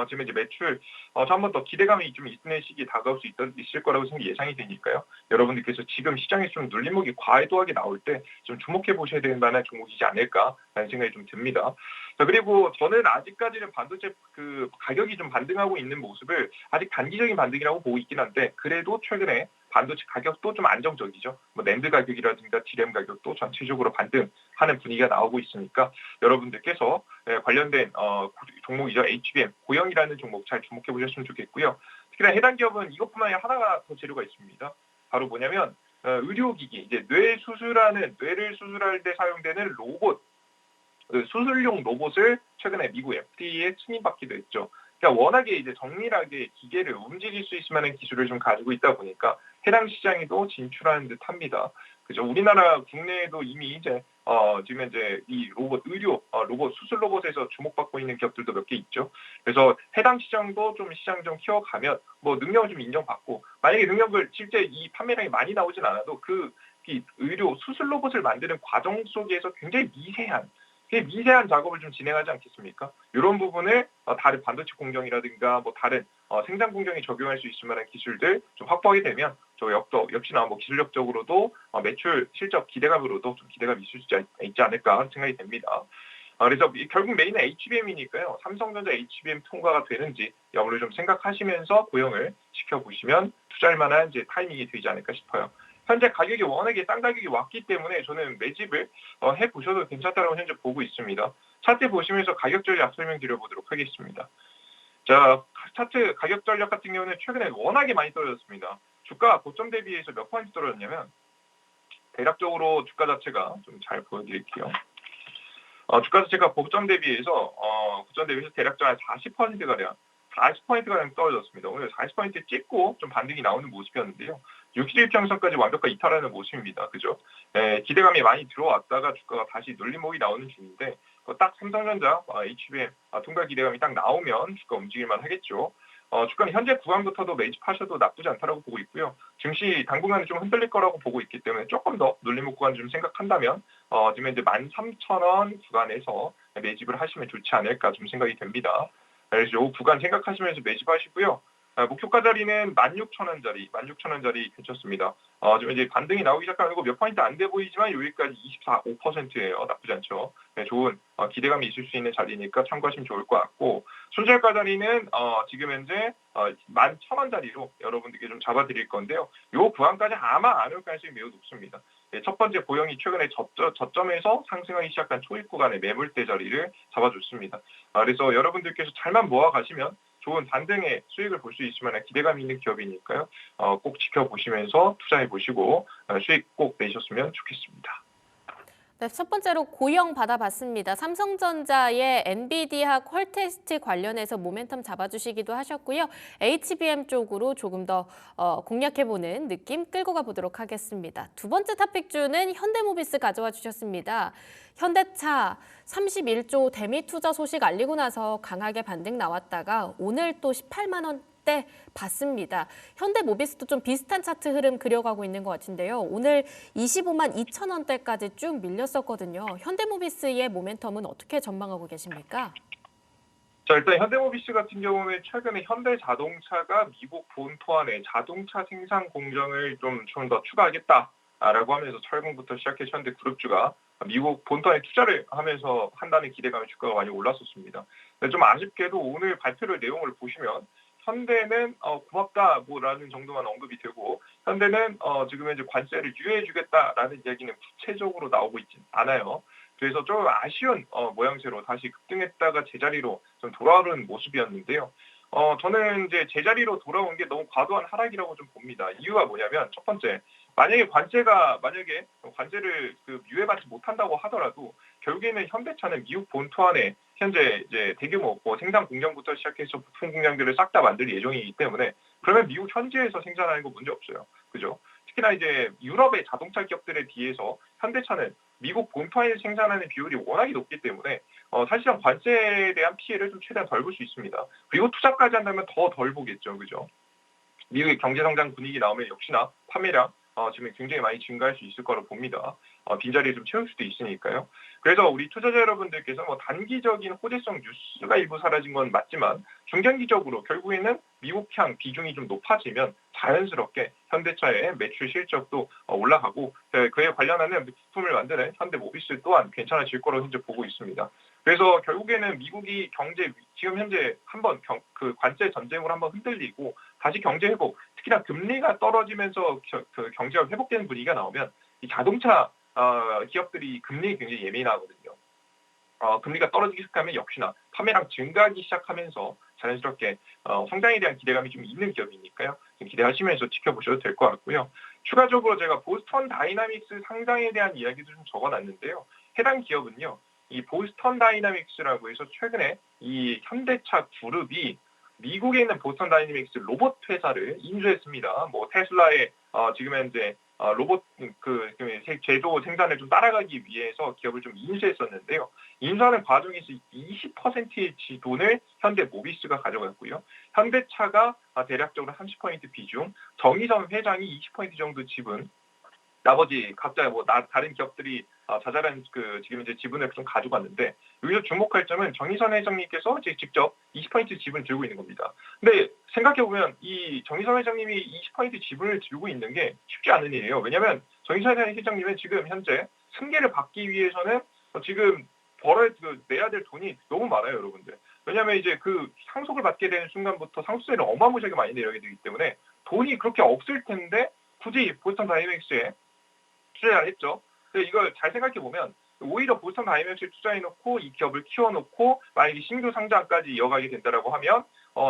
지금 이제 매출 한 번 더 기대감이 좀 있는 시기에 다가올 수 있을 거라고 예상이 되니까요. 여러분들께서 지금 시장에 좀 눌림목이 과도하게 나올 때 좀 주목해 보셔야 될 만한 종목이지 않을까 하는 생각이 좀 듭니다. 자, 그리고 저는 아직까지는 반도체 가격이 좀 반등하고 있는 모습을 아직 단기적인 반등이라고 보고 있긴 한데 그래도 최근에 반도체 가격도 좀 안정적이죠. 낸드 가격이라든가 디램 가격도 전체적으로 반등하는 분위기가 나오고 있으니까 여러분들께서 관련된 종목이죠. HBM, 고영이라는 종목 잘 주목해 보셨으면 좋겠고요. 특히나 해당 기업은 이것뿐만 아니라 하나가 더 재료가 있습니다. 바로 뭐냐면 의료기기, 이제 뇌를 수술할 때 사용되는 로봇, 수술용 로봇을 최근에 미국 FDA에 승인받기도 했죠. 그러니까 워낙에 이제 정밀하게 기계를 움직일 수 있을 만한 기술을 좀 가지고 있다 보니까 해당 시장에도 진출하는 듯합니다. 그죠? 우리나라 국내에도 이미 이제 지금 이제 이 로봇 수술 로봇에서 주목받고 있는 기업들도 몇 개 있죠. 그래서 해당 시장도 좀 키워가면 능력을 좀 인정받고 만약에 능력을 실제 이 판매량이 많이 나오진 않아도 이 의료 수술 로봇을 만드는 과정 속에서 굉장히 미세한 작업을 좀 진행하지 않겠습니까? 이런 부분을 다른 반도체 공정이라든가 다른 생산 공정에 적용할 수 있을 만한 기술들 좀 확보하게 되면 역시나 기술력적으로도 매출 실적 기대감으로도 좀 기대감이 있지 않을까 하는 생각이 됩니다. 그래서 결국 메인은 HBM이니까요. 삼성전자 HBM 통과가 되는지 여부를 좀 생각하시면서 고영을 지켜보시면 투자할 만한 이제 타이밍이 되지 않을까 싶어요. 현재 가격이 워낙에 싼 가격이 왔기 때문에 저는 매집을 해보셔도 괜찮다고 현재 보고 있습니다. 차트 보시면서 가격 전략 설명드려보도록 하겠습니다. 자, 차트 가격 전략 같은 경우는 최근에 워낙에 많이 떨어졌습니다. 주가 고점 대비해서 몇 퍼센트 떨어졌냐면 대략적으로 주가 자체가 좀 잘 보여드릴게요. 주가 자체가 고점 대비해서 대략적으로 한 40%가량 40%가량 떨어졌습니다. 오늘 40% 찍고 좀 반등이 나오는 모습이었는데요. 61평선까지 완벽하게 이탈하는 모습입니다. 그죠? 기대감이 많이 들어왔다가 주가가 다시 눌림목이 나오는 중인데 딱 삼성전자, HBM 통과 기대감이 딱 나오면 주가 움직일만 하겠죠. 주가는 현재 구간부터도 매집하셔도 나쁘지 않다라고 보고 있고요. 증시 당분간은 좀 흔들릴 거라고 보고 있기 때문에 조금 더 눌림목 구간 좀 생각한다면 지금 이제 13,000원 구간에서 매집을 하시면 좋지 않을까 좀 생각이 됩니다. 그래서 이 구간 생각하시면서 매집하시고요. 목표가 자리는 16,000원짜리 괜찮습니다. 지금 이제 반등이 나오기 시작하는 거 몇 퍼센트 안 돼 보이지만 여기까지 5%예요. 나쁘지 않죠. 좋은 기대감이 있을 수 있는 자리니까 참고하시면 좋을 것 같고 손절가 자리는 지금 현재 11,000원짜리로 여러분들께 좀 잡아드릴 건데요. 이 구간까지 아마 안 올 가능성이 매우 높습니다. 첫 번째 보형이 최근에 저점에서 상승하기 시작한 초입 구간의 매물대 자리를 잡아줬습니다. 그래서 여러분들께서 잘만 모아가시면 좋은 반등의 수익을 볼 수 있을 만한 기대감이 있는 기업이니까요. 꼭 지켜보시면서 투자해보시고 수익 꼭 내셨으면 좋겠습니다. 네, 첫 번째로 고영 받아봤습니다. 삼성전자의 엔비디아 퀄테스트 관련해서 모멘텀 잡아주시기도 하셨고요. HBM 쪽으로 조금 더 공략해보는 느낌 끌고 가보도록 하겠습니다. 두 번째 탑픽주는 현대모비스 가져와 주셨습니다. 현대차 31조 대미 투자 소식 알리고 나서 강하게 반등 나왔다가 오늘 또 18만 원대 봤습니다. 현대모비스도 좀 비슷한 차트 흐름 그려가고 있는 것 같은데요. 오늘 25만 2천 원대까지 쭉 밀렸었거든요. 현대모비스의 모멘텀은 어떻게 전망하고 계십니까? 자, 일단 현대모비스 같은 경우는 최근에 현대자동차가 미국 본토 안에 자동차 생산 공장을 좀 더 추가하겠다라고 하면서 철공부터 시작해서 현대그룹주가 미국 본토에 투자를 하면서 한다는 기대감에 주가가 많이 올랐었습니다. 좀 아쉽게도 오늘 발표를 내용을 보시면 현대는 고맙다 뭐라는 정도만 언급이 되고 현대는 지금 이제 관세를 유예해주겠다라는 이야기는 구체적으로 나오고 있지 않아요. 그래서 좀 아쉬운 모양새로 다시 급등했다가 제자리로 좀 돌아오는 모습이었는데요. 저는 이제 제자리로 돌아온 게 너무 과도한 하락이라고 좀 봅니다. 이유가 뭐냐면 첫 번째, 만약에 관세를 유예받지 못한다고 하더라도 결국에는 현대차는 미국 본토 안에 현재 이제 대규모 생산 공장부터 시작해서 부품 공장들을 싹 다 만들 예정이기 때문에 그러면 미국 현지에서 생산하는 거 문제 없어요. 그죠? 특히나 이제 유럽의 자동차 기업들에 비해서 현대차는 미국 본토에 생산하는 비율이 워낙에 높기 때문에 사실상 관세에 대한 피해를 좀 최대한 덜 볼 수 있습니다. 그리고 투자까지 한다면 더 덜 보겠죠. 그죠? 미국의 경제성장 분위기 나오면 역시나 판매량 지금 굉장히 많이 증가할 수 있을 거로 봅니다. 빈자리를 좀 채울 수도 있으니까요. 그래서 우리 투자자 여러분들께서 단기적인 호재성 뉴스가 일부 사라진 건 맞지만 중장기적으로 결국에는 미국향 비중이 좀 높아지면 자연스럽게 현대차의 매출 실적도 올라가고 그에 관련하는 부품을 만드는 현대모비스 또한 괜찮아질 거로 현재 보고 있습니다. 그래서 결국에는 미국이 지금 현재 한번 관세 전쟁으로 한번 흔들리고 다시 경제 회복, 특히나 금리가 떨어지면서 경제가 회복되는 분위기가 나오면 이 자동차 기업들이 금리에 굉장히 예민하거든요. 금리가 떨어지기 시작하면 역시나 판매량 증가하기 시작하면서 자연스럽게 성장에 대한 기대감이 좀 있는 기업이니까요. 좀 기대하시면서 지켜보셔도 될 것 같고요. 추가적으로 제가 보스턴 다이나믹스 상장에 대한 이야기도 좀 적어놨는데요. 해당 기업은요. 이 보스턴 다이나믹스라고 해서 최근에 이 현대차 그룹이 미국에 있는 보스턴 다이나믹스 로봇 회사를 인수했습니다. 테슬라의 지금 현재 로봇 제조 생산을 좀 따라가기 위해서 기업을 좀 인수했었는데요. 인수하는 과정에서 20%의 지분을 현대모비스가 가져갔고요. 현대차가 대략적으로 30% 비중, 정의선 회장이 20% 정도 지분, 나머지 각자 다른 기업들이 자잘한 지금 이제 지분을 좀 가져갔는데 여기서 주목할 점은 정의선 회장님께서 직접 20% 지분을 들고 있는 겁니다. 근데 생각해보면 이 정의선 회장님이 20% 지분을 들고 있는 게 쉽지 않은 일이에요. 왜냐하면 정의선 회장님은 지금 현재 승계를 받기 위해서는 지금 내야 될 돈이 너무 많아요, 여러분들. 왜냐하면 이제 상속을 받게 되는 순간부터 상속세를 어마무시하게 많이 내려야 되기 때문에 돈이 그렇게 없을 텐데 굳이 보스턴 다이내믹스에 투자를 했죠. 근데 이걸 잘 생각해 보면 오히려 보스턴 다이내믹스에 투자해놓고 이 기업을 키워놓고 만약에 신규 상장까지 이어가게 된다라고 하면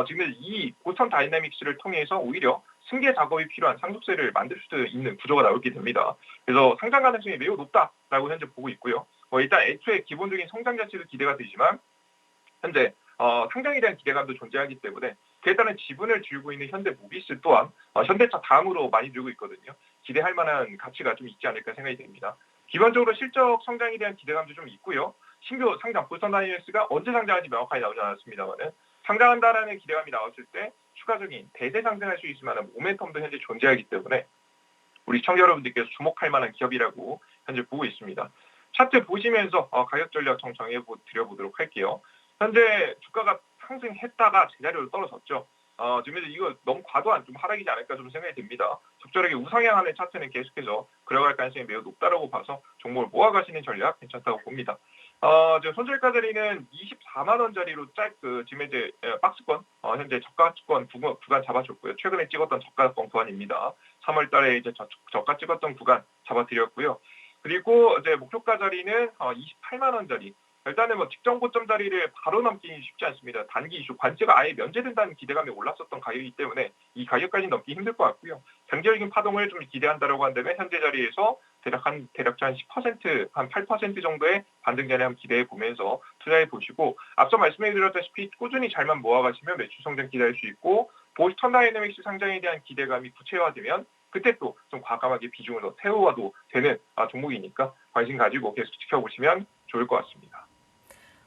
지금 이 보스턴 다이내믹스를 통해서 오히려 승계 작업이 필요한 상속세를 만들 수도 있는 구조가 나오게 됩니다. 그래서 상장 가능성이 매우 높다라고 현재 보고 있고요. 일단 애초에 기본적인 성장 자체도 기대가 되지만 현재 상장에 대한 기대감도 존재하기 때문에 그에 따른 지분을 쥐고 있는 현대모비스 또한 현대차 다음으로 많이 늘고 있거든요. 기대할 만한 가치가 좀 있지 않을까 생각이 됩니다. 기본적으로 실적 성장에 대한 기대감도 좀 있고요. 신규 상장 보스턴 다이내믹스가 언제 상장할지 명확하게 나오지 않았습니다만은 상장한다라는 기대감이 나왔을 때 추가적인 대세 상승할 수 있을 만한 모멘텀도 현재 존재하기 때문에 우리 시청자 여러분들께서 주목할 만한 기업이라고 현재 보고 있습니다. 차트 보시면서 가격 전략 좀 정해드려보도록 할게요. 현재 주가가 상승했다가 제자리로 떨어졌죠. 지금 이거 너무 과도한 좀 하락이지 않을까 좀 생각이 듭니다. 적절하게 우상향하는 차트는 계속해서 들어갈 가능성이 매우 높다라고 봐서 종목을 모아가시는 전략 괜찮다고 봅니다. 지금 손절가 자리는 24만 원짜리로 지금 이제 박스권 현재 저가권 구간 잡아줬고요. 최근에 찍었던 저가권 구간입니다. 3월달에 이제 저가 찍었던 구간 잡아드렸고요. 그리고 이제 목표가 자리는 28만 원짜리. 일단은 직전 고점 자리를 바로 넘기기 쉽지 않습니다. 단기 이슈 관세가 아예 면제된다는 기대감이 올랐었던 가격이기 때문에 이 가격까지 넘기 힘들 것 같고요. 장기적인 파동을 좀 기대한다라고 한다면 현재 자리에서 대략 한 10%, 한 8% 정도의 반등 자리 한번 기대해 보면서 투자해 보시고 앞서 말씀해드렸다시피 꾸준히 잘만 모아가시면 매출 성장 기대할 수 있고 보스턴 다이내믹스 상장에 대한 기대감이 구체화되면 그때 또 좀 과감하게 비중을 더 세워도 되는 종목이니까 관심 가지고 계속 지켜보시면 좋을 것 같습니다.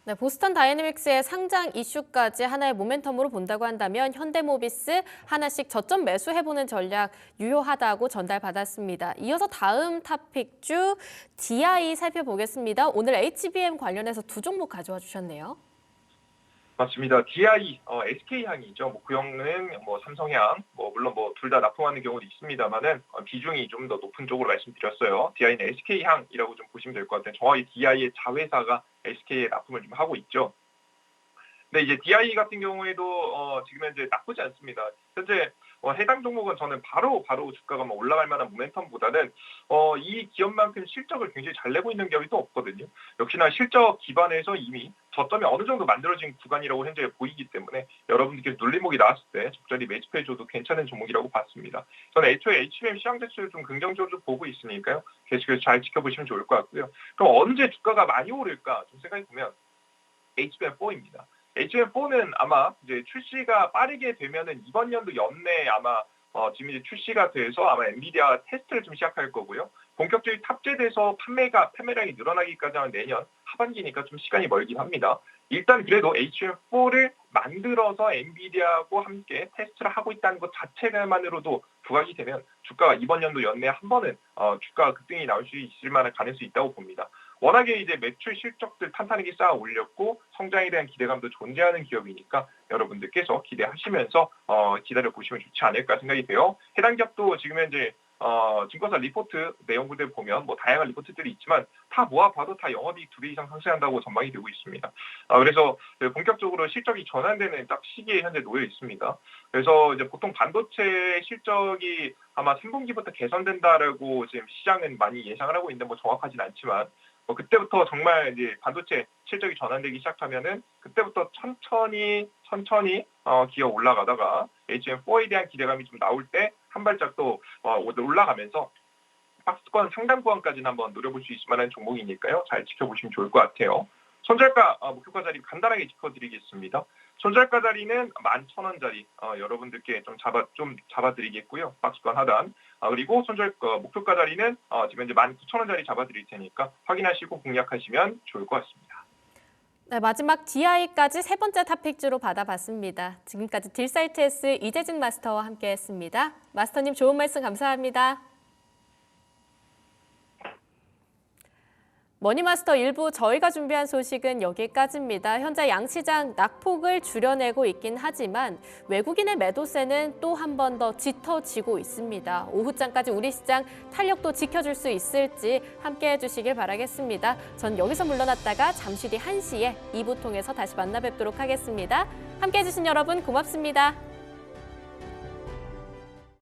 네, 보스턴 다이내믹스의 상장 이슈까지 하나의 모멘텀으로 본다고 한다면 현대모비스 하나씩 저점 매수해보는 전략 유효하다고 전달받았습니다. 이어서 다음 탑픽주 DI 살펴보겠습니다. 오늘 HBM 관련해서 두 종목 가져와 주셨네요. 맞습니다. DI, SK향이죠. 그 형은 삼성향, 물론 둘 다 납품하는 경우도 있습니다만은 비중이 좀 더 높은 쪽으로 말씀드렸어요. DI는 SK향이라고 좀 보시면 될 것 같아요. 정확히 DI의 자회사가 SK에 납품을 좀 하고 있죠. 근데 이제 DI 같은 경우에도 지금 현재 나쁘지 않습니다. 현재 해당 종목은 저는 바로 주가가 올라갈 만한 모멘텀보다는 이 기업만큼 실적을 굉장히 잘 내고 있는 기업이 또 없거든요. 역시나 실적 기반에서 이미 저점이 어느 정도 만들어진 구간이라고 현재 보이기 때문에 여러분들께서 눌림목이 나왔을 때 적절히 매집해줘도 괜찮은 종목이라고 봤습니다. 저는 애초에 HBM 시장 자체를 좀 긍정적으로 보고 있으니까요. 계속해서 잘 지켜보시면 좋을 것 같고요. 그럼 언제 주가가 많이 오를까 좀 생각해보면 HBM4입니다. HBM4는 아마 이제 출시가 빠르게 되면은 이번 연도 연내에 아마 지금 이제 출시가 돼서 아마 엔비디아 테스트를 좀 시작할 거고요. 본격적으로 탑재돼서 판매량이 늘어나기까지 한 내년 하반기니까 좀 시간이 멀긴 합니다. 일단 그래도 HBM4를 만들어서 엔비디아하고 함께 테스트를 하고 있다는 것 자체만으로도 부각이 되면 주가가 이번 연도 연내에 한 번은 주가 급등이 나올 수 있을 만한 가능성이 있다고 봅니다. 워낙에 이제 매출 실적들 탄탄하게 쌓아 올렸고 성장에 대한 기대감도 존재하는 기업이니까 여러분들께서 기대하시면서 기다려 보시면 좋지 않을까 생각이 돼요. 해당 기업도 지금 현재 증권사 리포트 내용들 보면 다양한 리포트들이 있지만 다 모아봐도 다 영업이익 2배 이상 상승한다고 전망이 되고 있습니다. 그래서 본격적으로 실적이 전환되는 딱 시기에 현재 놓여 있습니다. 그래서 이제 보통 반도체 실적이 아마 3분기부터 개선된다라고 지금 시장은 많이 예상을 하고 있는데 정확하진 않지만 그때부터 정말 이제 반도체 실적이 전환되기 시작하면은 그때부터 천천히 기어 올라가다가 HBM4에 대한 기대감이 좀 나올 때 한 발짝 또 올라가면서 박스권 상단 구간까지는 한번 노려볼 수 있을 만한 종목이니까요. 잘 지켜보시면 좋을 것 같아요. 손절가 목표가 자리 간단하게 짚어드리겠습니다. 손절가 자리는 11,000원짜리 여러분들께 좀 잡아드리겠고요. 박스권 하단. 그리고 목표가 자리는 지금 이제 19,000원짜리 잡아드릴 테니까 확인하시고 공략하시면 좋을 것 같습니다. 네, 마지막 DI까지 세 번째 탑픽주로 받아봤습니다. 지금까지 딜사이트S 이재진 마스터와 함께했습니다. 마스터님 좋은 말씀 감사합니다. 머니마스터 1부 저희가 준비한 소식은 여기까지입니다. 현재 양시장 낙폭을 줄여내고 있긴 하지만 외국인의 매도세는 또 한 번 더 짙어지고 있습니다. 오후장까지 우리 시장 탄력도 지켜줄 수 있을지 함께해 주시길 바라겠습니다. 전 여기서 물러났다가 잠시 뒤 1시에 2부 통해서 다시 만나 뵙도록 하겠습니다. 함께해 주신 여러분 고맙습니다.